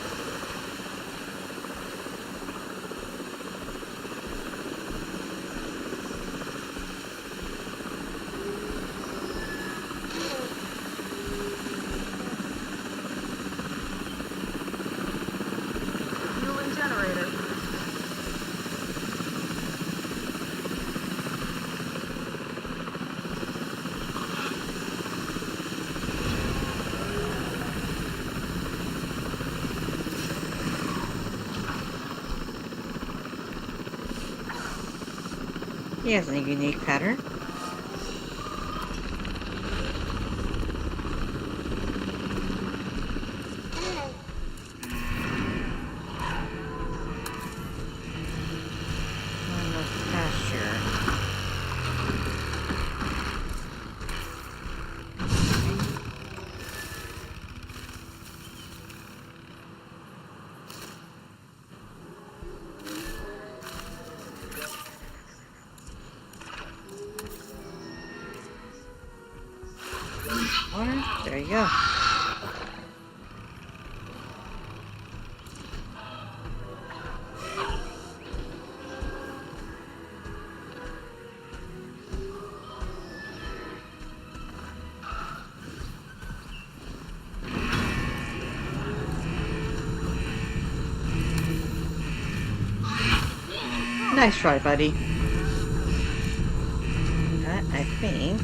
Fueling generator. He has a unique pattern. Pasture. Water. There you go. Nice try, buddy. That, I think,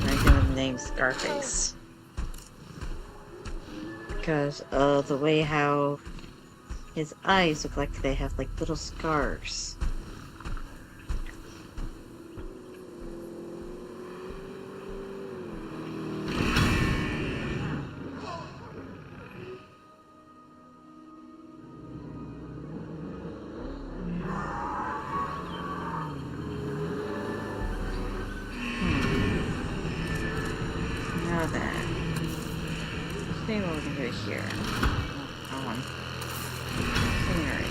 I give him the name Scarface. Because of the way how his eyes look like they have like little scars. Now then, let's see what we can do here. Oh, one. Scenery.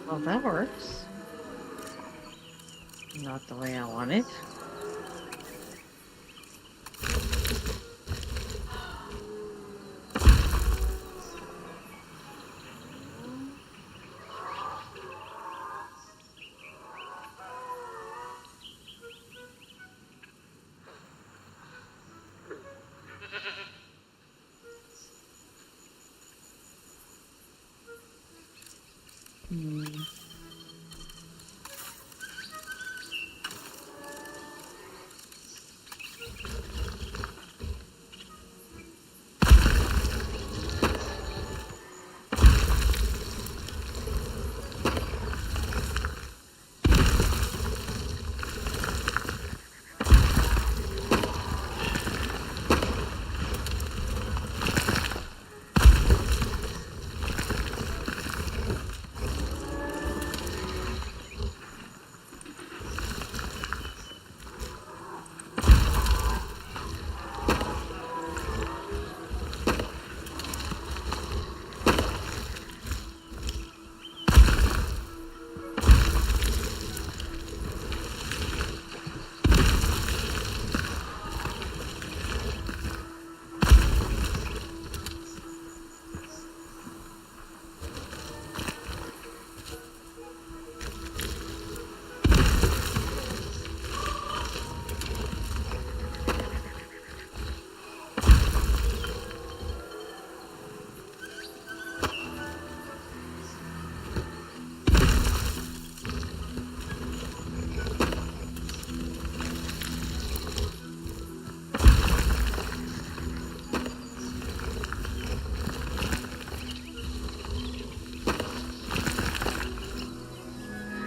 Well, that works. Not the way I want it.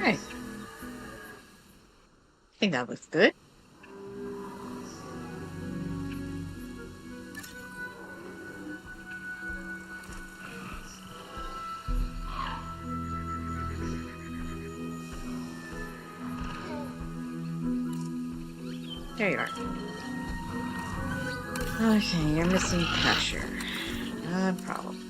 Right. I think that looks good. There you are. Okay, you're missing pressure. No problem.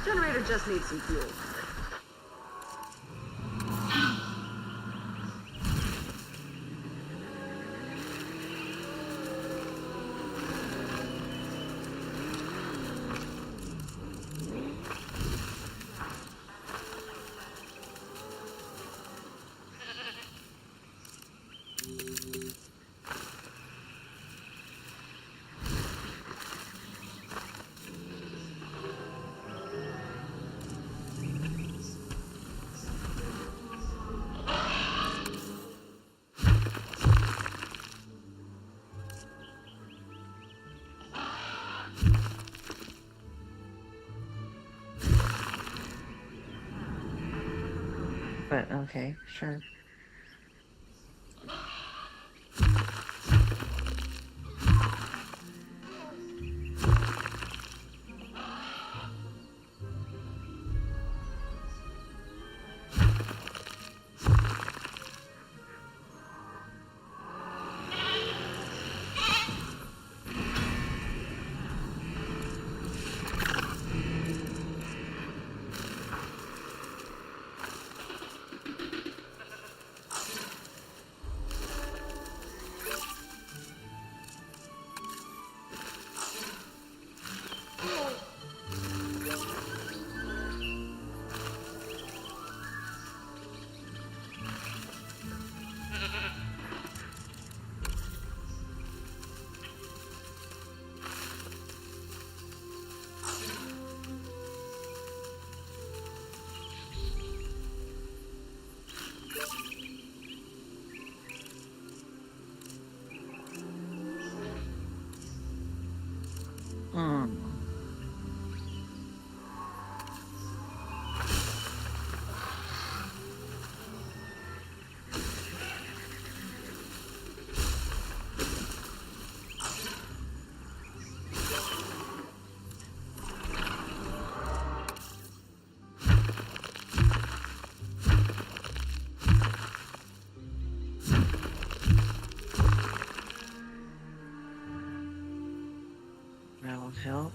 Generator just needs some fuel. But okay, sure. Hmm. That'll help.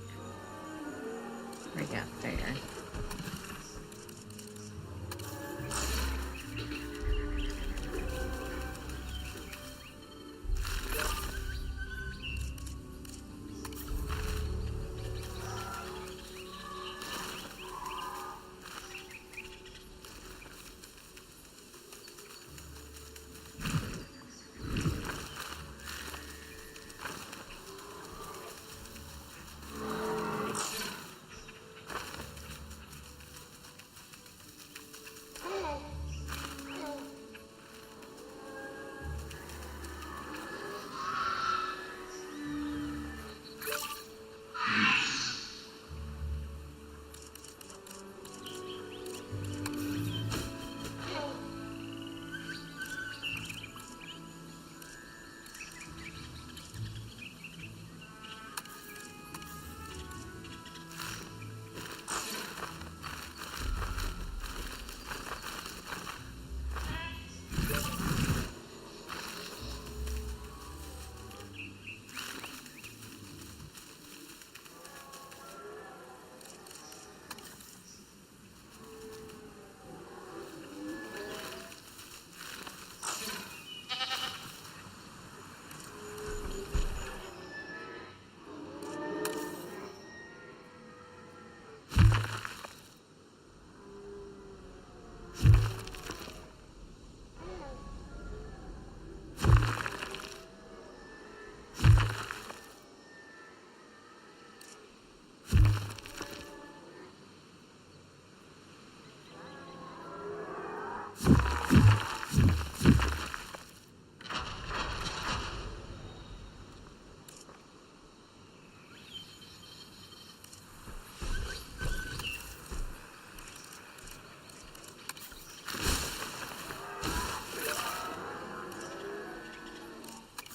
We got there.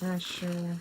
Not sure.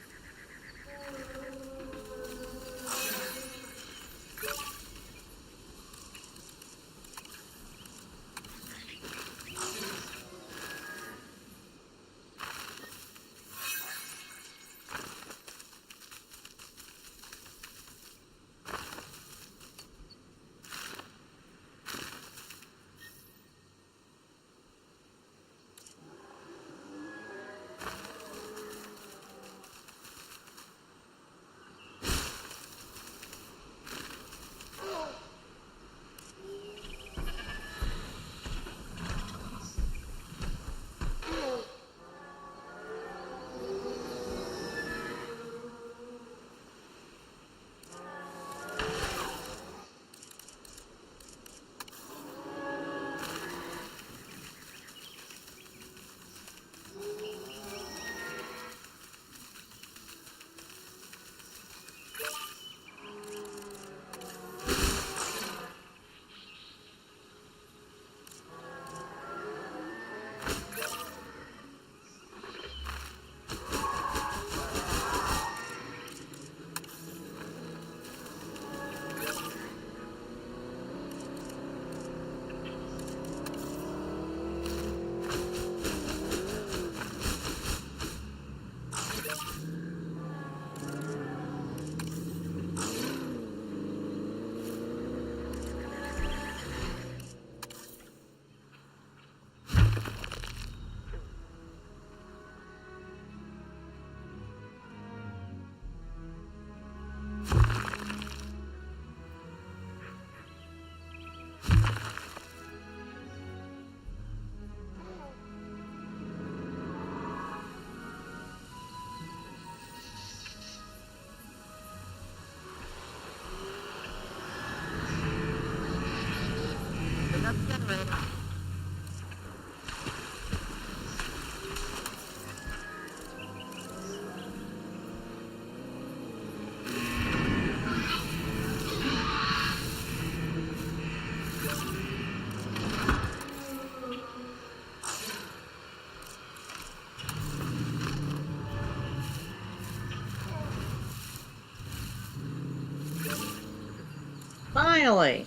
Finally.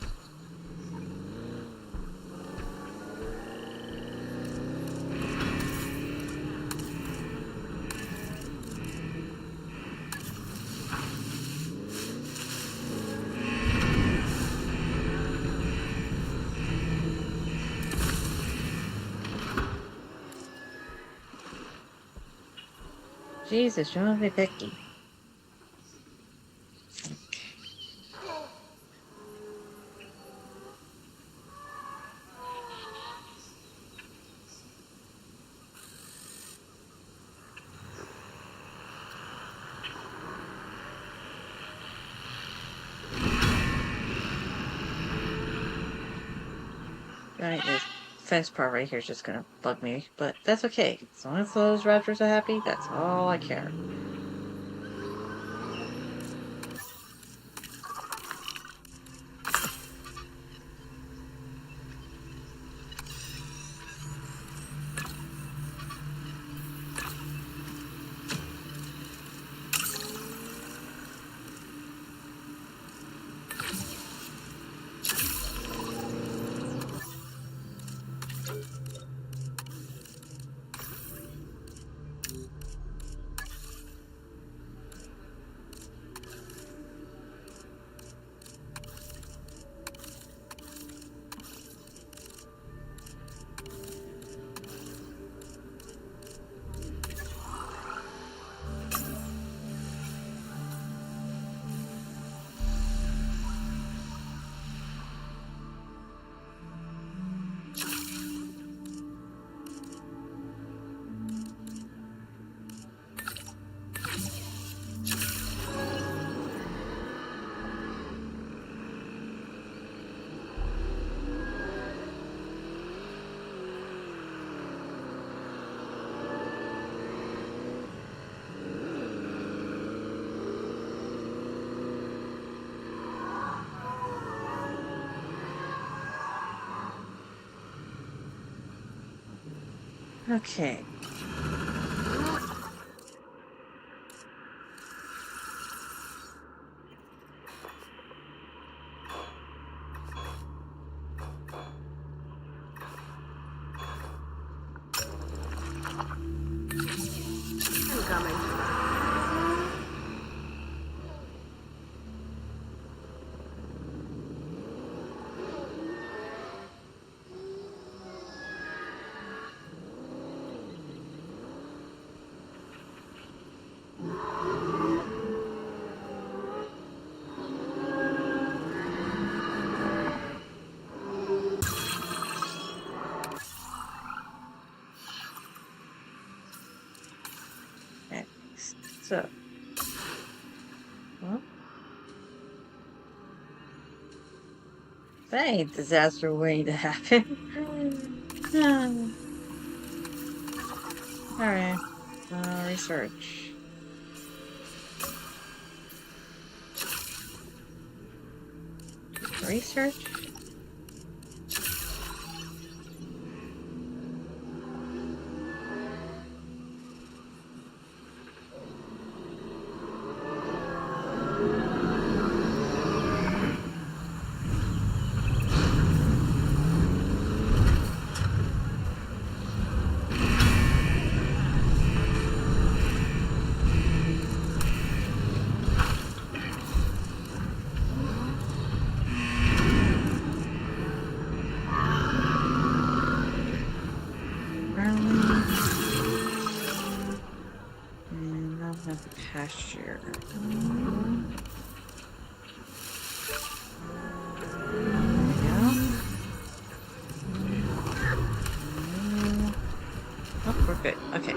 Jesus, you're be picky. Right, this fence part right here is just gonna bug me, but that's okay. As long as those raptors are happy, that's all I care. Okay. I'm coming. Okay. So, well, that ain't disaster waiting to happen. Alright. Research. Research? Of the pasture. Oh, we're good. Okay.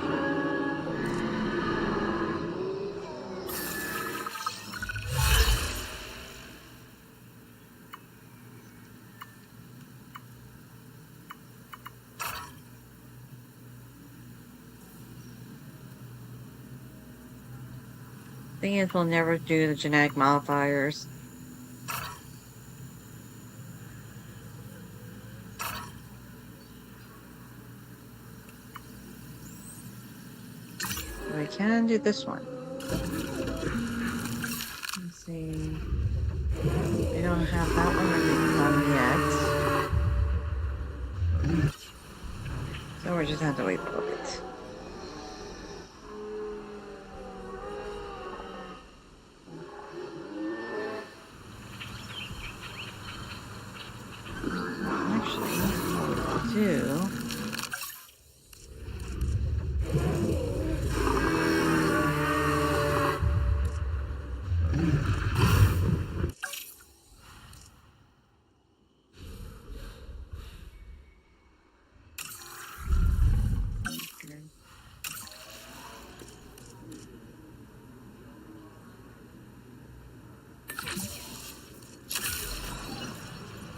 Thing is, we'll never do the genetic modifiers. We can do this one. Let's see. You know don't have that one done yet. So we just have to wait a little bit. Actually, what we'll do...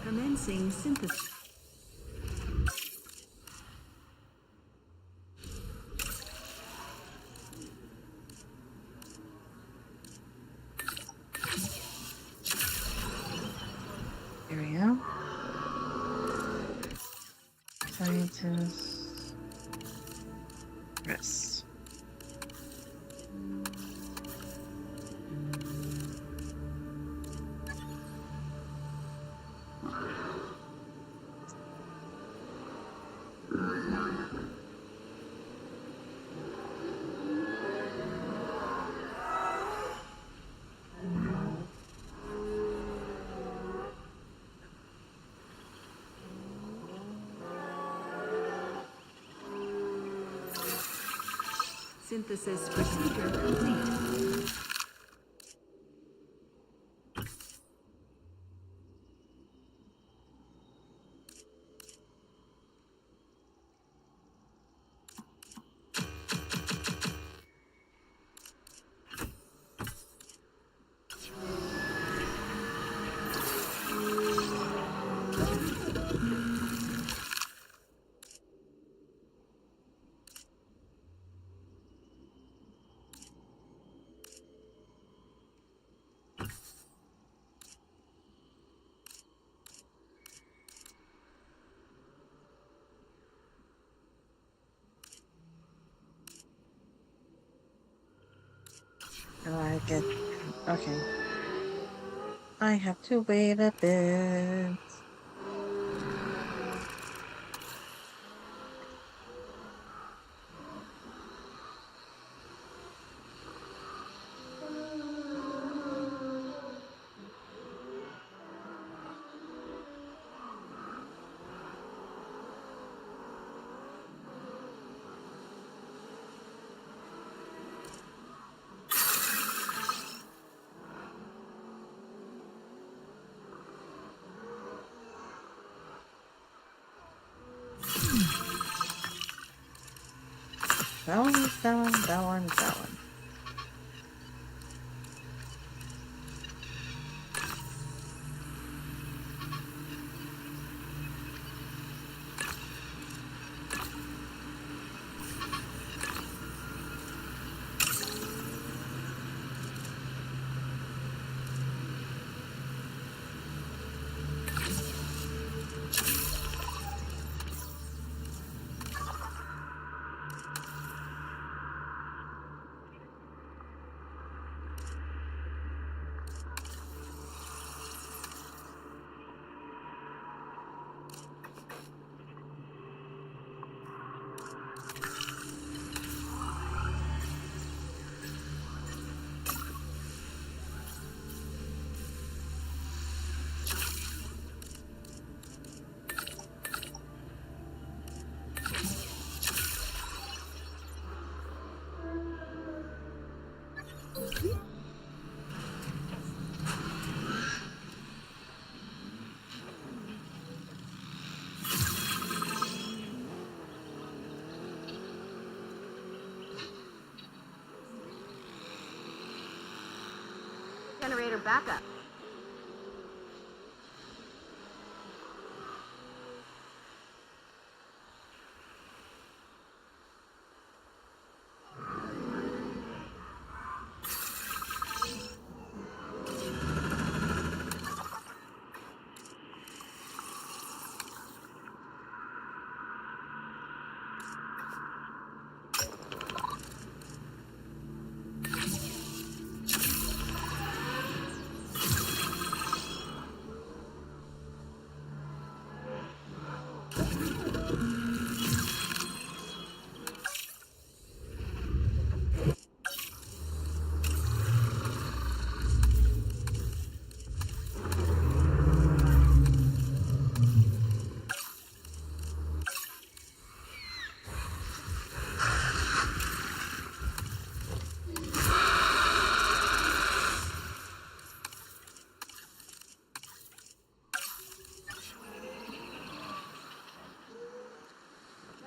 Commencing synthesis. Here we go. Scientists. Press. Synthesis procedure complete. Oh, I get... Okay. I have to wait a bit. That one, that one, that one, that one. Generator backup.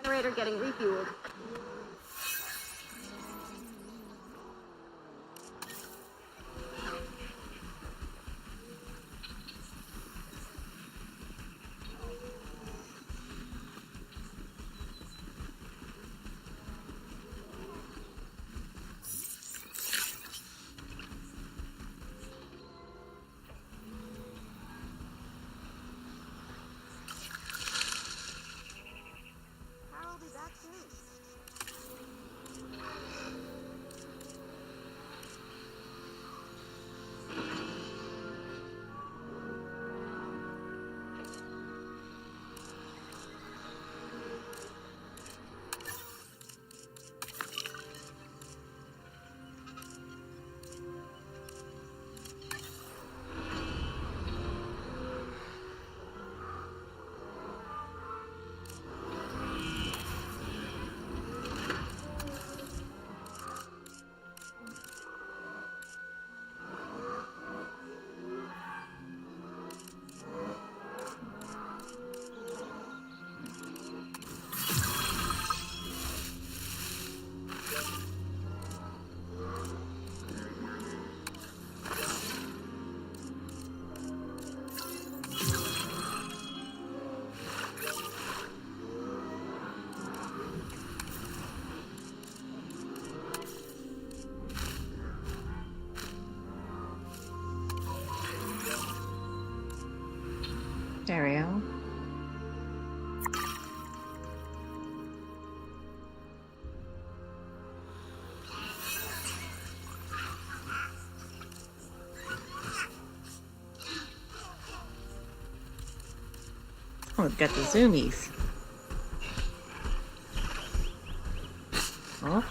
Generator getting refueled. I'll be back soon. There we go. Oh, we've got the zoomies. Oh.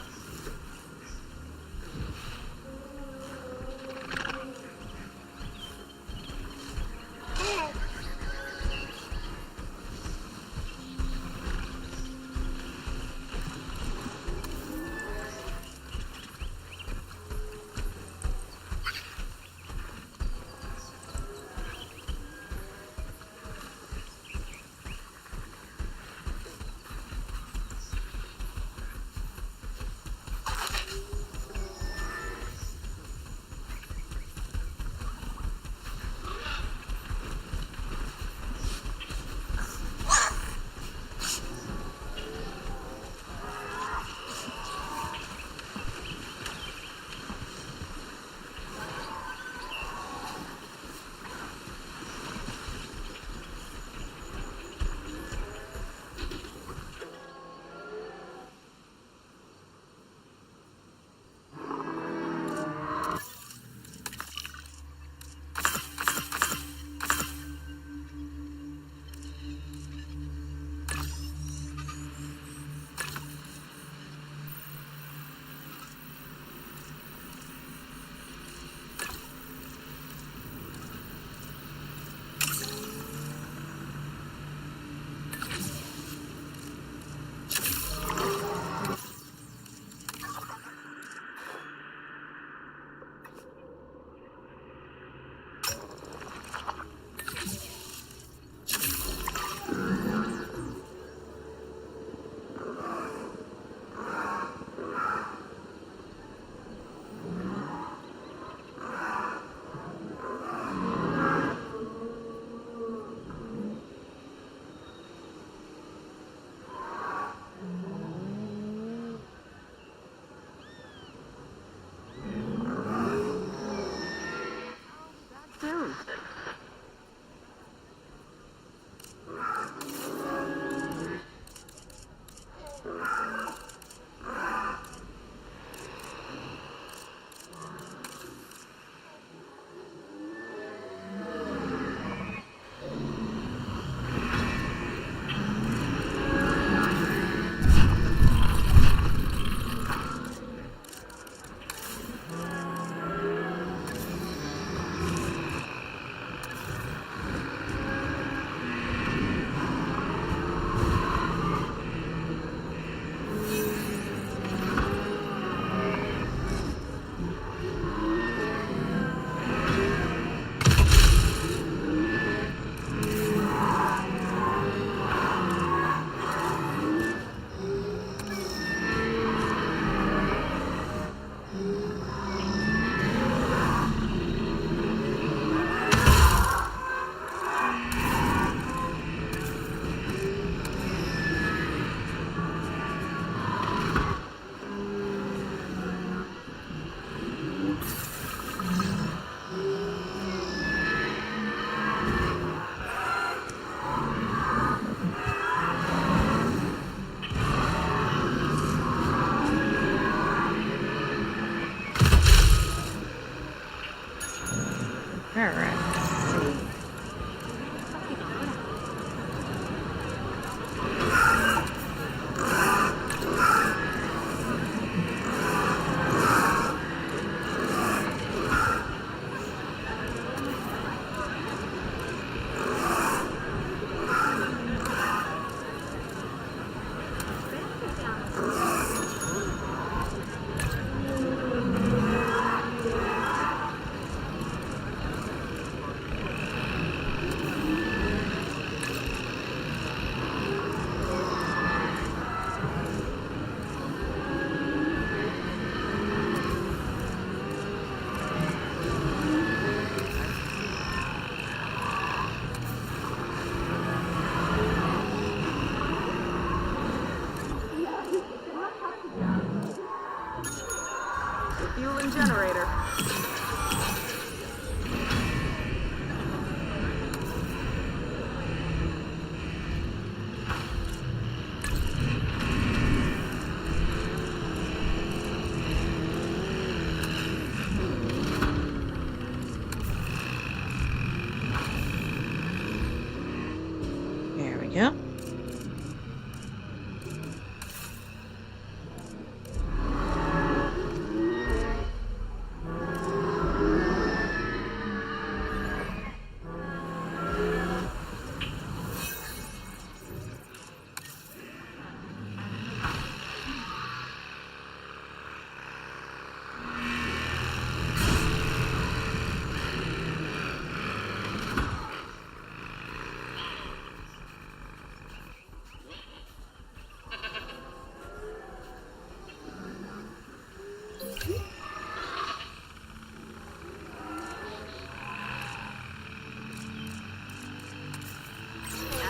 we go.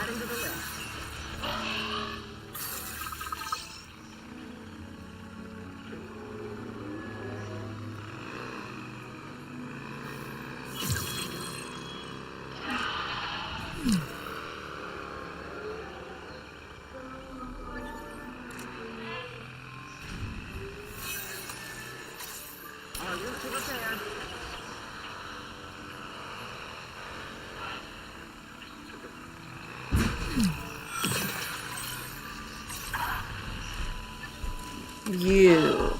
Adding to the list. All units to repair. You.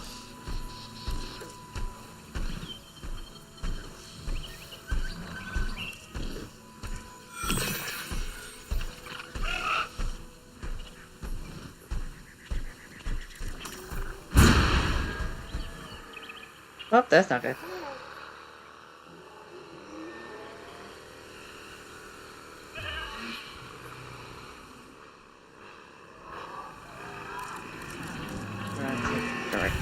Oh, that's not good. Direct.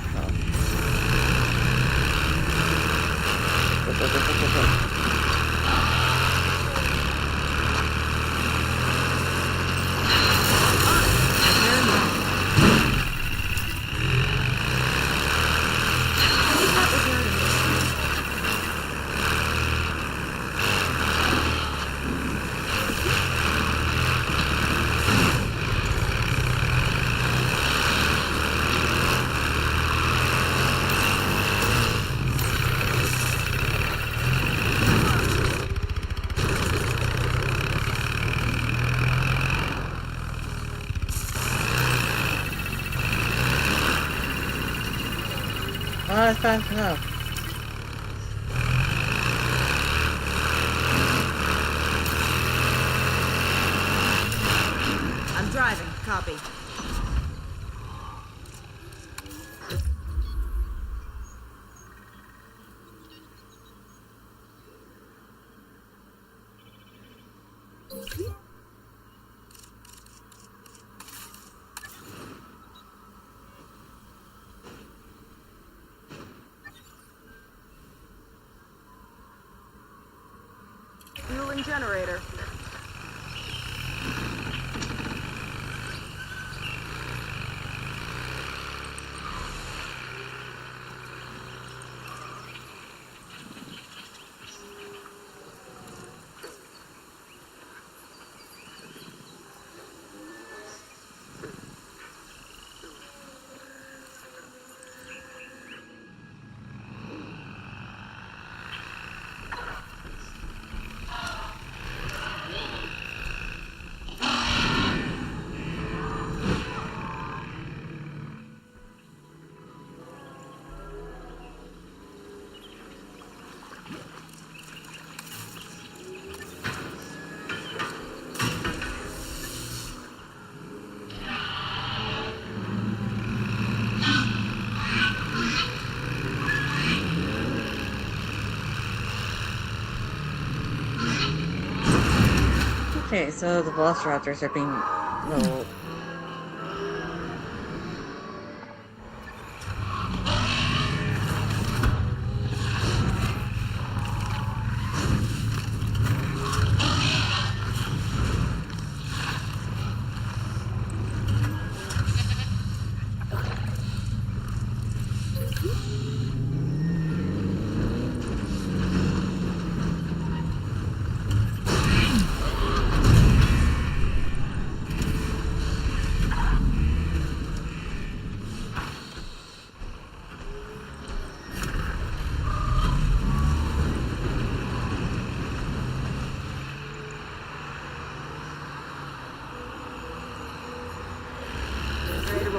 Oh, that's fast enough. I'm driving. Copy. Fueling generator. Okay, so the velociraptors are being little.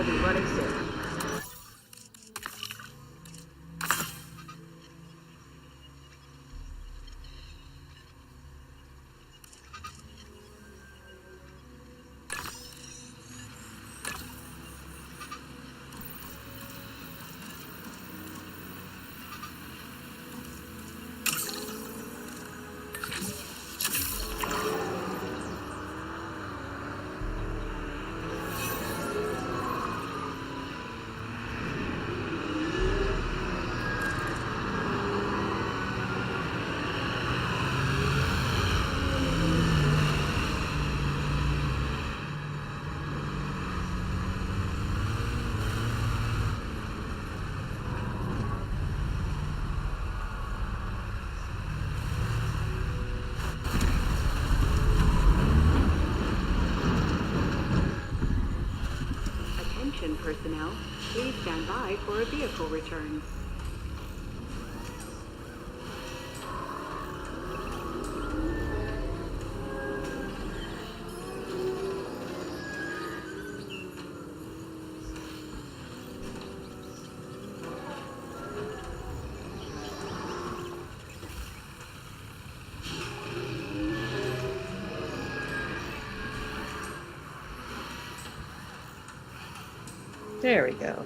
be running soon. Attention personnel, please stand by for a vehicle return. There we go.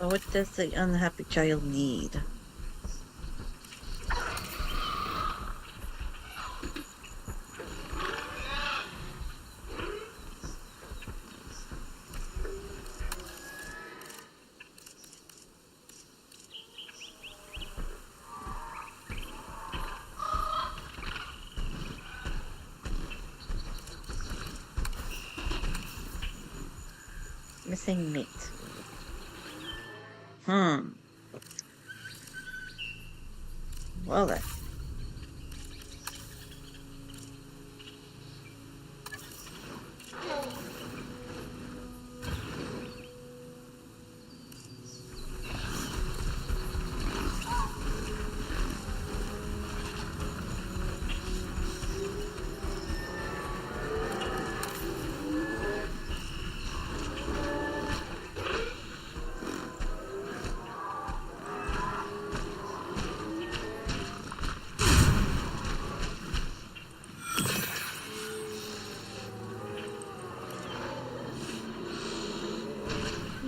What does the unhappy child need? Missing meat. Well then.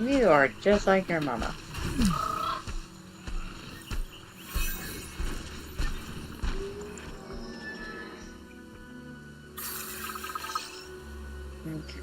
You are just like your mama. Okay.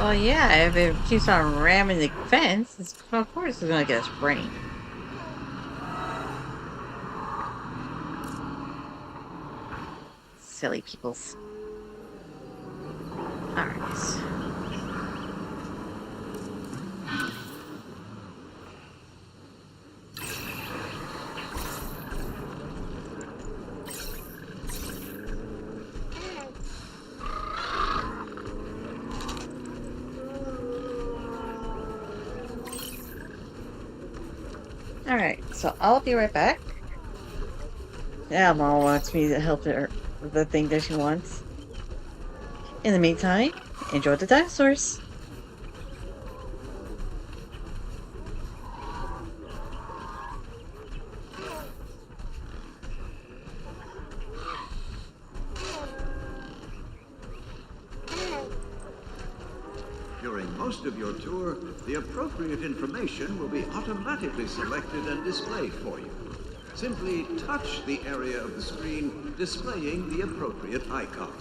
Well, yeah, if it keeps on ramming the fence, of course it's gonna get a sprain. Silly peoples. Alright. Alright, so I'll be right back. Yeah, Mom wants me to help her with the thing that she wants. In the meantime, enjoy the dinosaurs. During most of your tour, the appropriate information will be automatically selected and displayed for you. Simply touch the area of the screen displaying the appropriate icon.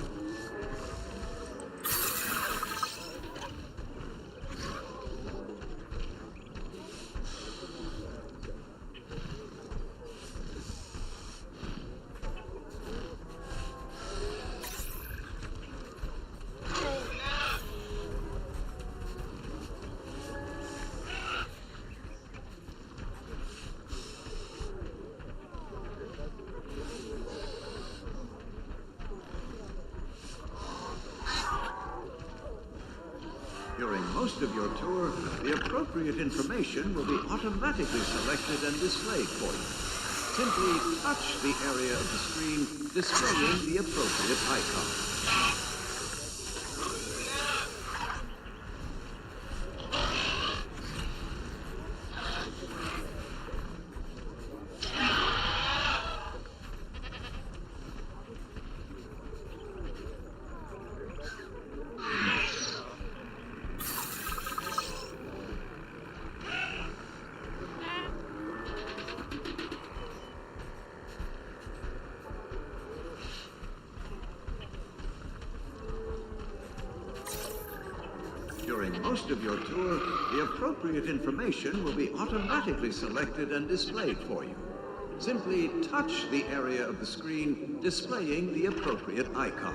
During most of your tour, the appropriate information will be automatically selected and displayed for you. Simply touch the area of the screen displaying the appropriate icon. During most of your tour, the appropriate information will be automatically selected and displayed for you. Simply touch the area of the screen displaying the appropriate icon.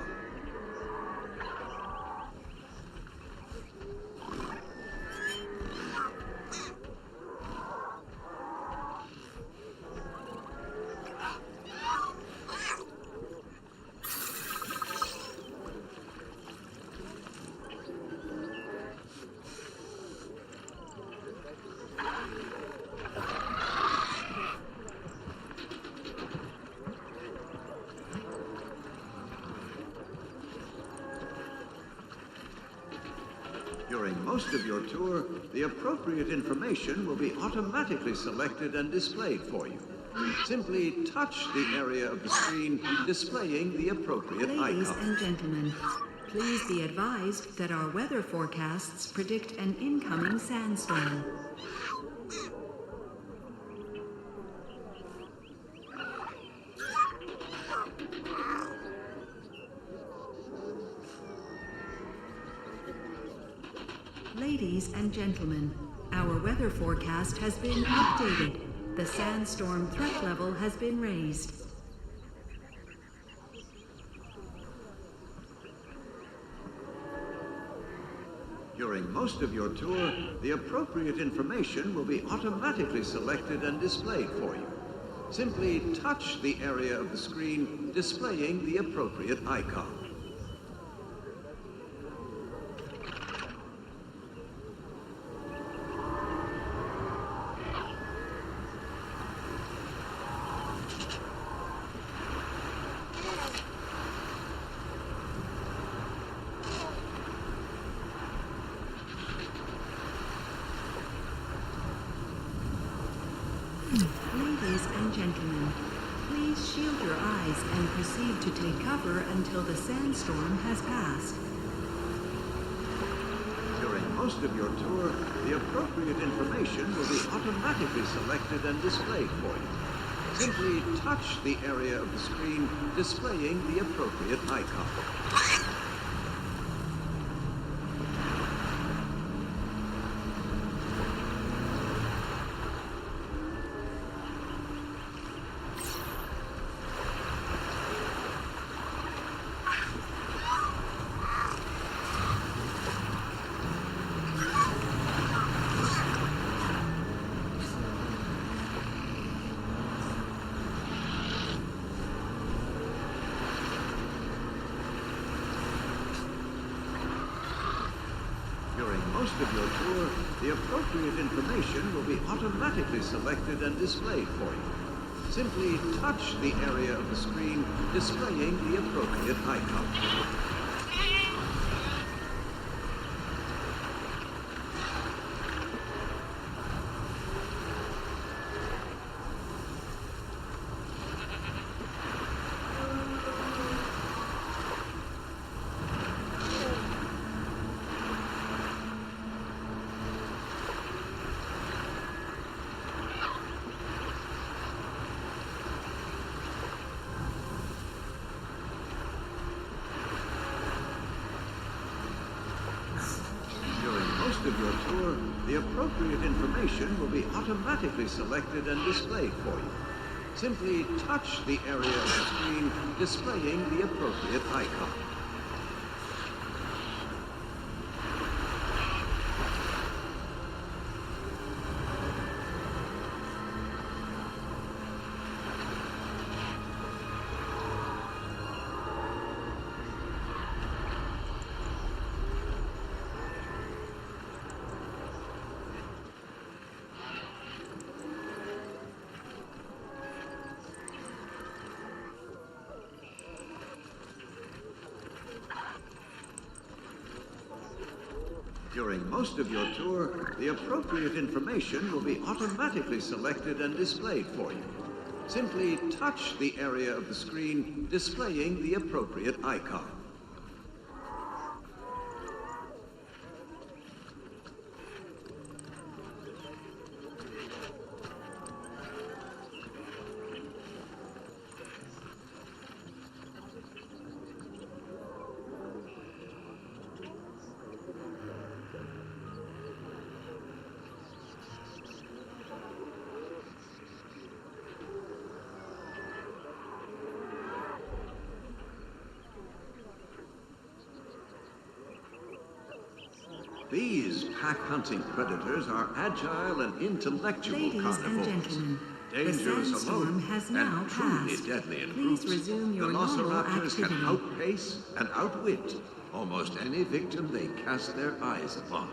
During most of your tour, the appropriate information will be automatically selected and displayed for you. Simply touch the area of the screen displaying the appropriate Ladies icon. and gentlemen, please be advised that our weather forecasts predict an incoming sandstorm. Ladies and gentlemen, our weather forecast has been updated. The sandstorm threat level has been raised. During most of your tour, the appropriate information will be automatically selected and displayed for you. Simply touch the area of the screen displaying the appropriate icon. Ladies and gentlemen, please shield your eyes and proceed to take cover until the sandstorm has passed. During most of your tour, the appropriate information will be automatically selected and displayed for you. Simply touch the area of the screen displaying the appropriate icon. of your tour, the appropriate information will be automatically selected and displayed for you. Simply touch the area of the screen displaying the appropriate icon. Most of your tour, the appropriate information will be automatically selected and displayed for you. Simply touch the area of the screen displaying the appropriate icon. During most of your tour, the appropriate information will be automatically selected and displayed for you. Simply touch the area of the screen displaying the appropriate icon. These pack-hunting predators are agile and intellectual Ladies carnivores. and gentlemen, the Dangerous sandstorm alone has now and truly passed. deadly in Please groups, resume your velociraptors normal can activity. outpace and outwit almost any victim they cast their eyes upon.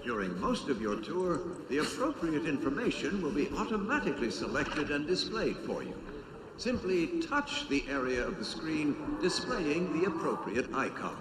During most of your tour, the appropriate information will be automatically selected and displayed for you. Simply touch the area of the screen displaying the appropriate icon.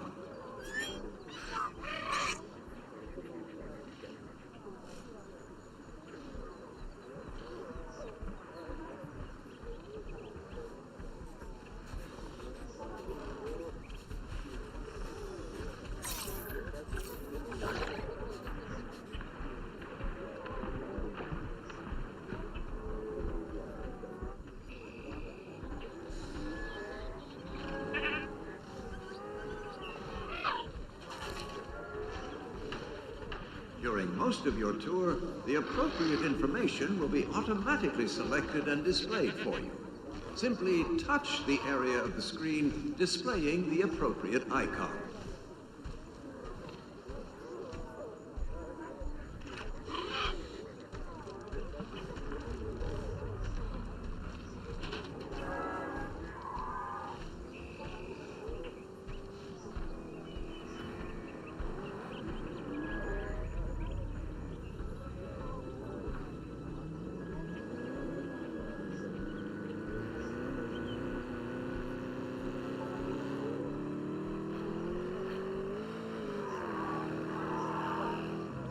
During most of your tour, the appropriate information will be automatically selected and displayed for you. Simply touch the area of the screen displaying the appropriate icon.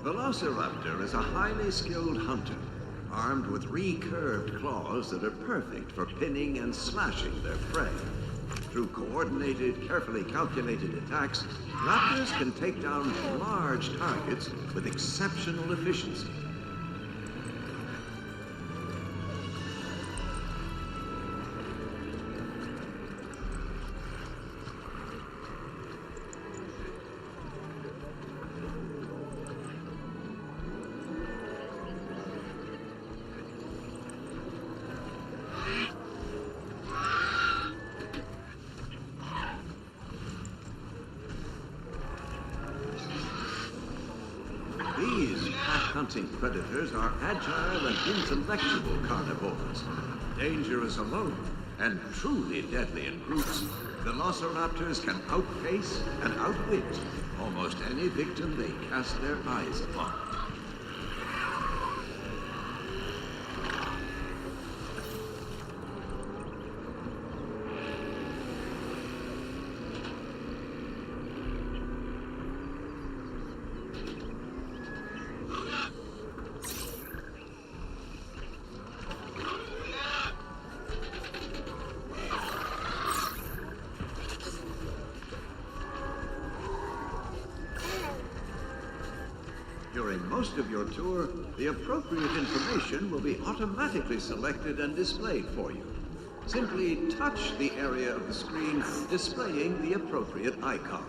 Velociraptor is a highly skilled hunter, armed with recurved claws that are perfect for pinning and slashing their prey. Through coordinated, carefully calculated attacks, raptors can take down large targets with exceptional efficiency. hunting predators are agile and intellectual carnivores. Dangerous alone and truly deadly in groups, velociraptors can outpace and outwit almost any victim they cast their eyes upon. During most of your tour, the appropriate information will be automatically selected and displayed for you. Simply touch the area of the screen displaying the appropriate icon.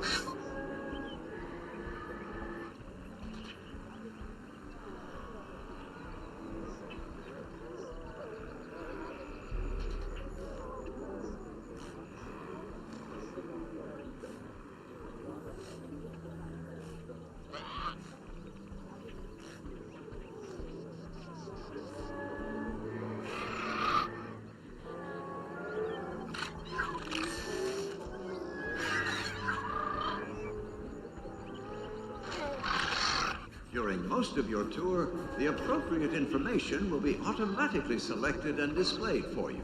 During most of your tour, the appropriate information will be automatically selected and displayed for you.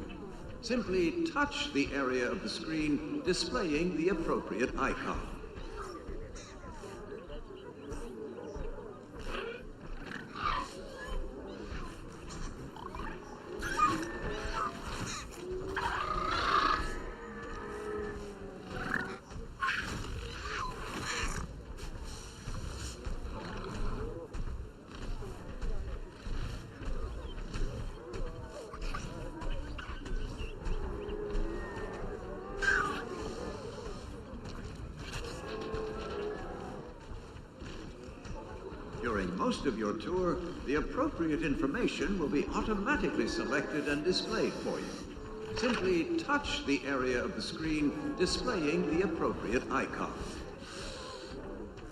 Simply touch the area of the screen displaying the appropriate icon. During most of your tour, the appropriate information will be automatically selected and displayed for you. Simply touch the area of the screen displaying the appropriate icon.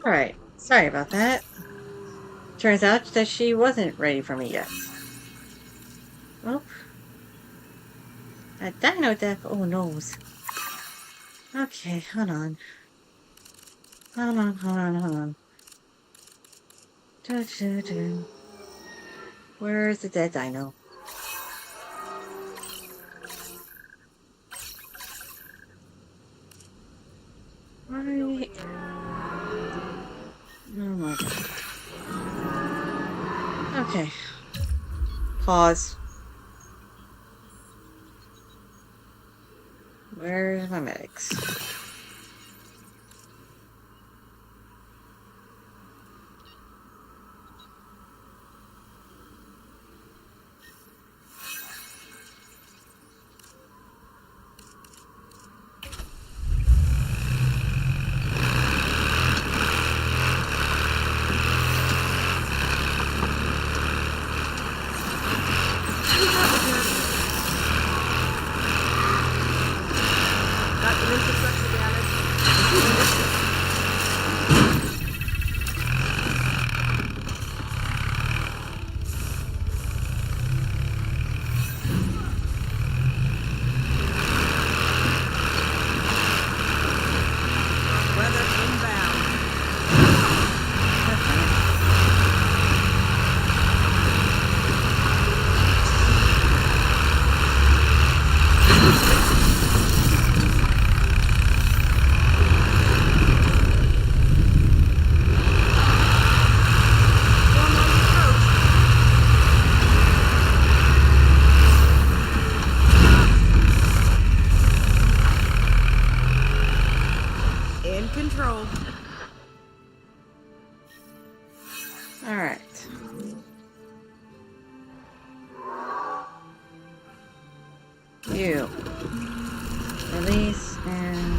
Alright, sorry about that. Turns out that she wasn't ready for me yet. Oh. A dino death. Oh, noes. Okay, hold on. Hold on. Where's the dead dino? Right. Oh my god. Okay. Pause. Where's my medics? You. Release and...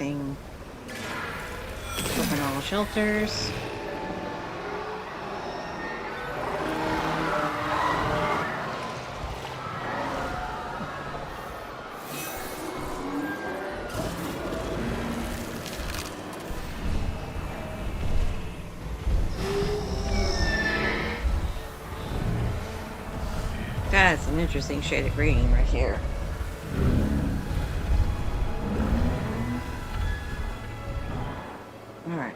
everything. Open all the shelters. That's an interesting shade of green right here. All right.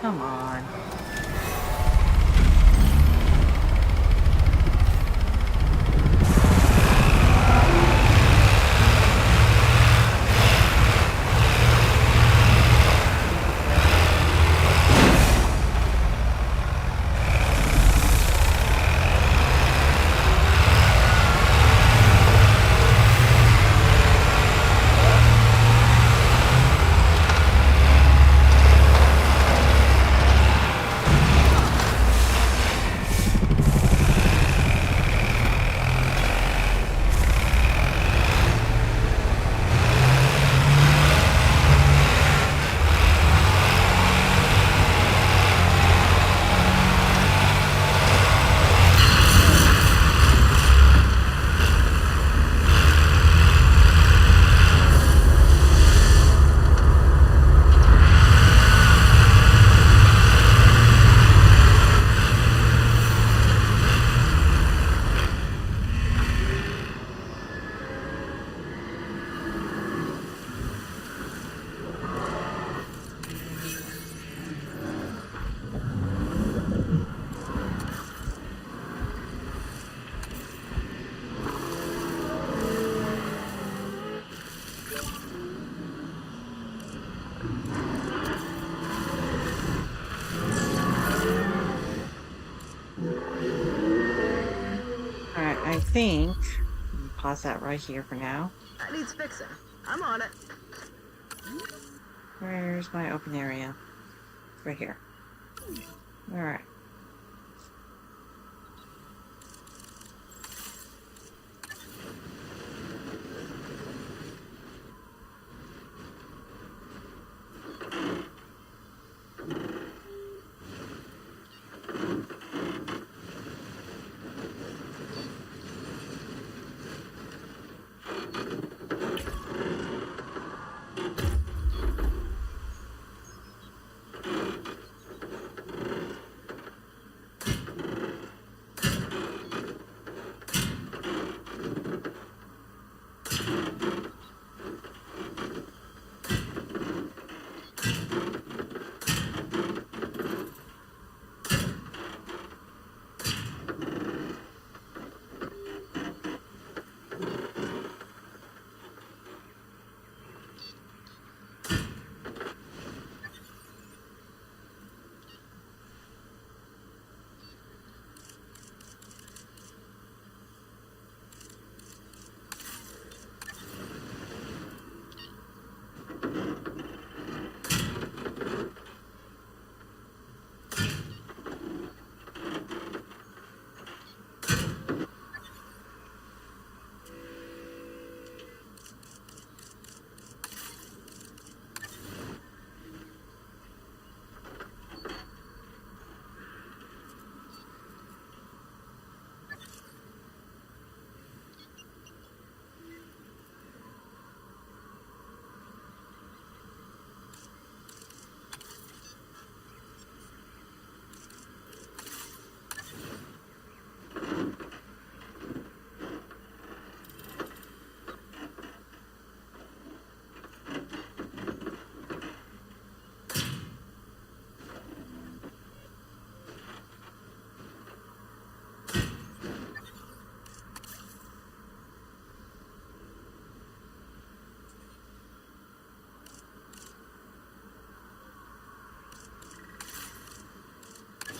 Come on. I think pause that right here for now. That needs fixing. I'm on it. Where's my open area? Right here. All right.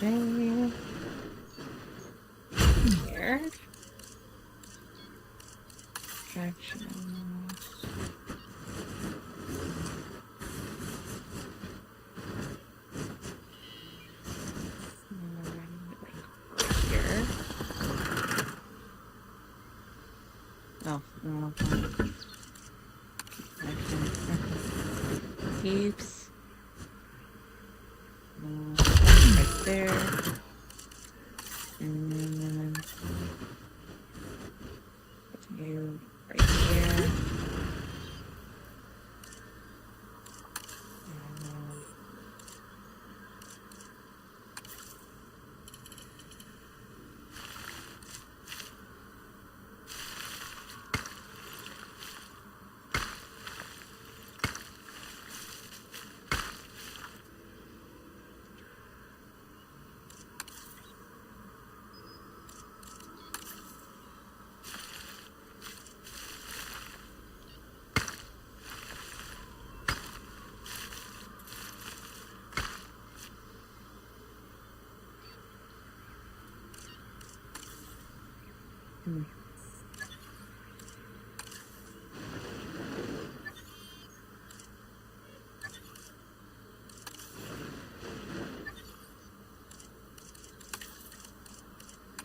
Okay. Here. Attractions. Here. Oh, no. Keeps. Right there. And then you right here.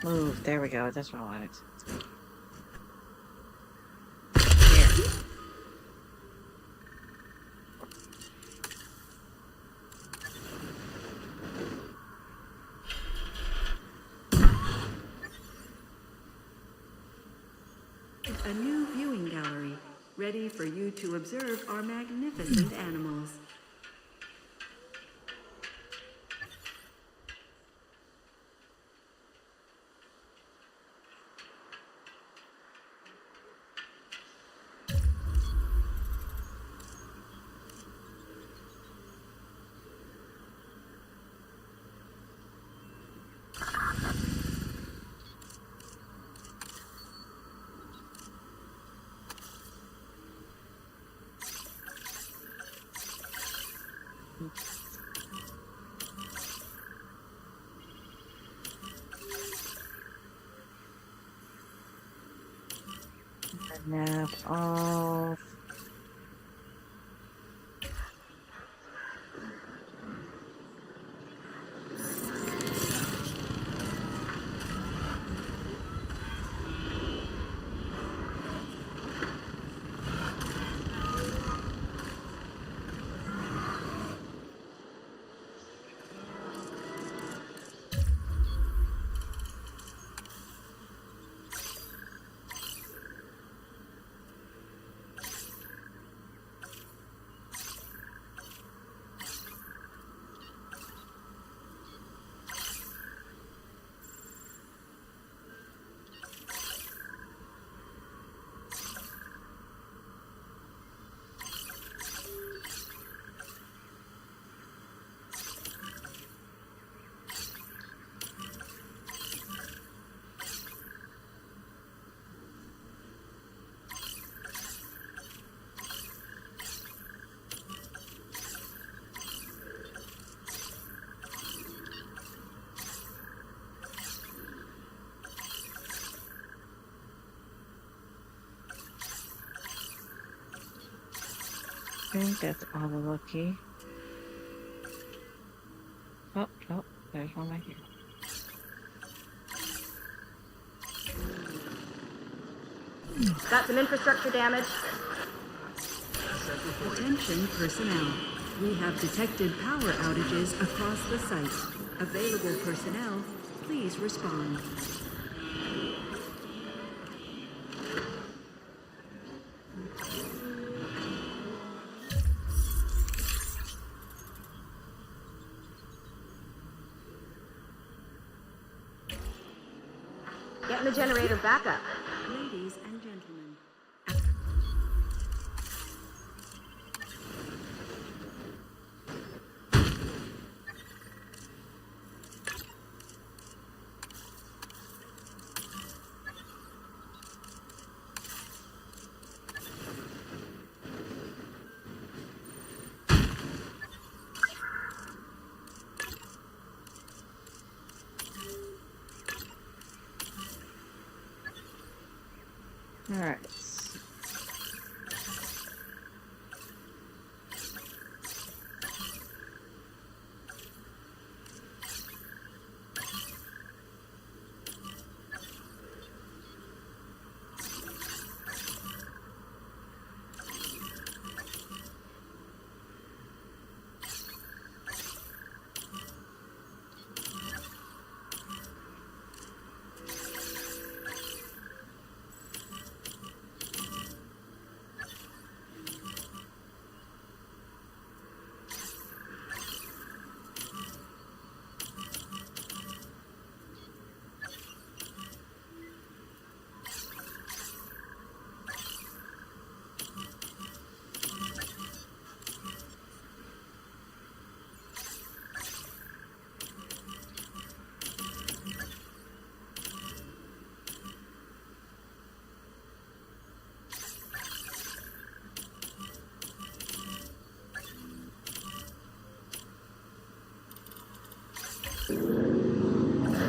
Move. There we go. That's what I wanted. Here. A new viewing gallery, ready for you to observe our magnificent animals. Nap off. I think that's all the lucky. Oh, oh, there's one right here. Got some infrastructure damage. Attention personnel. We have detected power outages across the site. Available personnel, please respond. Getting the generator back up. Ladies and gentlemen. Alright.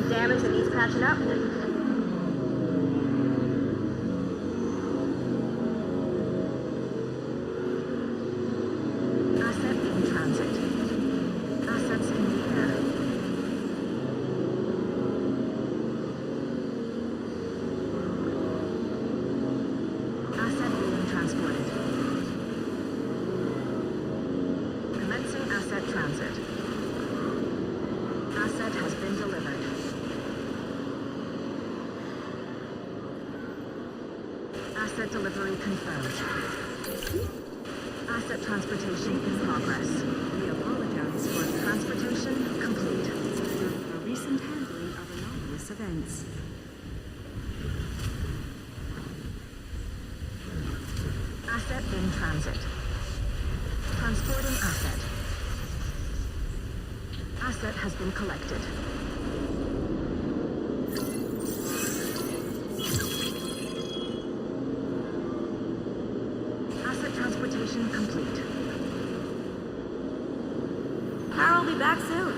Damage that needs patching up. Asset in transit. Assets in the air. Asset being transported. Commencing asset transit. Asset has been delivered. Asset delivery confirmed. Asset transportation in progress. We apologize for Transportation complete. the recent handling of anomalous events. Asset in transit. Transporting asset. Asset has been collected. Asset transportation complete. Power will be back soon.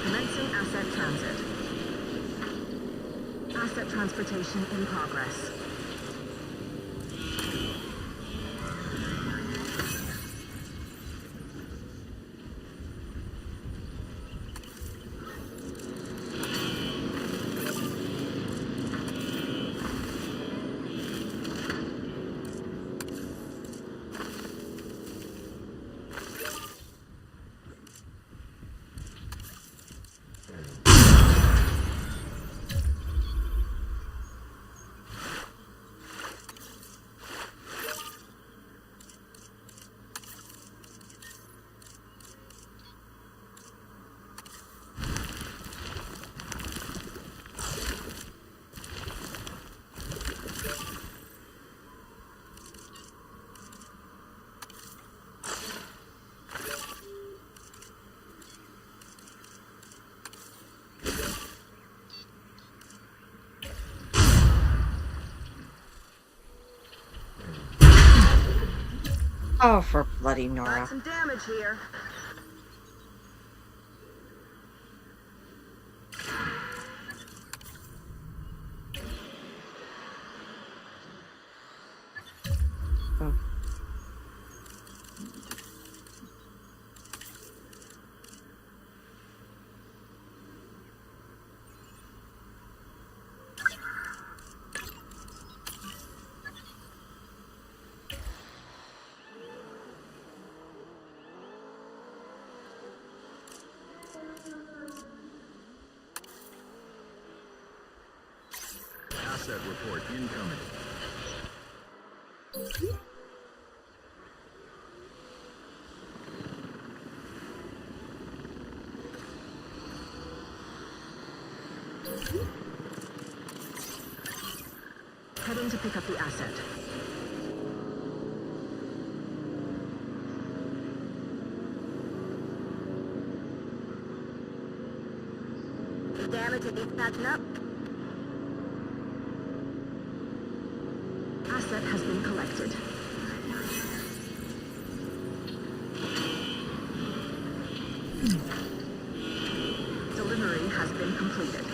Commencing asset transit. Asset transportation in progress. Oh, for bloody Got Nora. some damage here. Oh. Asset report incoming. Heading to pick up the asset. Damage that needs patching up. Asset has been collected. Delivery has been completed.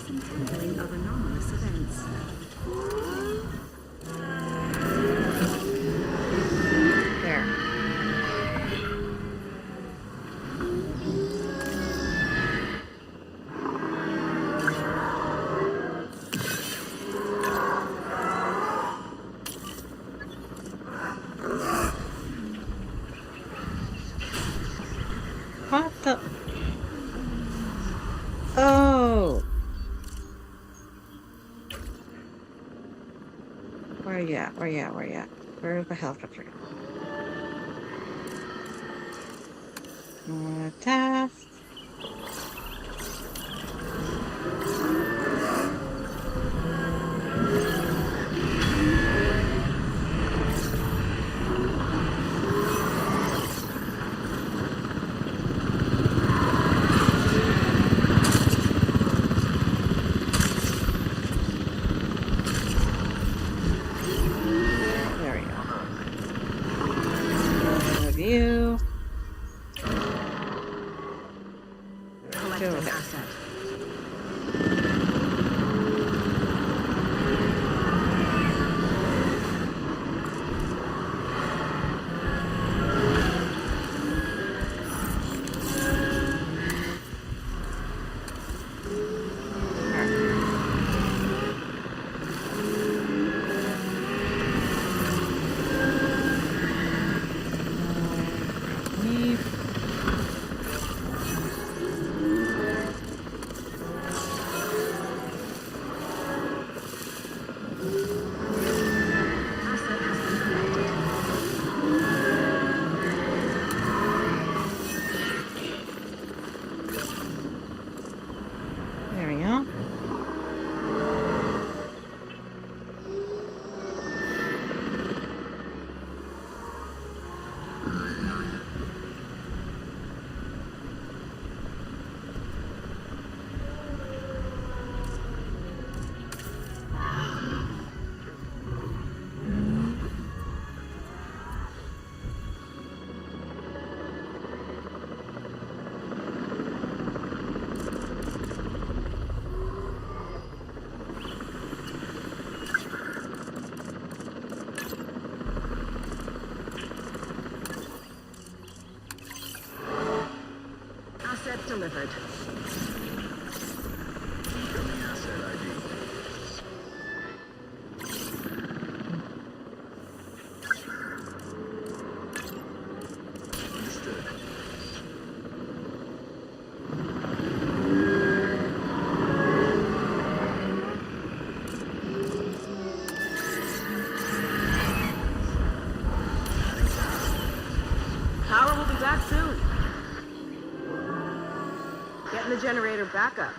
some handling of anomalous events. There. What the? Oh. Where you at? Where you at? Where you at? Where's the helicopter? Task. There we go. Review. Collect Go an ahead. asset. Leave. Asset has been collected. There we go. Asset delivered. Asset ID. Understood. Power will be back soon. Getting the generator back up.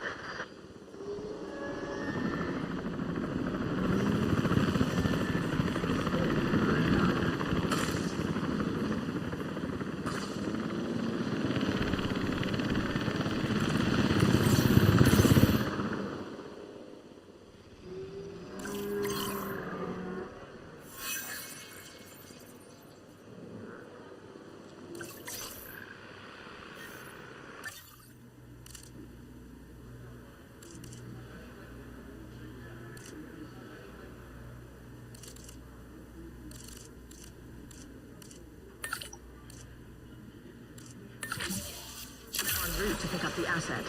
En route to pick up the asset.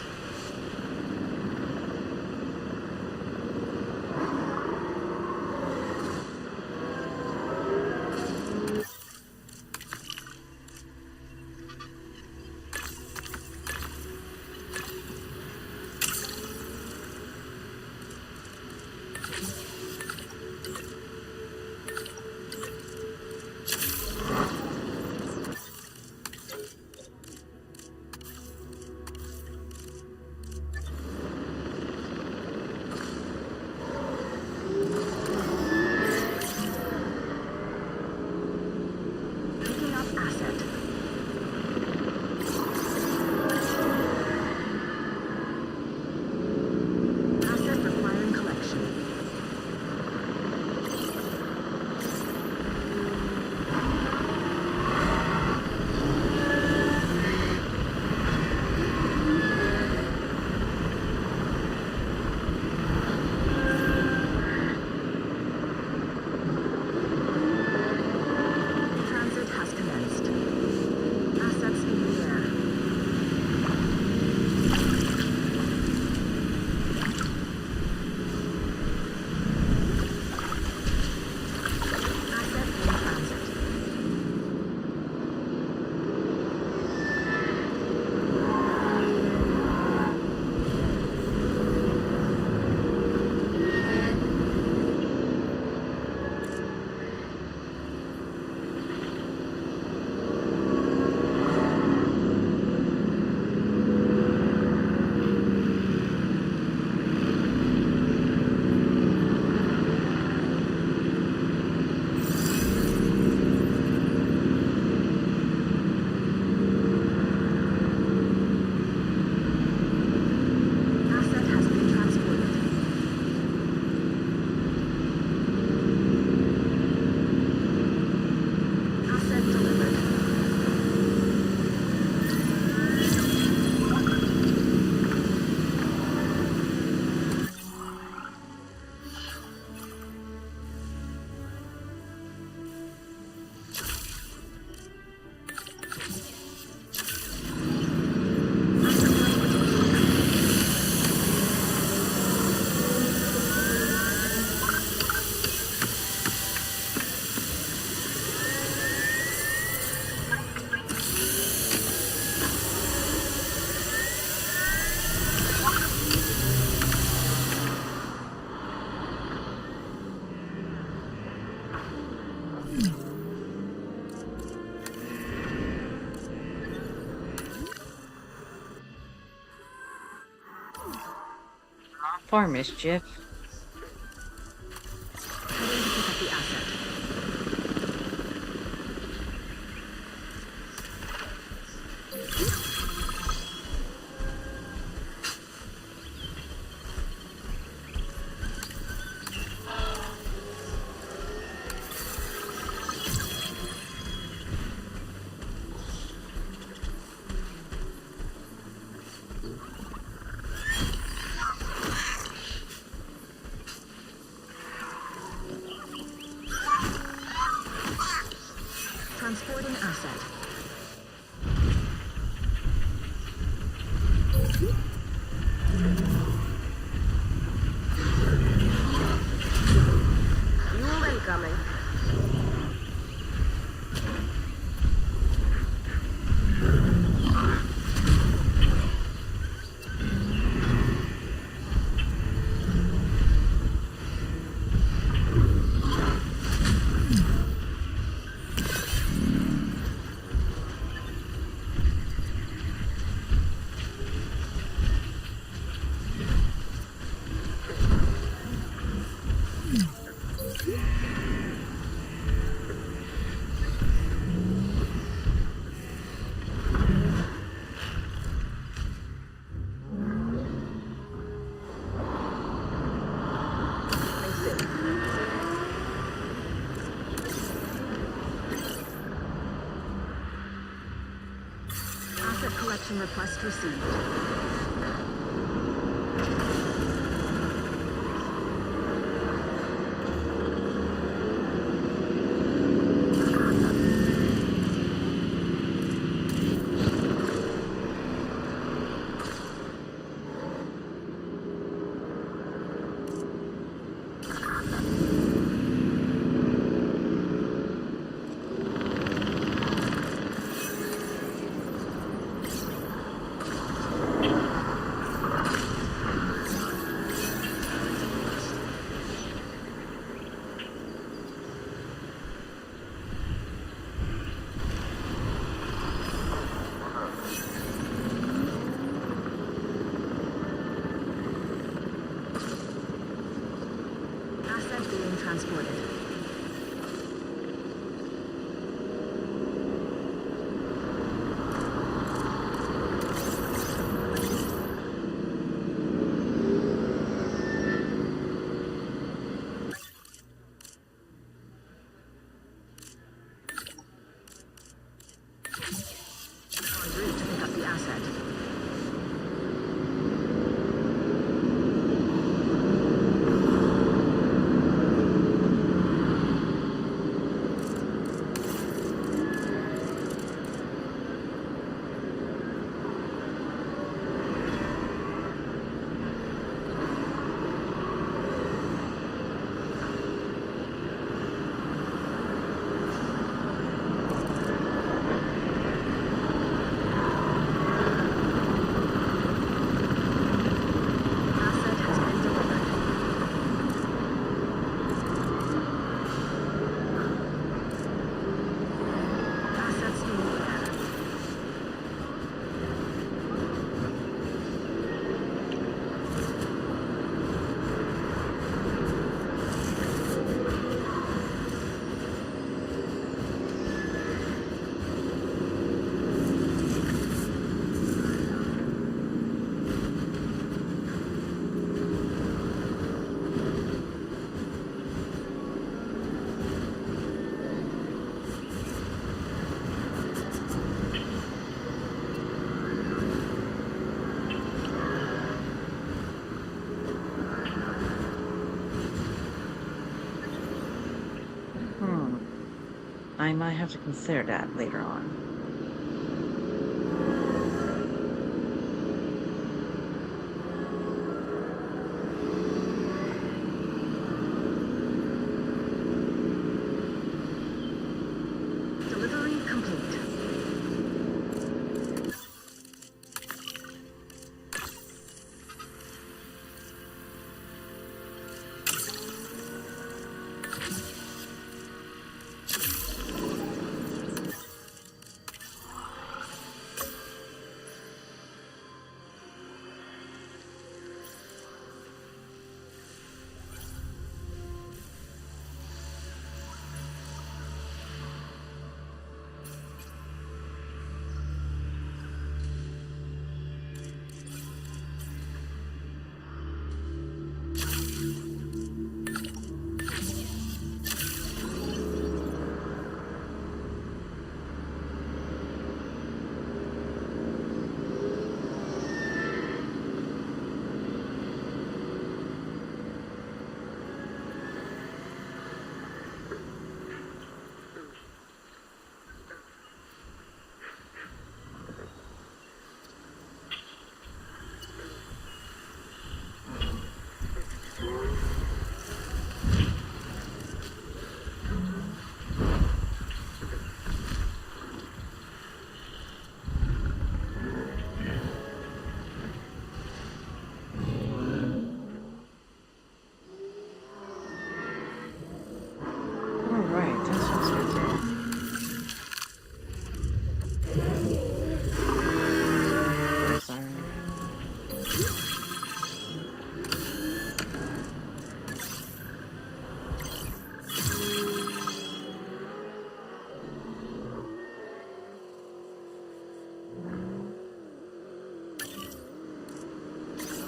For mischief. Heading to pick up the asset. Transporting asset. Fuel incoming. Asset collection request received. Asset being transported. En route to pick up the asset. Asset has been delivered. Assets in the air. I might have to consider that later on. Delivery complete.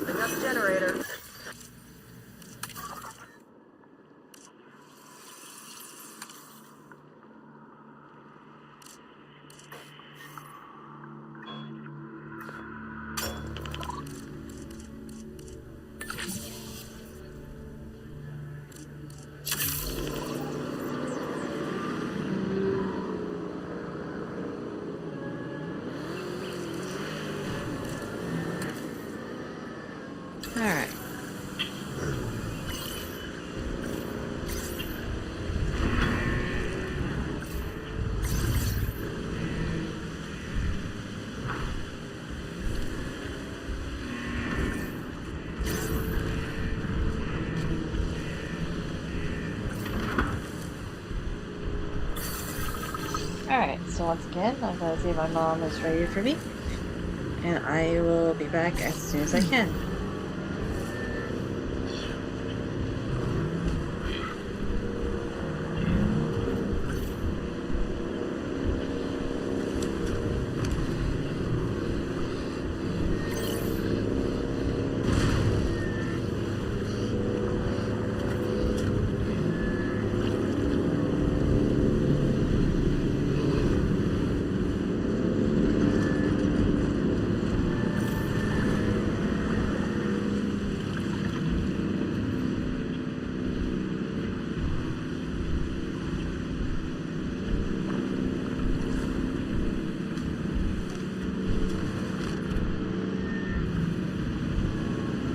Starting up generator. All right. Alright, so once again, I'm going to see if my mom is ready for me. And I will be back as soon as I can.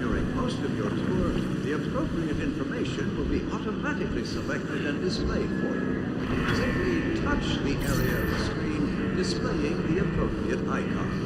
During most of your tour, the appropriate information will be automatically selected and displayed for you. Simply touch the area of the screen displaying the appropriate icon.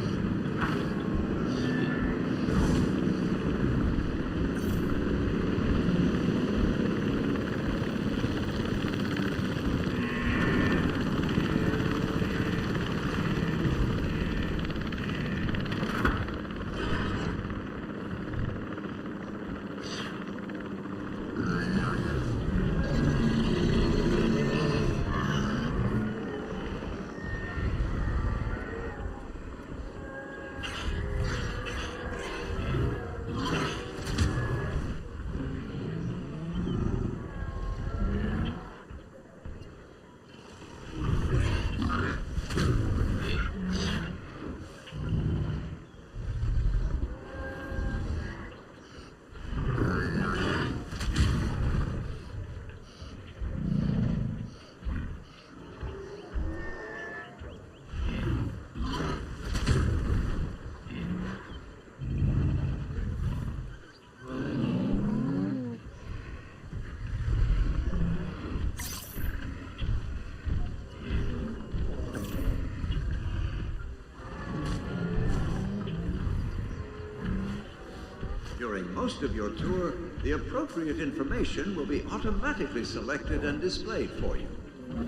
During most of your tour, the appropriate information will be automatically selected and displayed for you.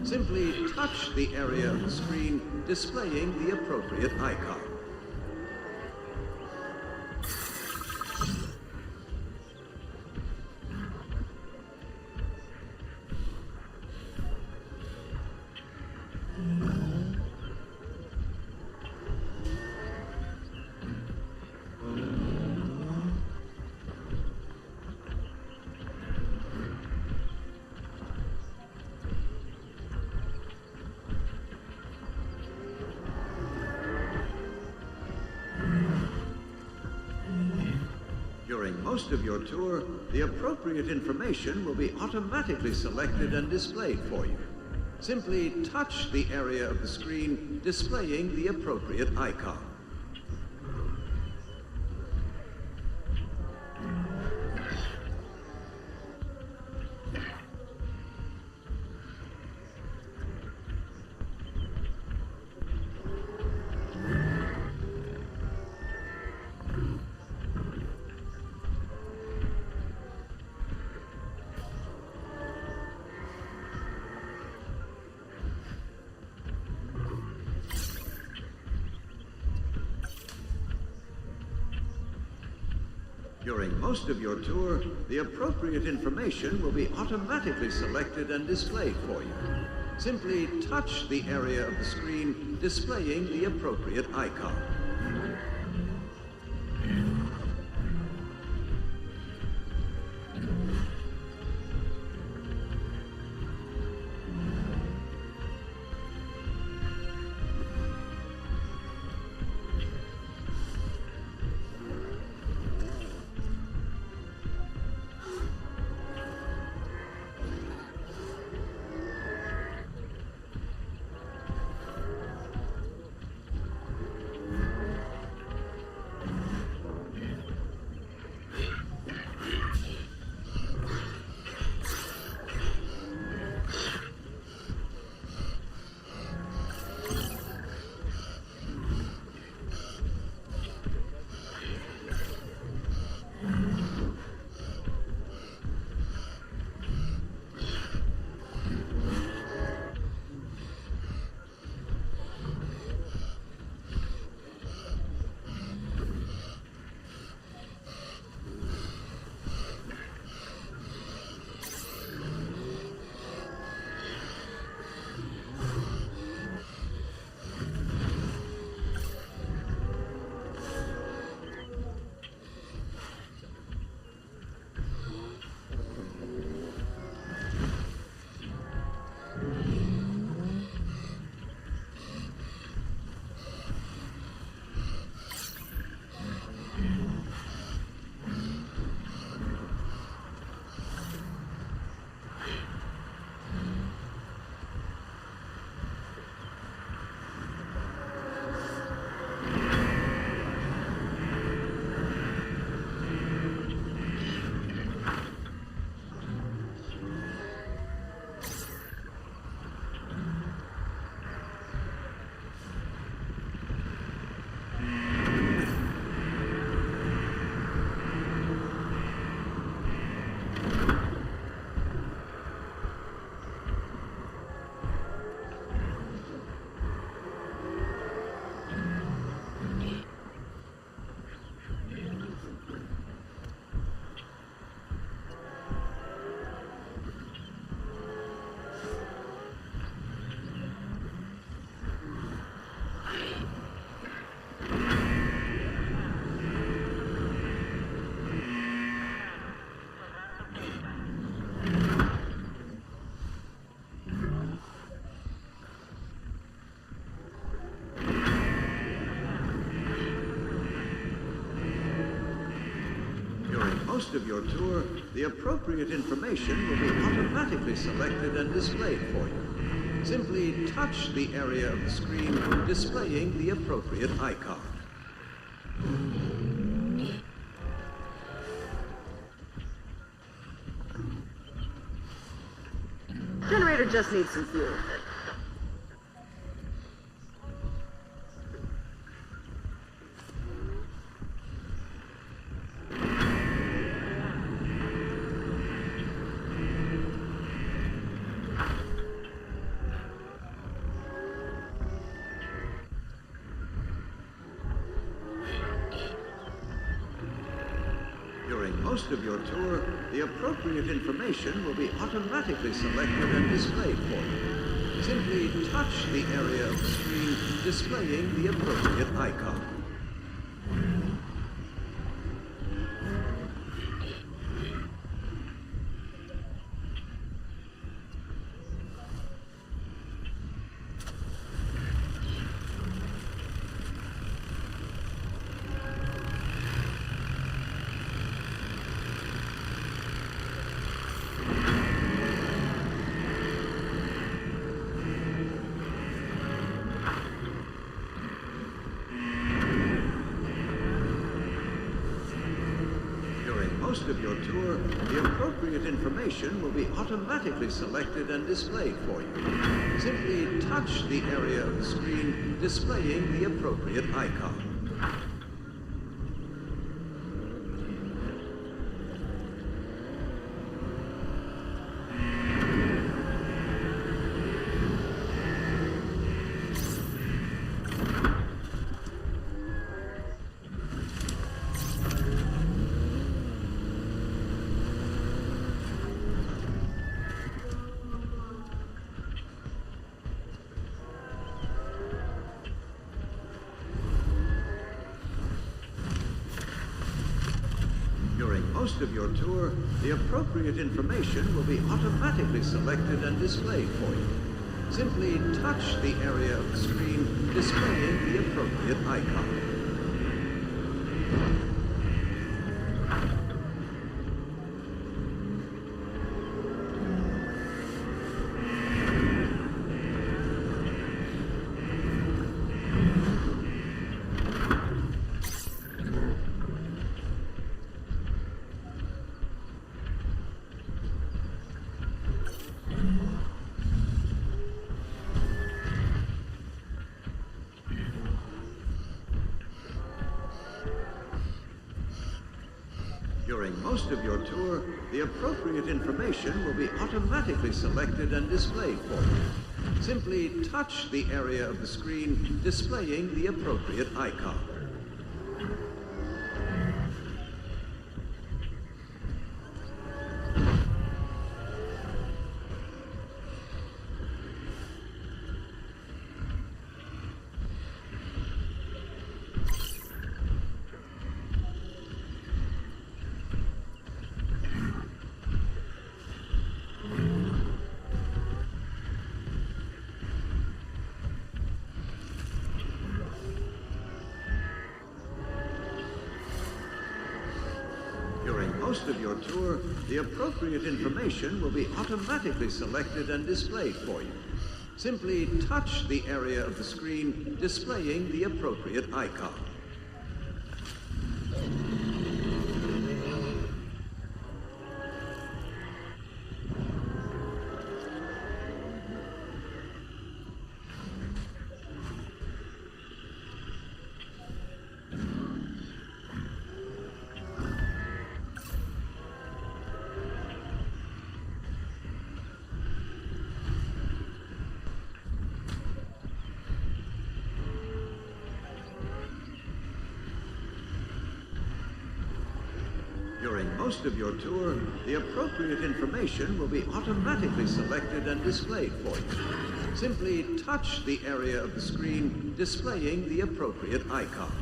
Simply touch the area of the screen displaying the appropriate icon. During most of your tour, the appropriate information will be automatically selected and displayed for you. Simply touch the area of the screen displaying the appropriate icon. During most of your tour, the appropriate information will be automatically selected and displayed for you. Simply touch the area of the screen displaying the appropriate icon. most of your tour, the appropriate information will be automatically selected and displayed for you. Simply touch the area of the screen displaying the appropriate icon. Generator just needs some fuel. During most of your tour, the appropriate information will be automatically selected and displayed for you. Simply touch the area of the screen displaying the appropriate icon. Most of your tour, the appropriate information will be automatically selected and displayed for you. Simply touch the area of the screen displaying the appropriate icon. During most of your tour, the appropriate information will be automatically selected and displayed for you. Simply touch the area of the screen displaying the appropriate icon. During most of your tour, the appropriate information will be automatically selected and displayed for you. Simply touch the area of the screen displaying the appropriate icon. During most of your tour, the appropriate information will be automatically selected and displayed for you. Simply touch the area of the screen displaying the appropriate icon. During most of your tour, the appropriate information will be automatically selected and displayed for you. Simply touch the area of the screen displaying the appropriate icon.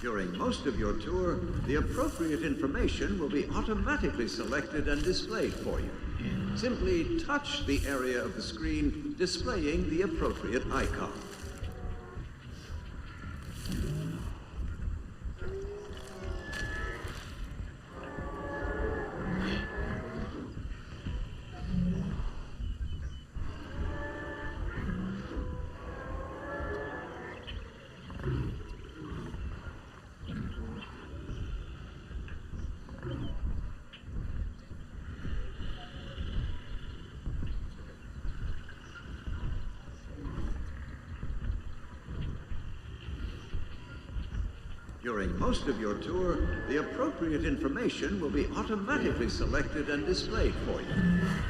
During most of your tour, the appropriate information will be automatically selected and displayed for you. Simply touch the area of the screen displaying the appropriate icon. During most of your tour, the appropriate information will be automatically selected and displayed for you.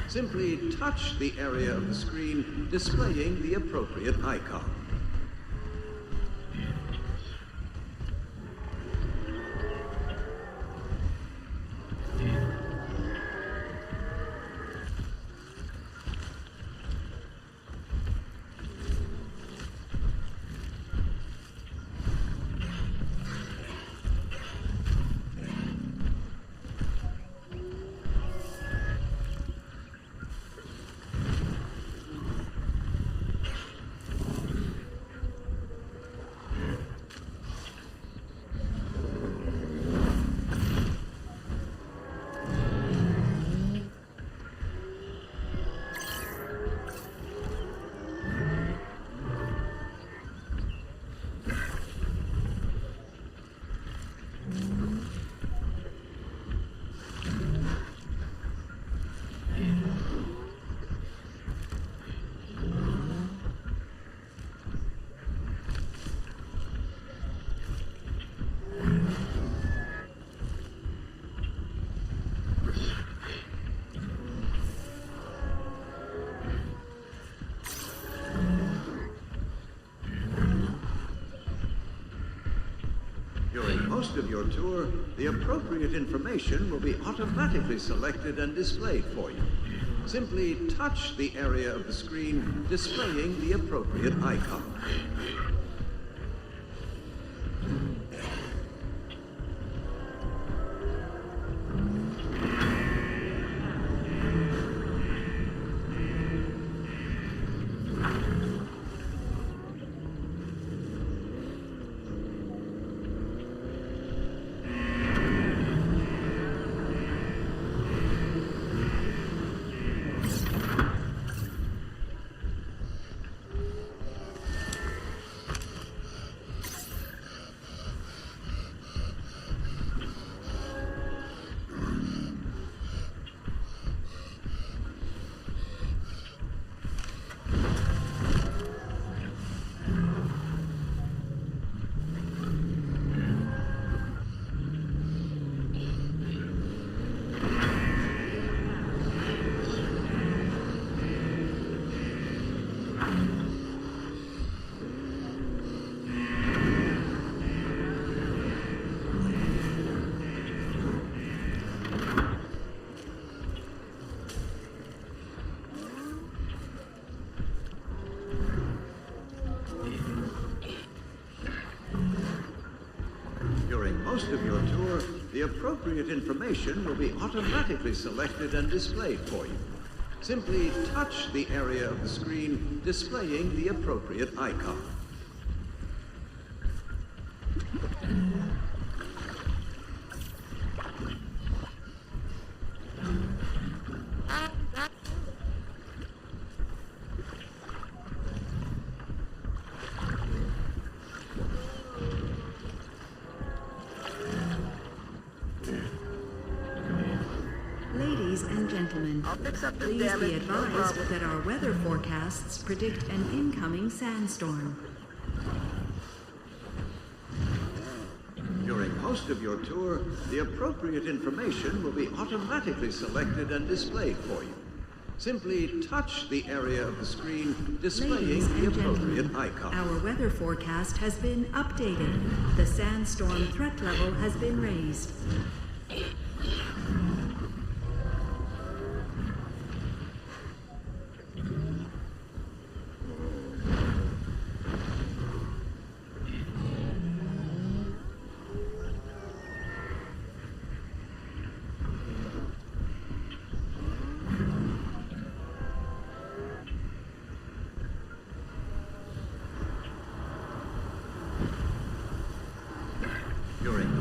Simply touch the area of the screen displaying the appropriate icon. During most of your tour, the appropriate information will be automatically selected and displayed for you. Simply touch the area of the screen displaying the appropriate icon. During most of your tour, the appropriate information will be automatically selected and displayed for you. Simply touch the area of the screen displaying the appropriate icon. Ladies and gentlemen, please be advised that our weather forecasts predict an incoming sandstorm. During most of your tour, the appropriate information will be automatically selected and displayed for you. Simply touch the area of the screen displaying Ladies the and appropriate gentlemen, icon. our weather forecast has been updated. The sandstorm threat level has been raised.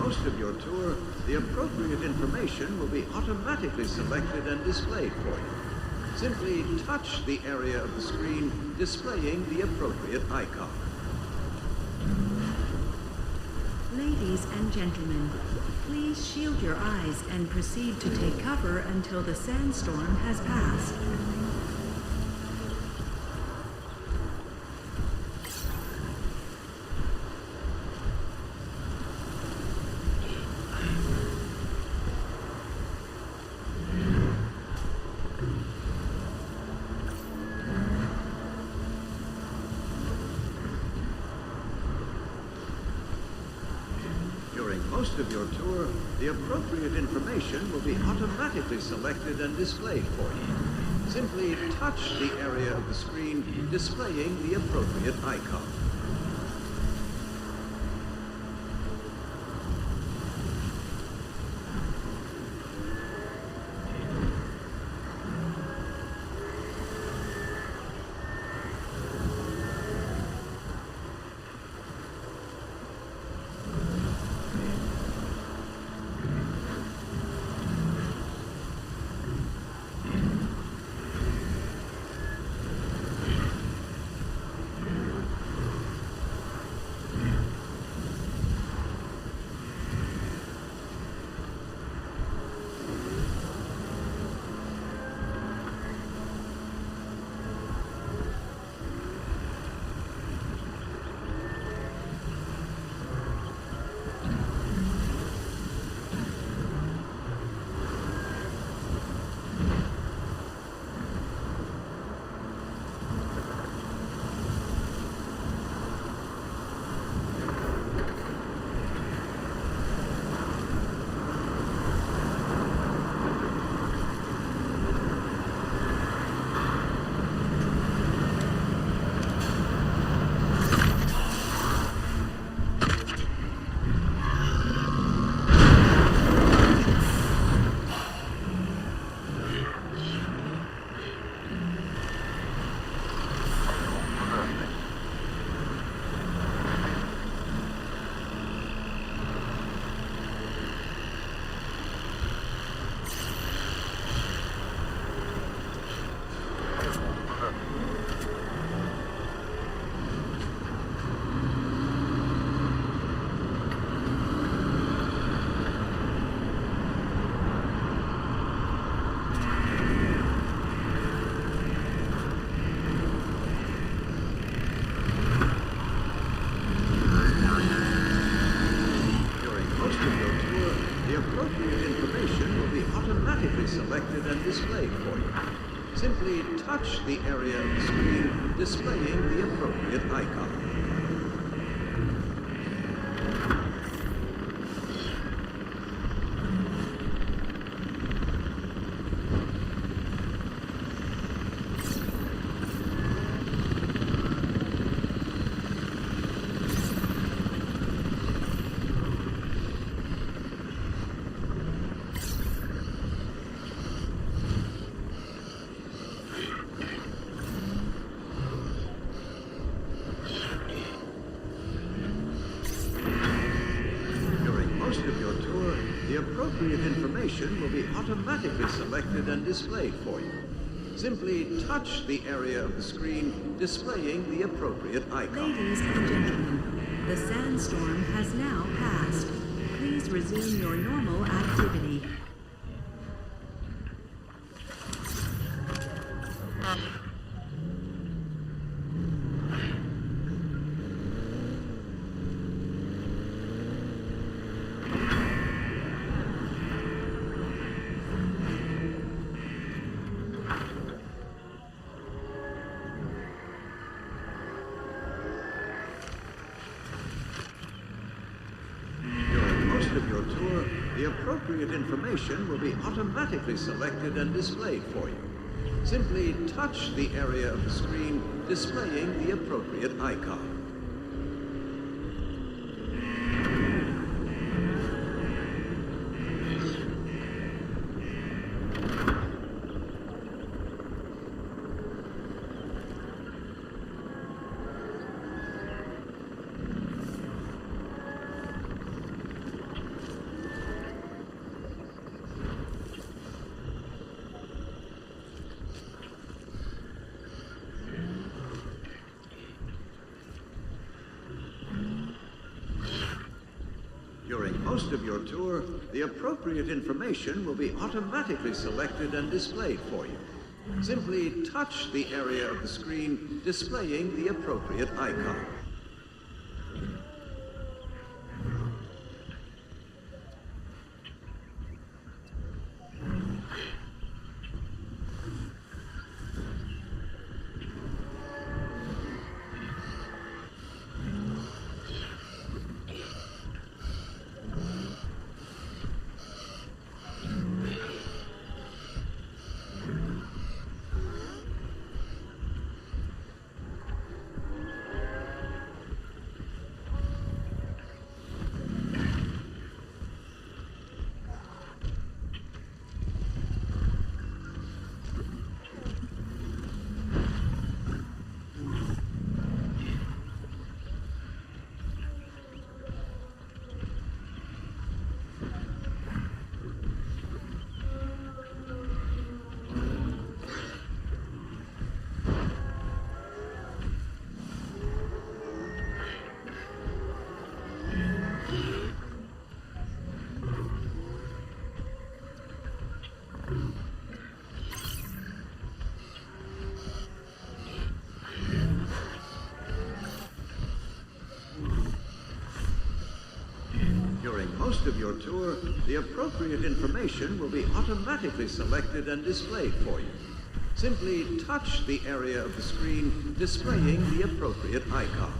most of your tour, the appropriate information will be automatically selected and displayed for you. Simply touch the area of the screen displaying the appropriate icon. Ladies and gentlemen, please shield your eyes and proceed to take cover until the sandstorm has passed. During most of your tour, the appropriate information will be automatically selected and displayed for you. Simply touch the area of the screen displaying the appropriate icon. Selected and displayed for you. Simply touch the area of the screen displaying the appropriate icon. The appropriate information will be automatically selected and displayed for you. Simply touch the area of the screen displaying the appropriate icon. Ladies and gentlemen, the sandstorm has now passed. Please resume your normal activity. Of your tour, the appropriate information will be automatically selected and displayed for you. Simply touch the area of the screen displaying the appropriate icon. During most of your tour, the appropriate information will be automatically selected and displayed for you. Simply touch the area of the screen displaying the appropriate icon. During most of your tour, the appropriate information will be automatically selected and displayed for you. Simply touch the area of the screen displaying the appropriate icon.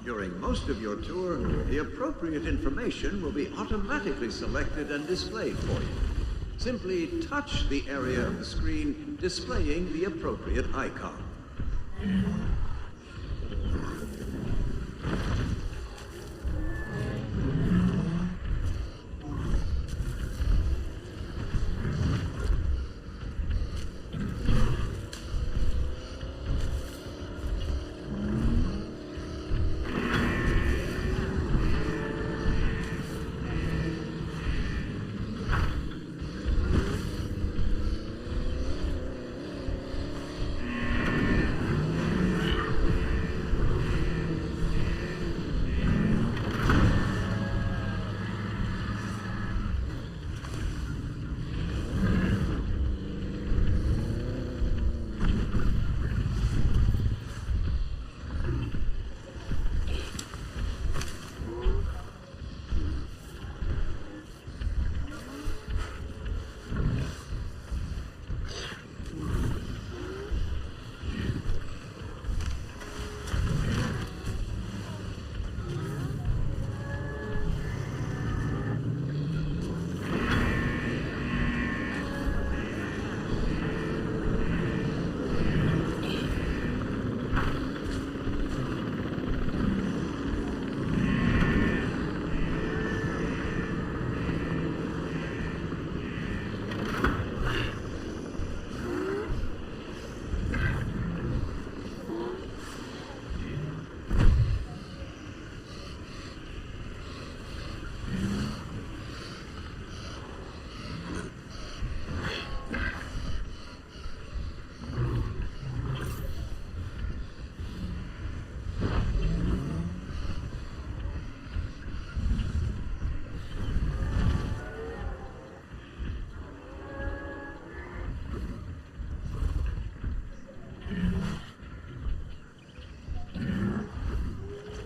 During most of your tour, the appropriate information will be automatically selected and displayed for you. Simply touch the area of the screen displaying the appropriate icon.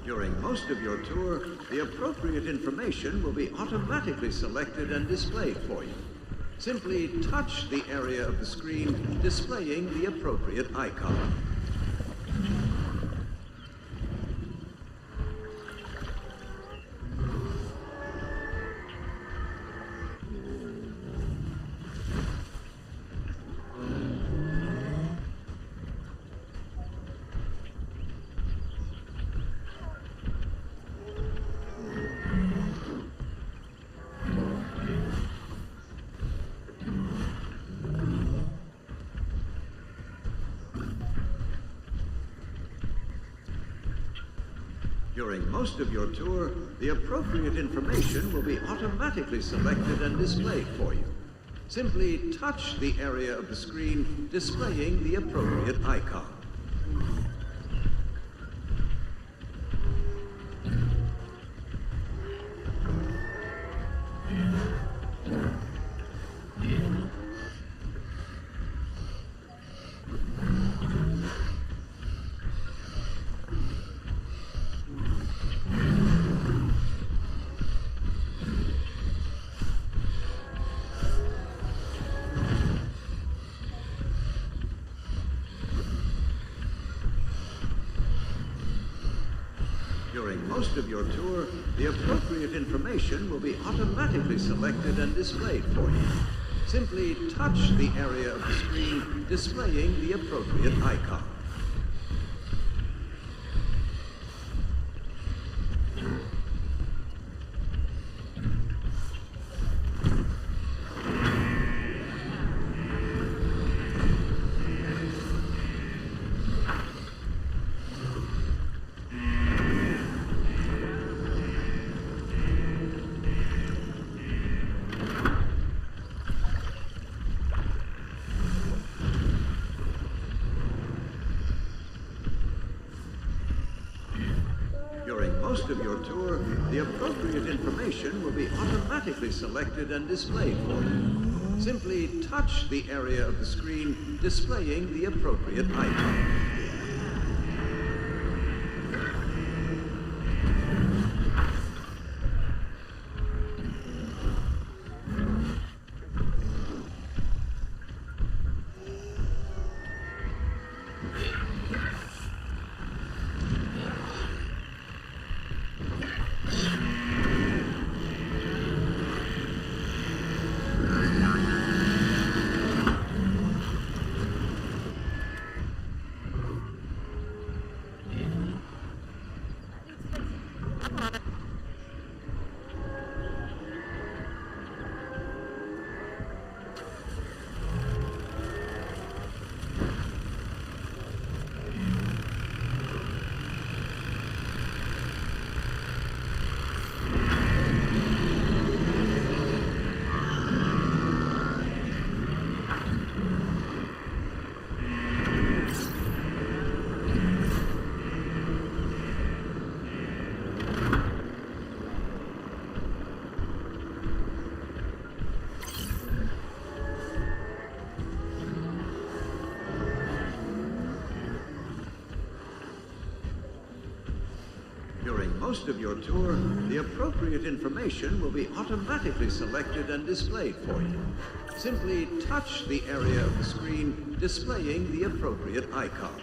During most of your tour, the appropriate information will be automatically selected and displayed for you. Simply touch the area of the screen displaying the appropriate icon. During most of your tour, the appropriate information will be automatically selected and displayed for you. Simply touch the area of the screen displaying the appropriate icon. During most of your tour, the appropriate information will be automatically selected and displayed for you. Simply touch the area of the screen displaying the appropriate icon. During most of your tour, the appropriate information will be automatically selected and displayed for you. Simply touch the area of the screen displaying the appropriate icon. During most of your tour, the appropriate information will be automatically selected and displayed for you. Simply touch the area of the screen displaying the appropriate icon.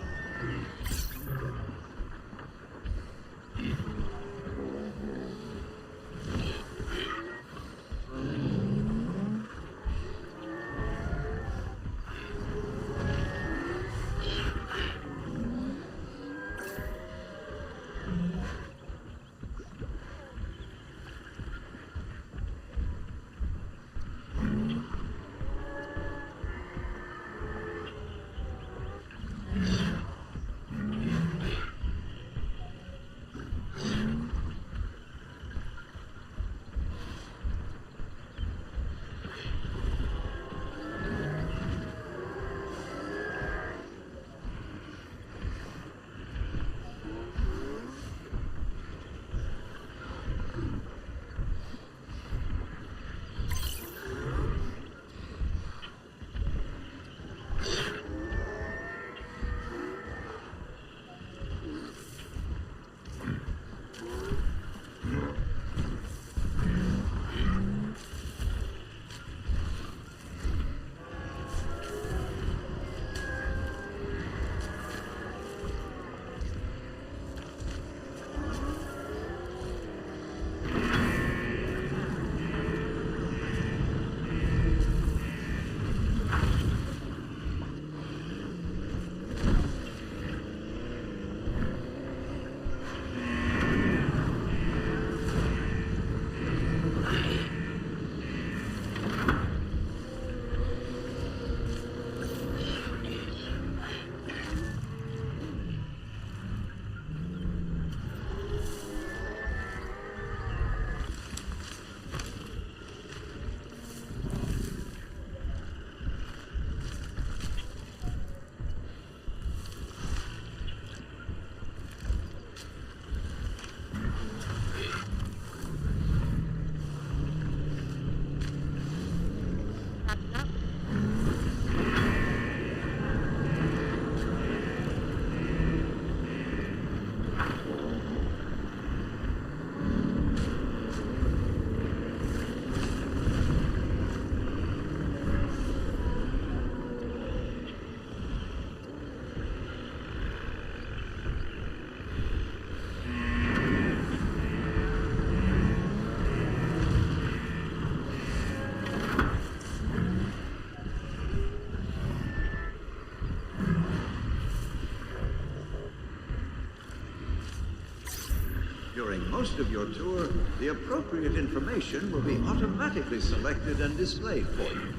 During most of your tour, the appropriate information will be automatically selected and displayed for you.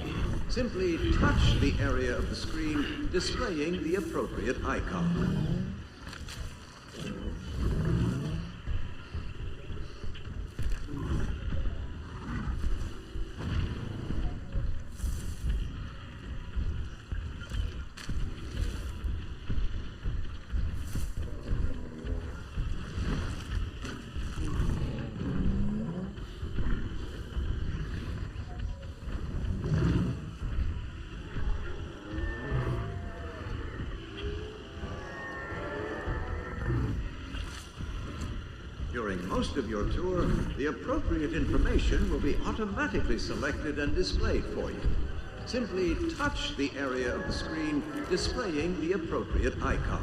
Simply touch the area of the screen displaying the appropriate icon. During most of your tour, the appropriate information will be automatically selected and displayed for you. Simply touch the area of the screen displaying the appropriate icon.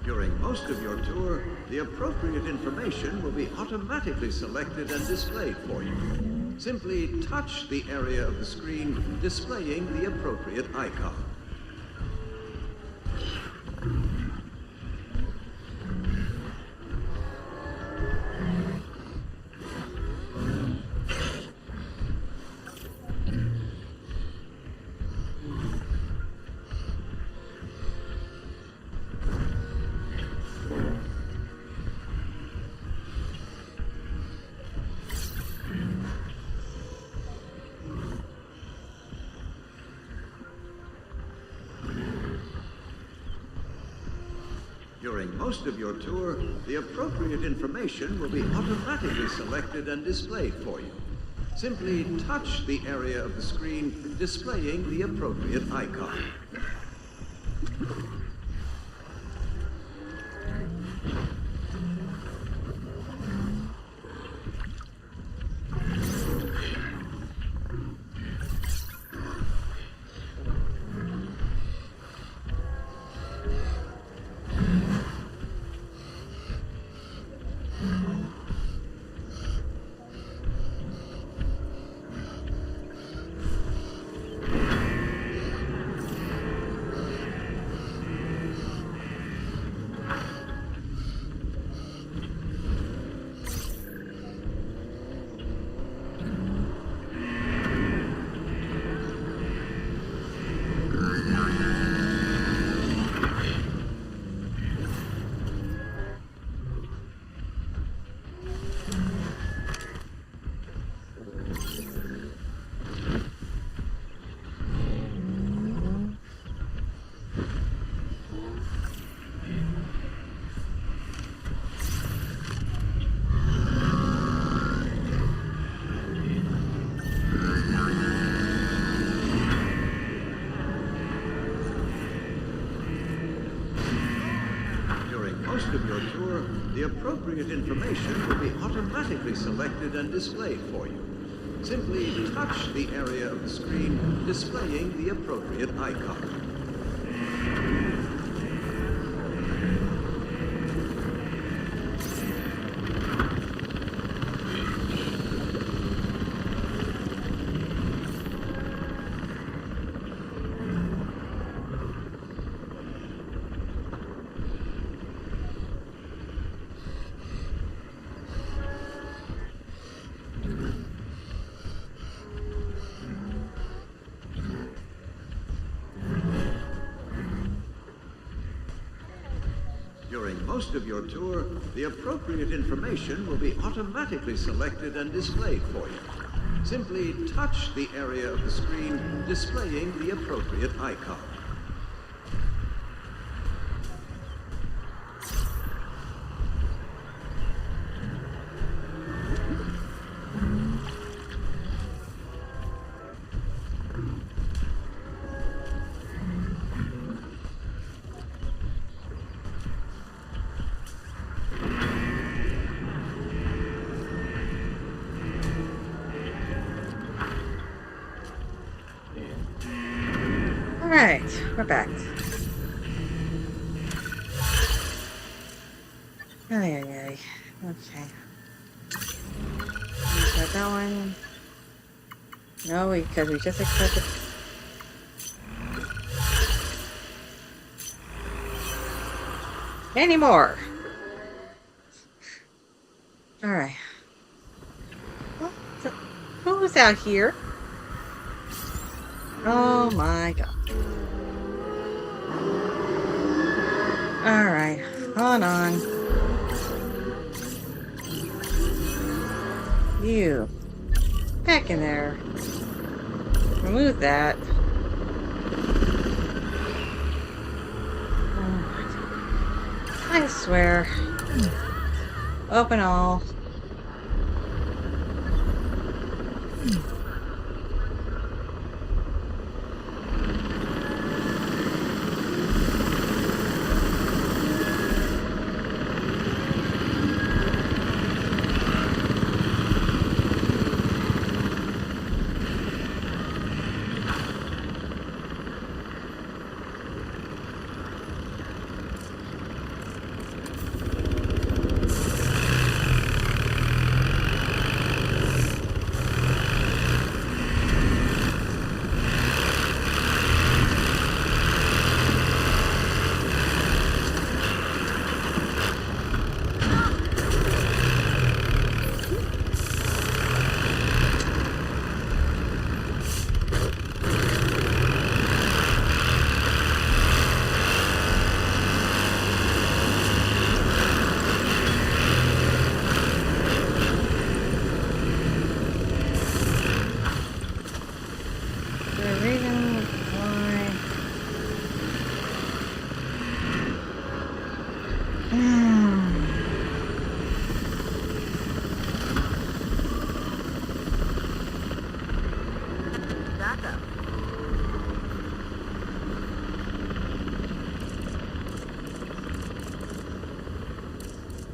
During most of your tour, the appropriate information will be automatically selected and displayed for you. Simply touch the area of the screen displaying the appropriate icon. During most of your tour, the appropriate information will be automatically selected and displayed for you. Simply touch the area of the screen displaying the appropriate icon. most of your tour, the appropriate information will be automatically selected and displayed for you. Simply touch the area of the screen displaying the appropriate icon. During most of your tour, the appropriate information will be automatically selected and displayed for you. Simply touch the area of the screen displaying the appropriate icon. Alright, we're back. Ay, ay, ay. Okay. Got that one. No, because we just accepted. Any more? Alright. Who's out here? Oh my god. Alright, hold on. You. Back in there. Remove that. Oh my god. I swear. Open all.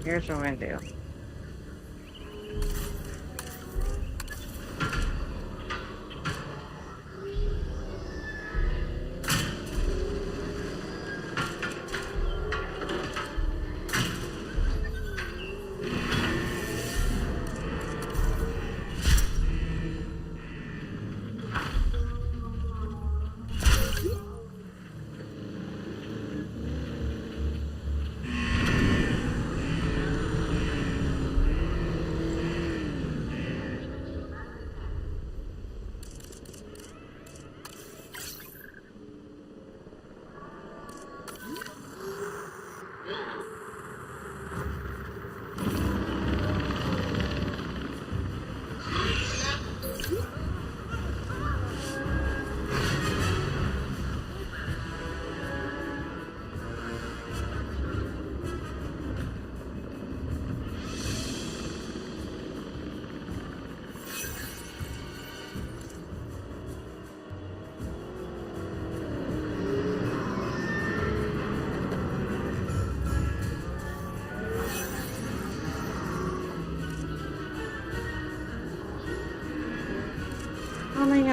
Here's what I'm gonna do.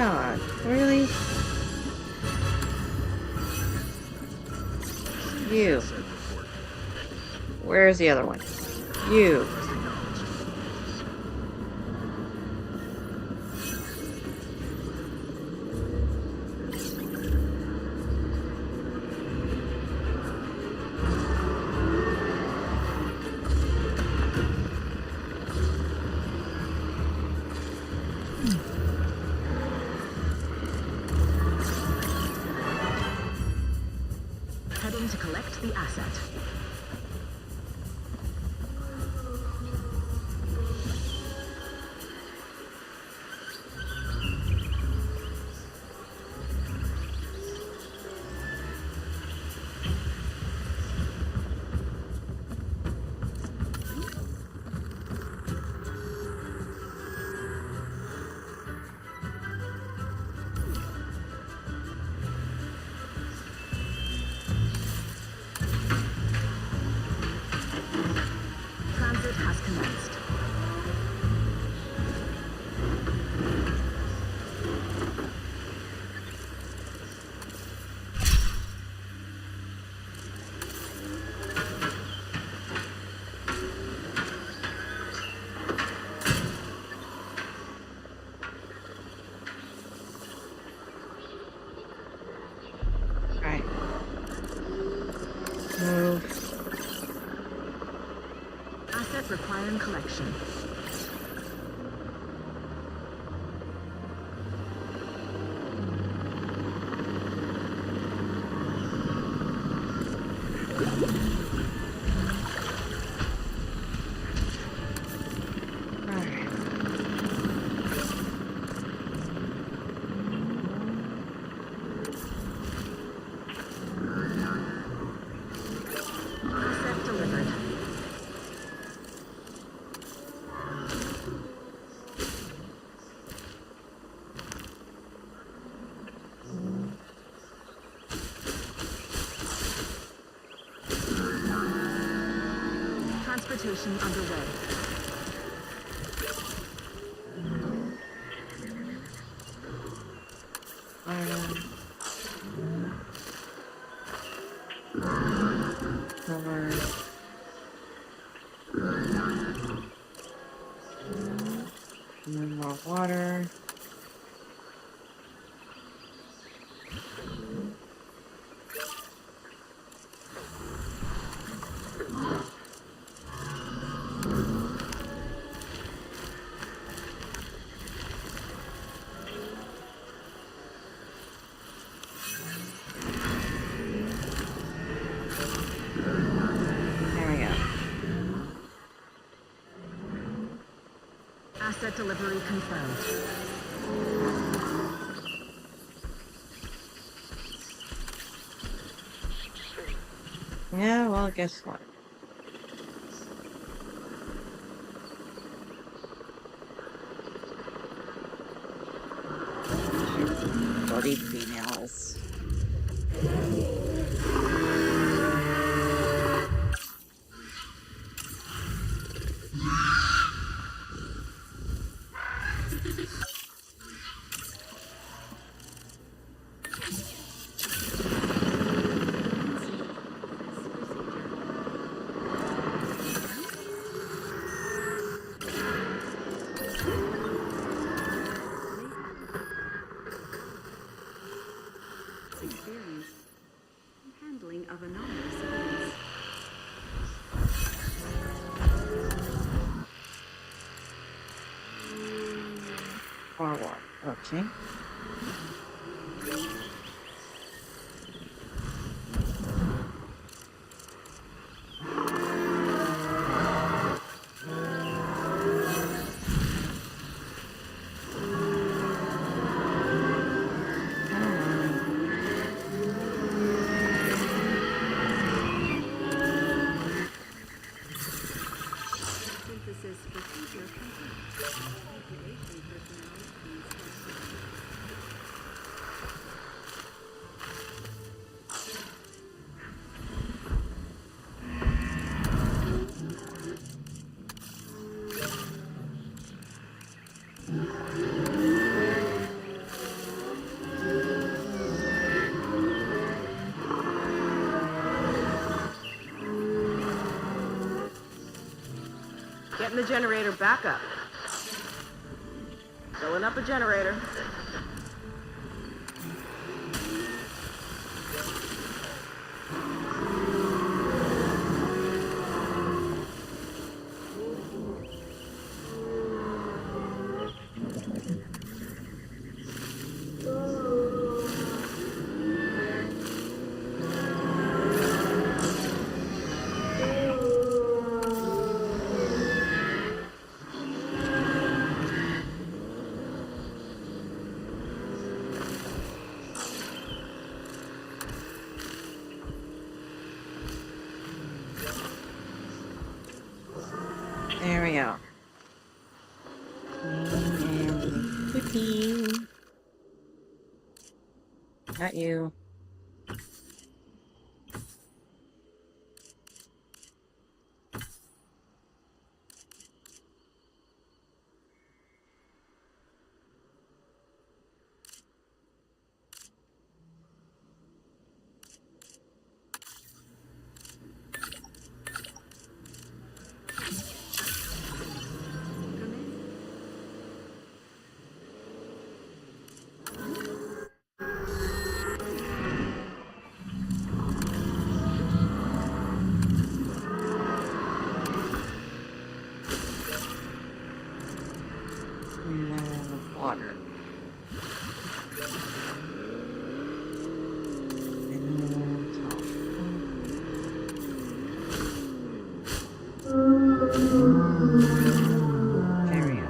God, really? You. Where's the other one? You. Heading to collect the asset. Transit has commenced. Alright. Move. Asset requiring collection. Alright. Asset delivered. Transportation underway. Cover. More water. There we go. Asset delivery confirmed. Yeah, well, guess what? Bloody females. Experience in handling of anomalous events. Forward. Okay. Synthesis procedure complete. Incubation personnel being standby. Getting the generator back up. Filling up a generator. There we go. And cookie. Not you. Water. There we go.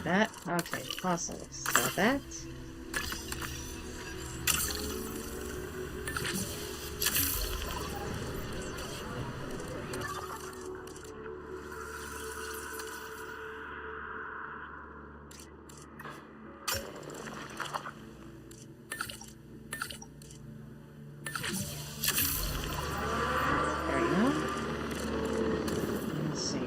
That. Okay, awesome. So that. There you go. Let's see.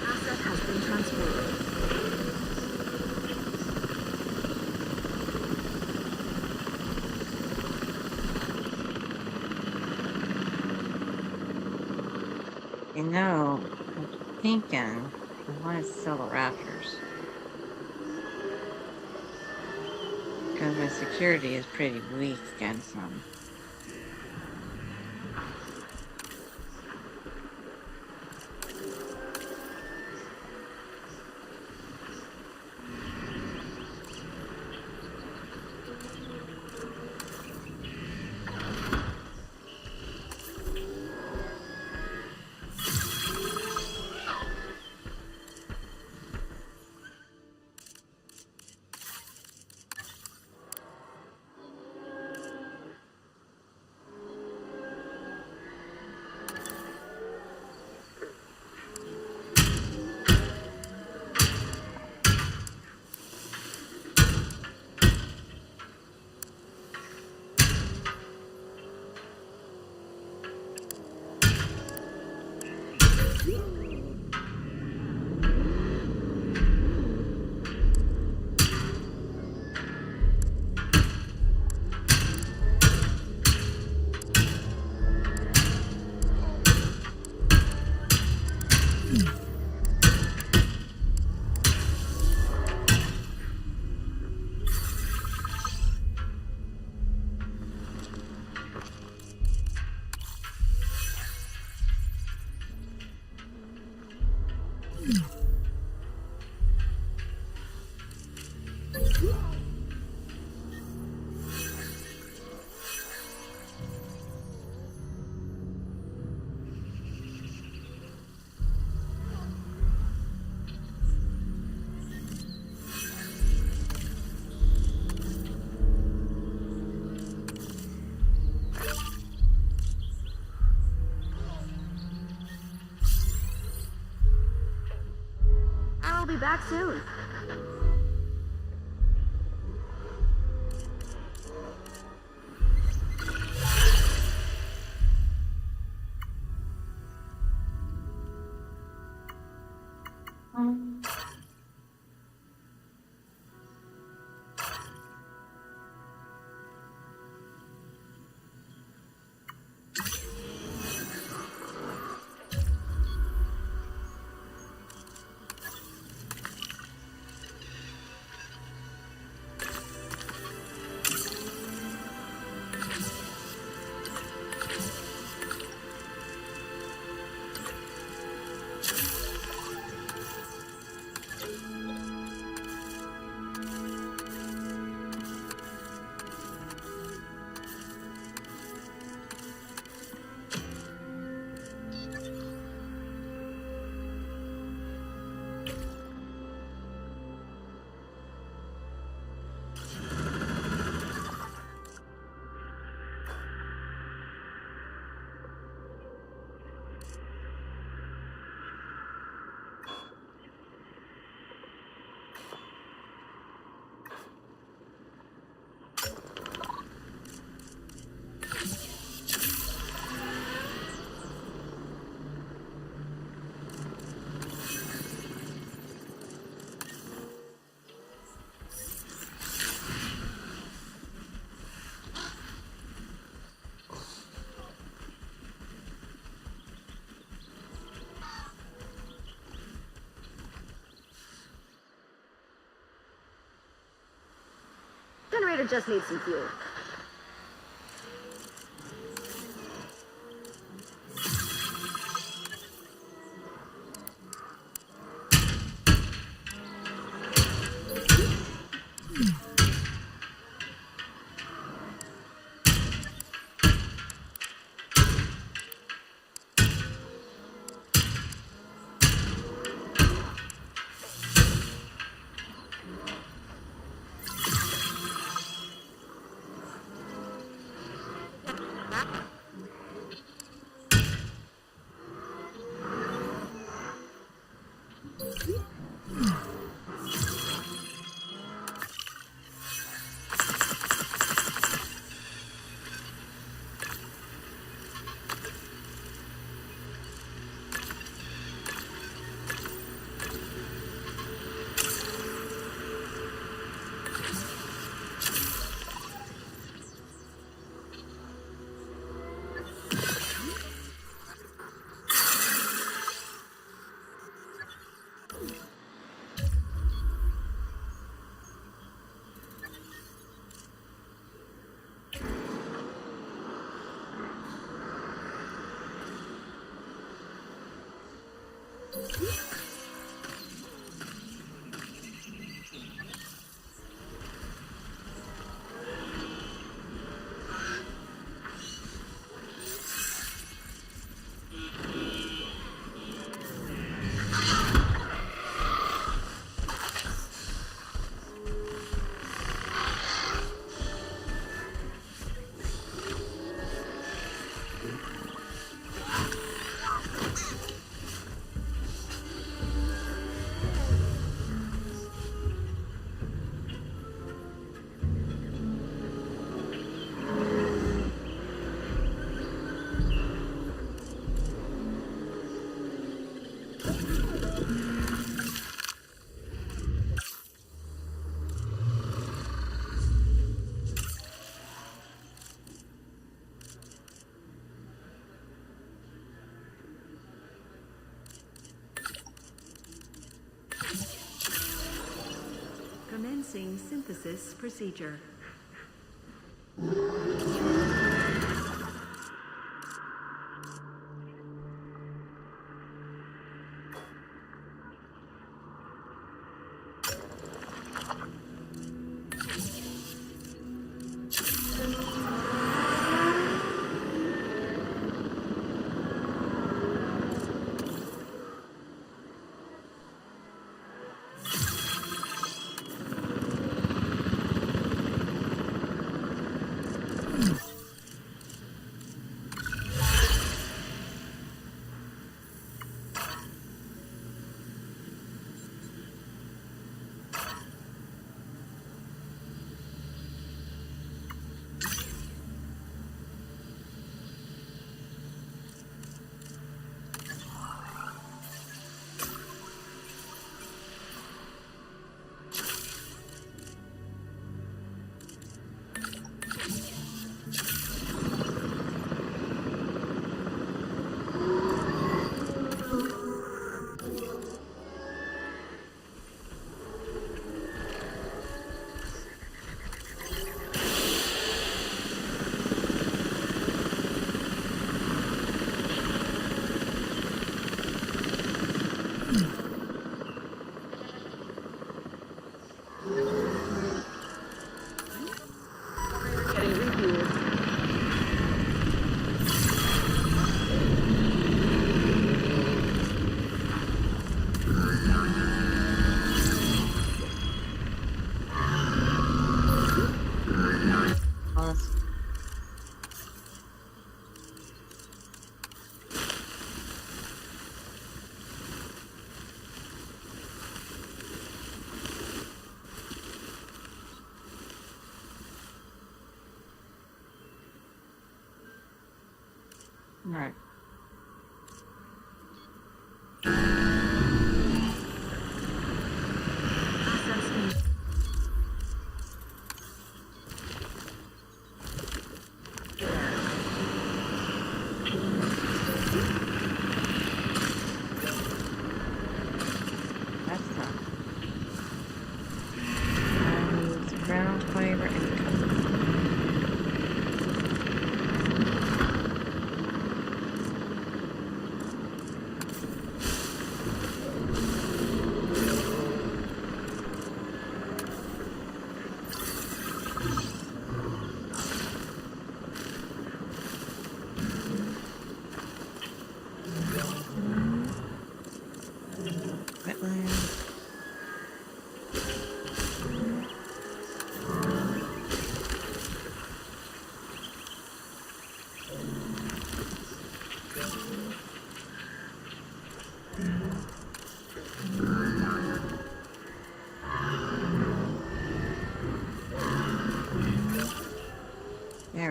Asset has been transported. You know, I'm thinking I want to sell the Raptors. Because my security is pretty weak against them. I'll be back soon. generator just needs some fuel. Commencing synthesis procedure. Right. That's tough. I use ground fiber and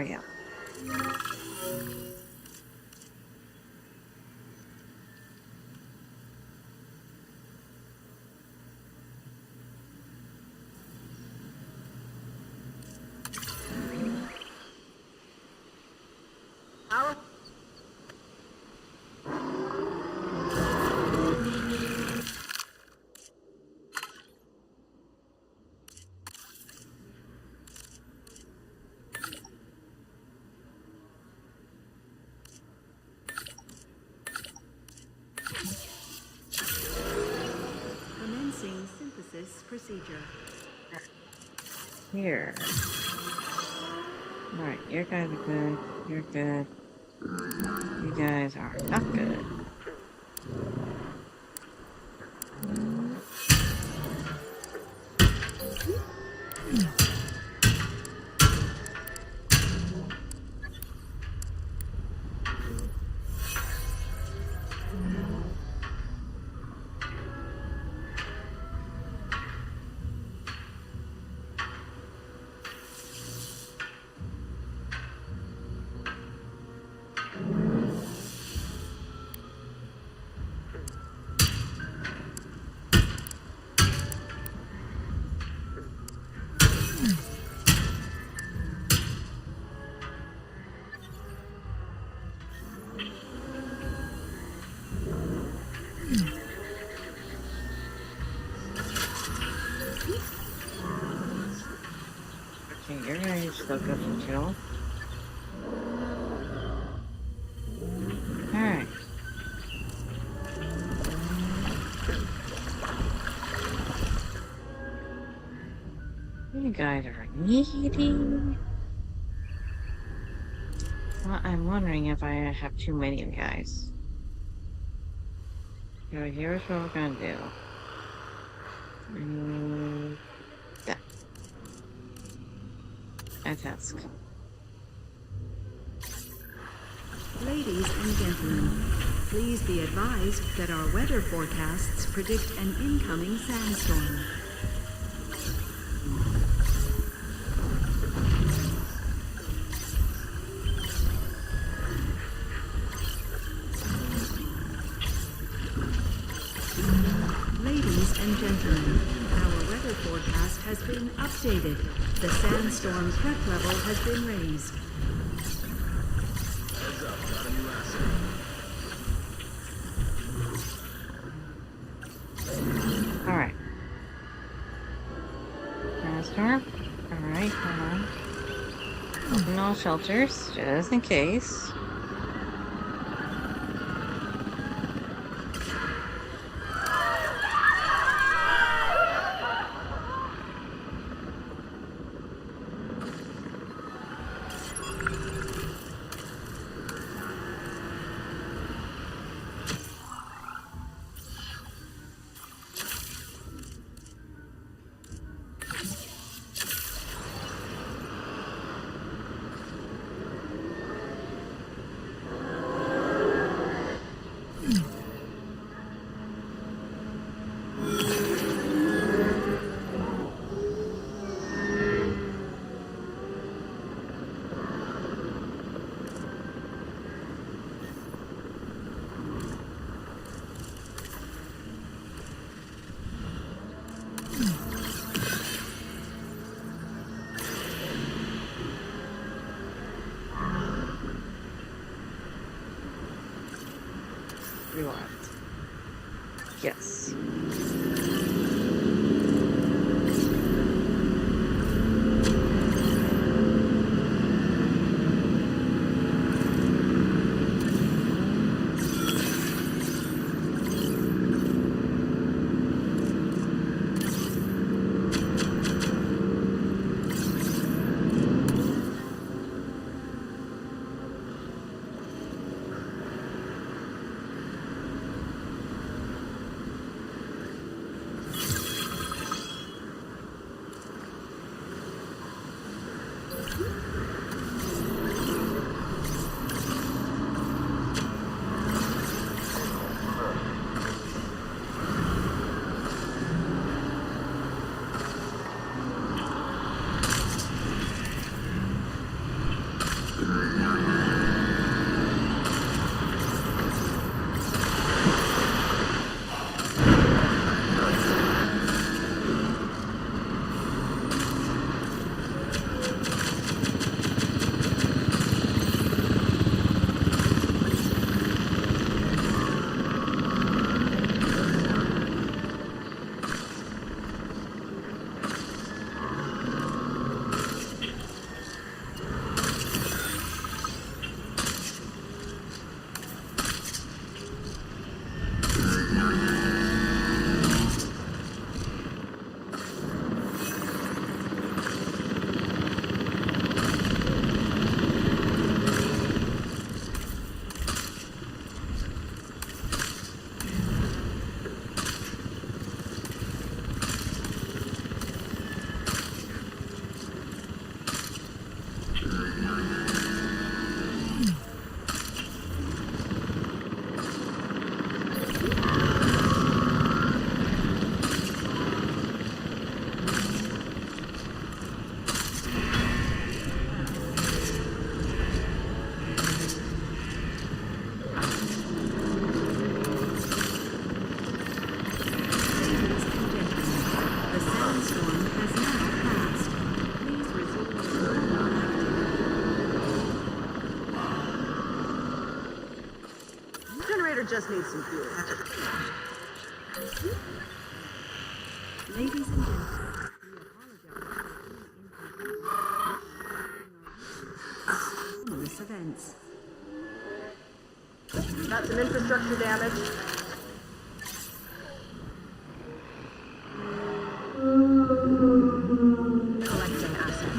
There we go. Our Commencing synthesis procedure. Here. Alright, you guys are good. You're good. You guys are not good. Okay, you're ready to look up for chill. Alright. You guys are needy. Well, I'm wondering if I have too many of you guys. So here's what we're gonna do. That. A task. Ladies and gentlemen, please be advised that our weather forecasts predict an incoming sandstorm. Ladies and gentlemen, our weather forecast has been updated. The sandstorm threat level has been raised. Heads up, got a new asset. Alright. Sandstorm. Alright, hold on. Open all shelters, just in case. Rewind. Yes. just need some fuel. Ladies and gentlemen, we apologize for anomalous events. Got some infrastructure damage. Collecting asset.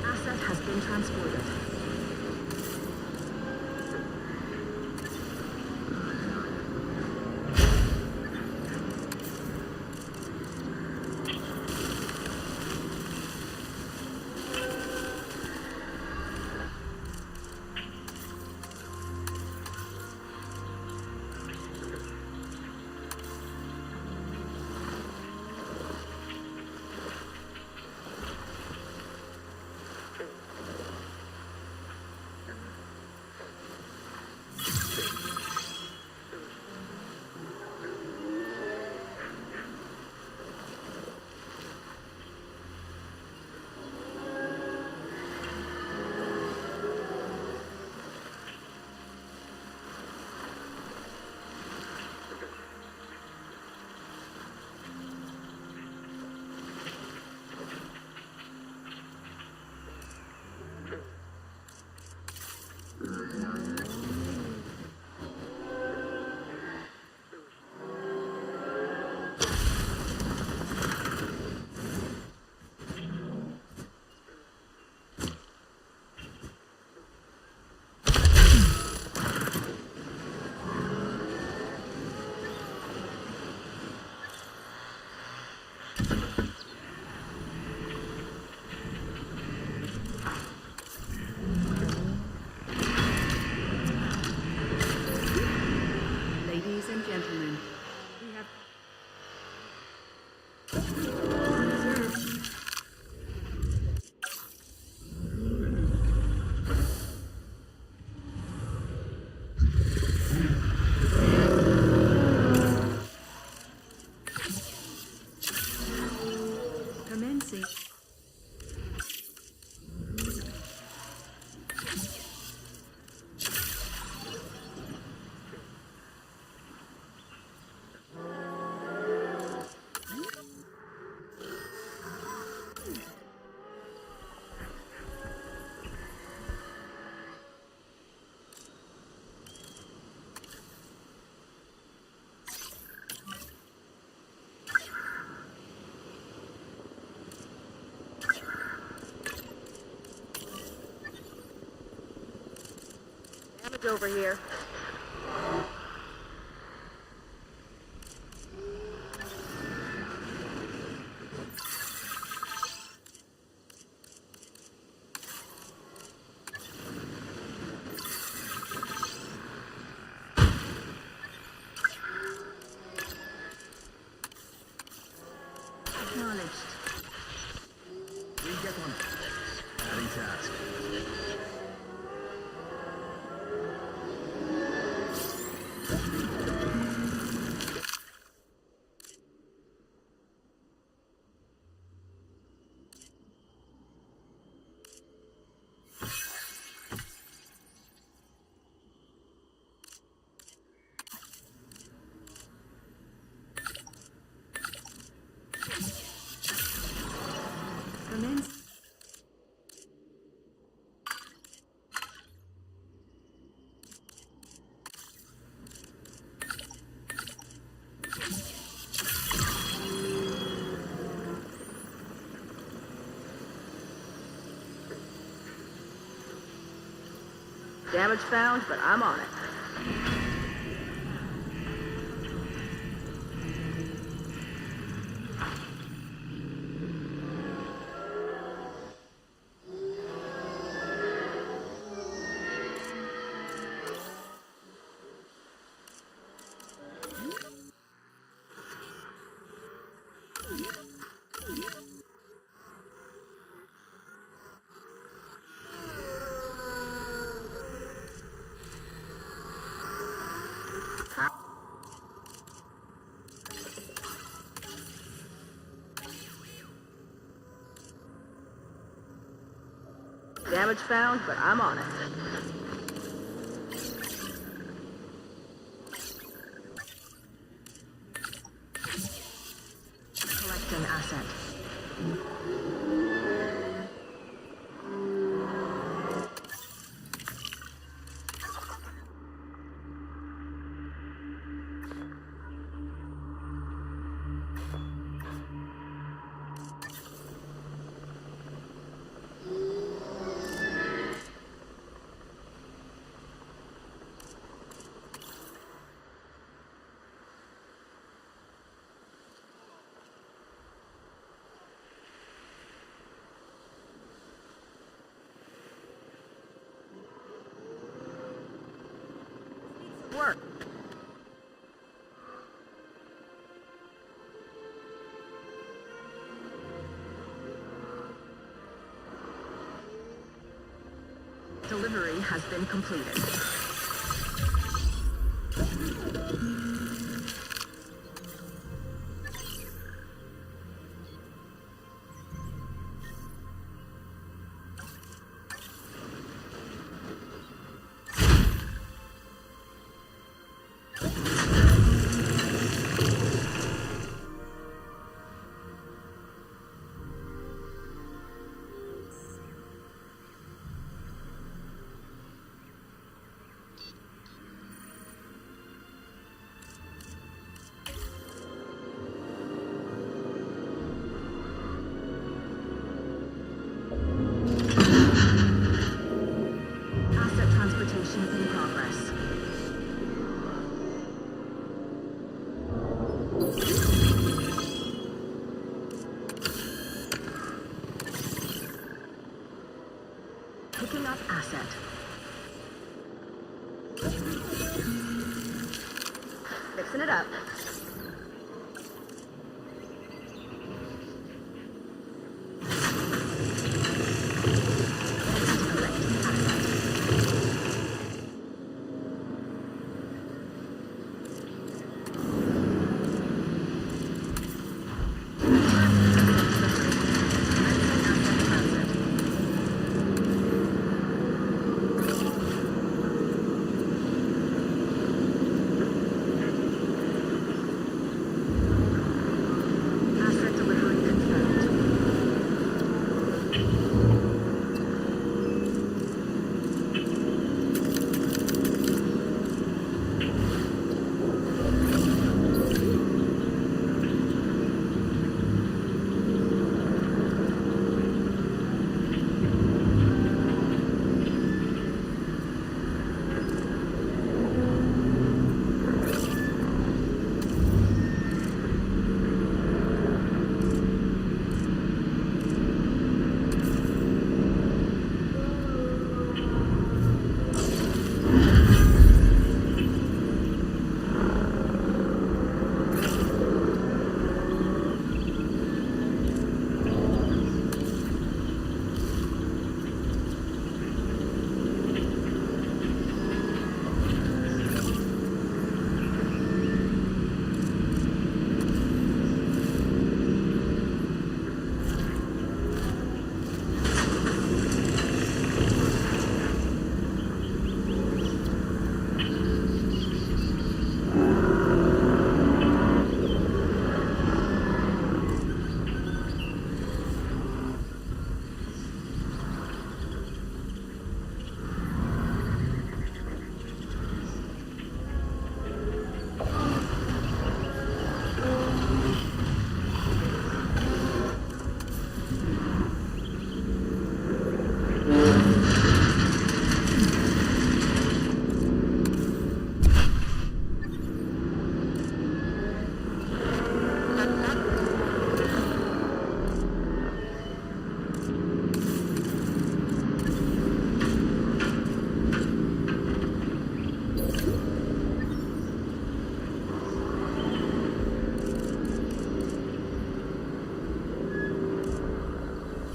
Asset has been transported. over here. Acknowledged. We get one. Adding task. Commence. Damage found, but I'm on it. Damage found, but I'm on it. Collecting asset. Work. Delivery has been completed. Asset transportation in progress. Picking up asset. Fixing it up.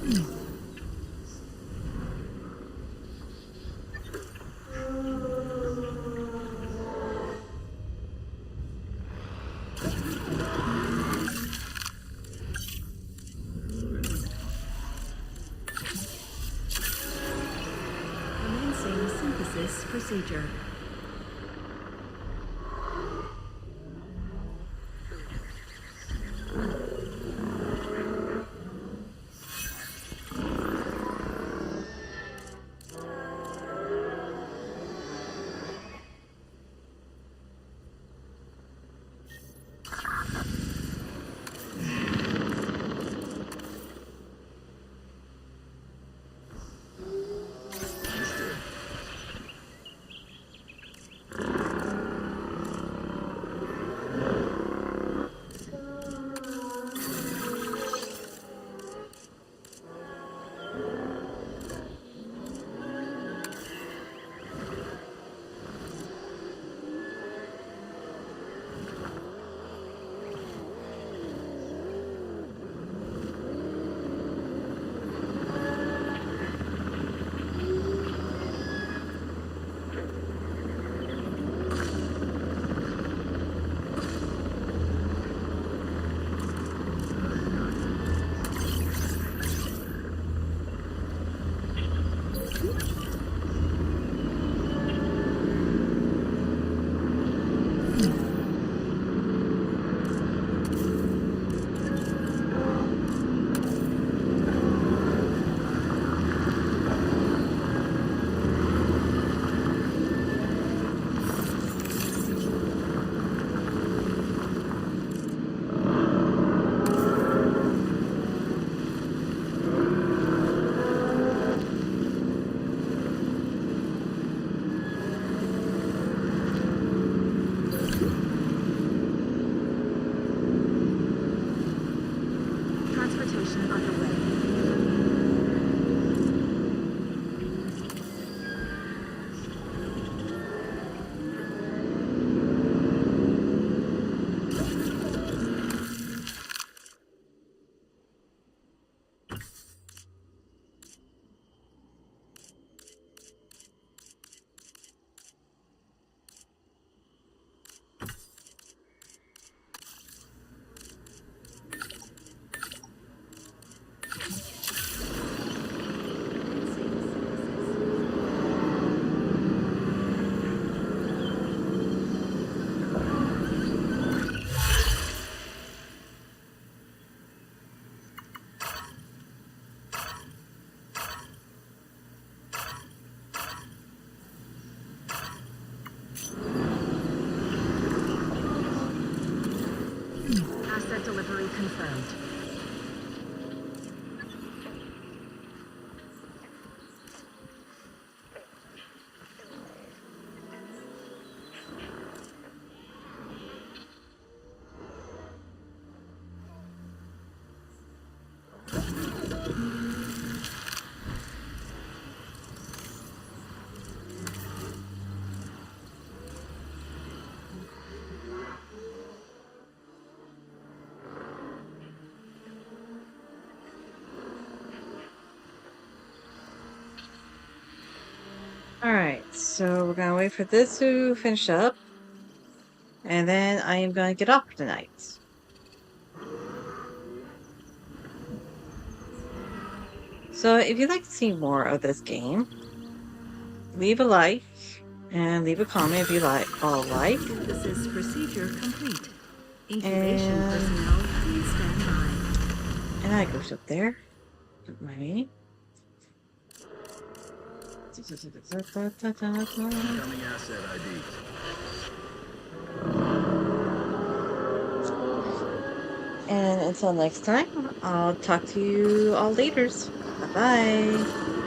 Commencing synthesis procedure. Transportation underway. Asset delivery confirmed. Alright, so we're gonna wait for this to finish up. And then I am gonna get off tonight. So if you'd like to see more of this game, leave a like and leave a comment if you all like. Synthesis procedure complete. Incubation personnel, please stand by. And I goes up there. Put my name. Incoming asset ID. And until next time, I'll talk to you all later. Bye-bye.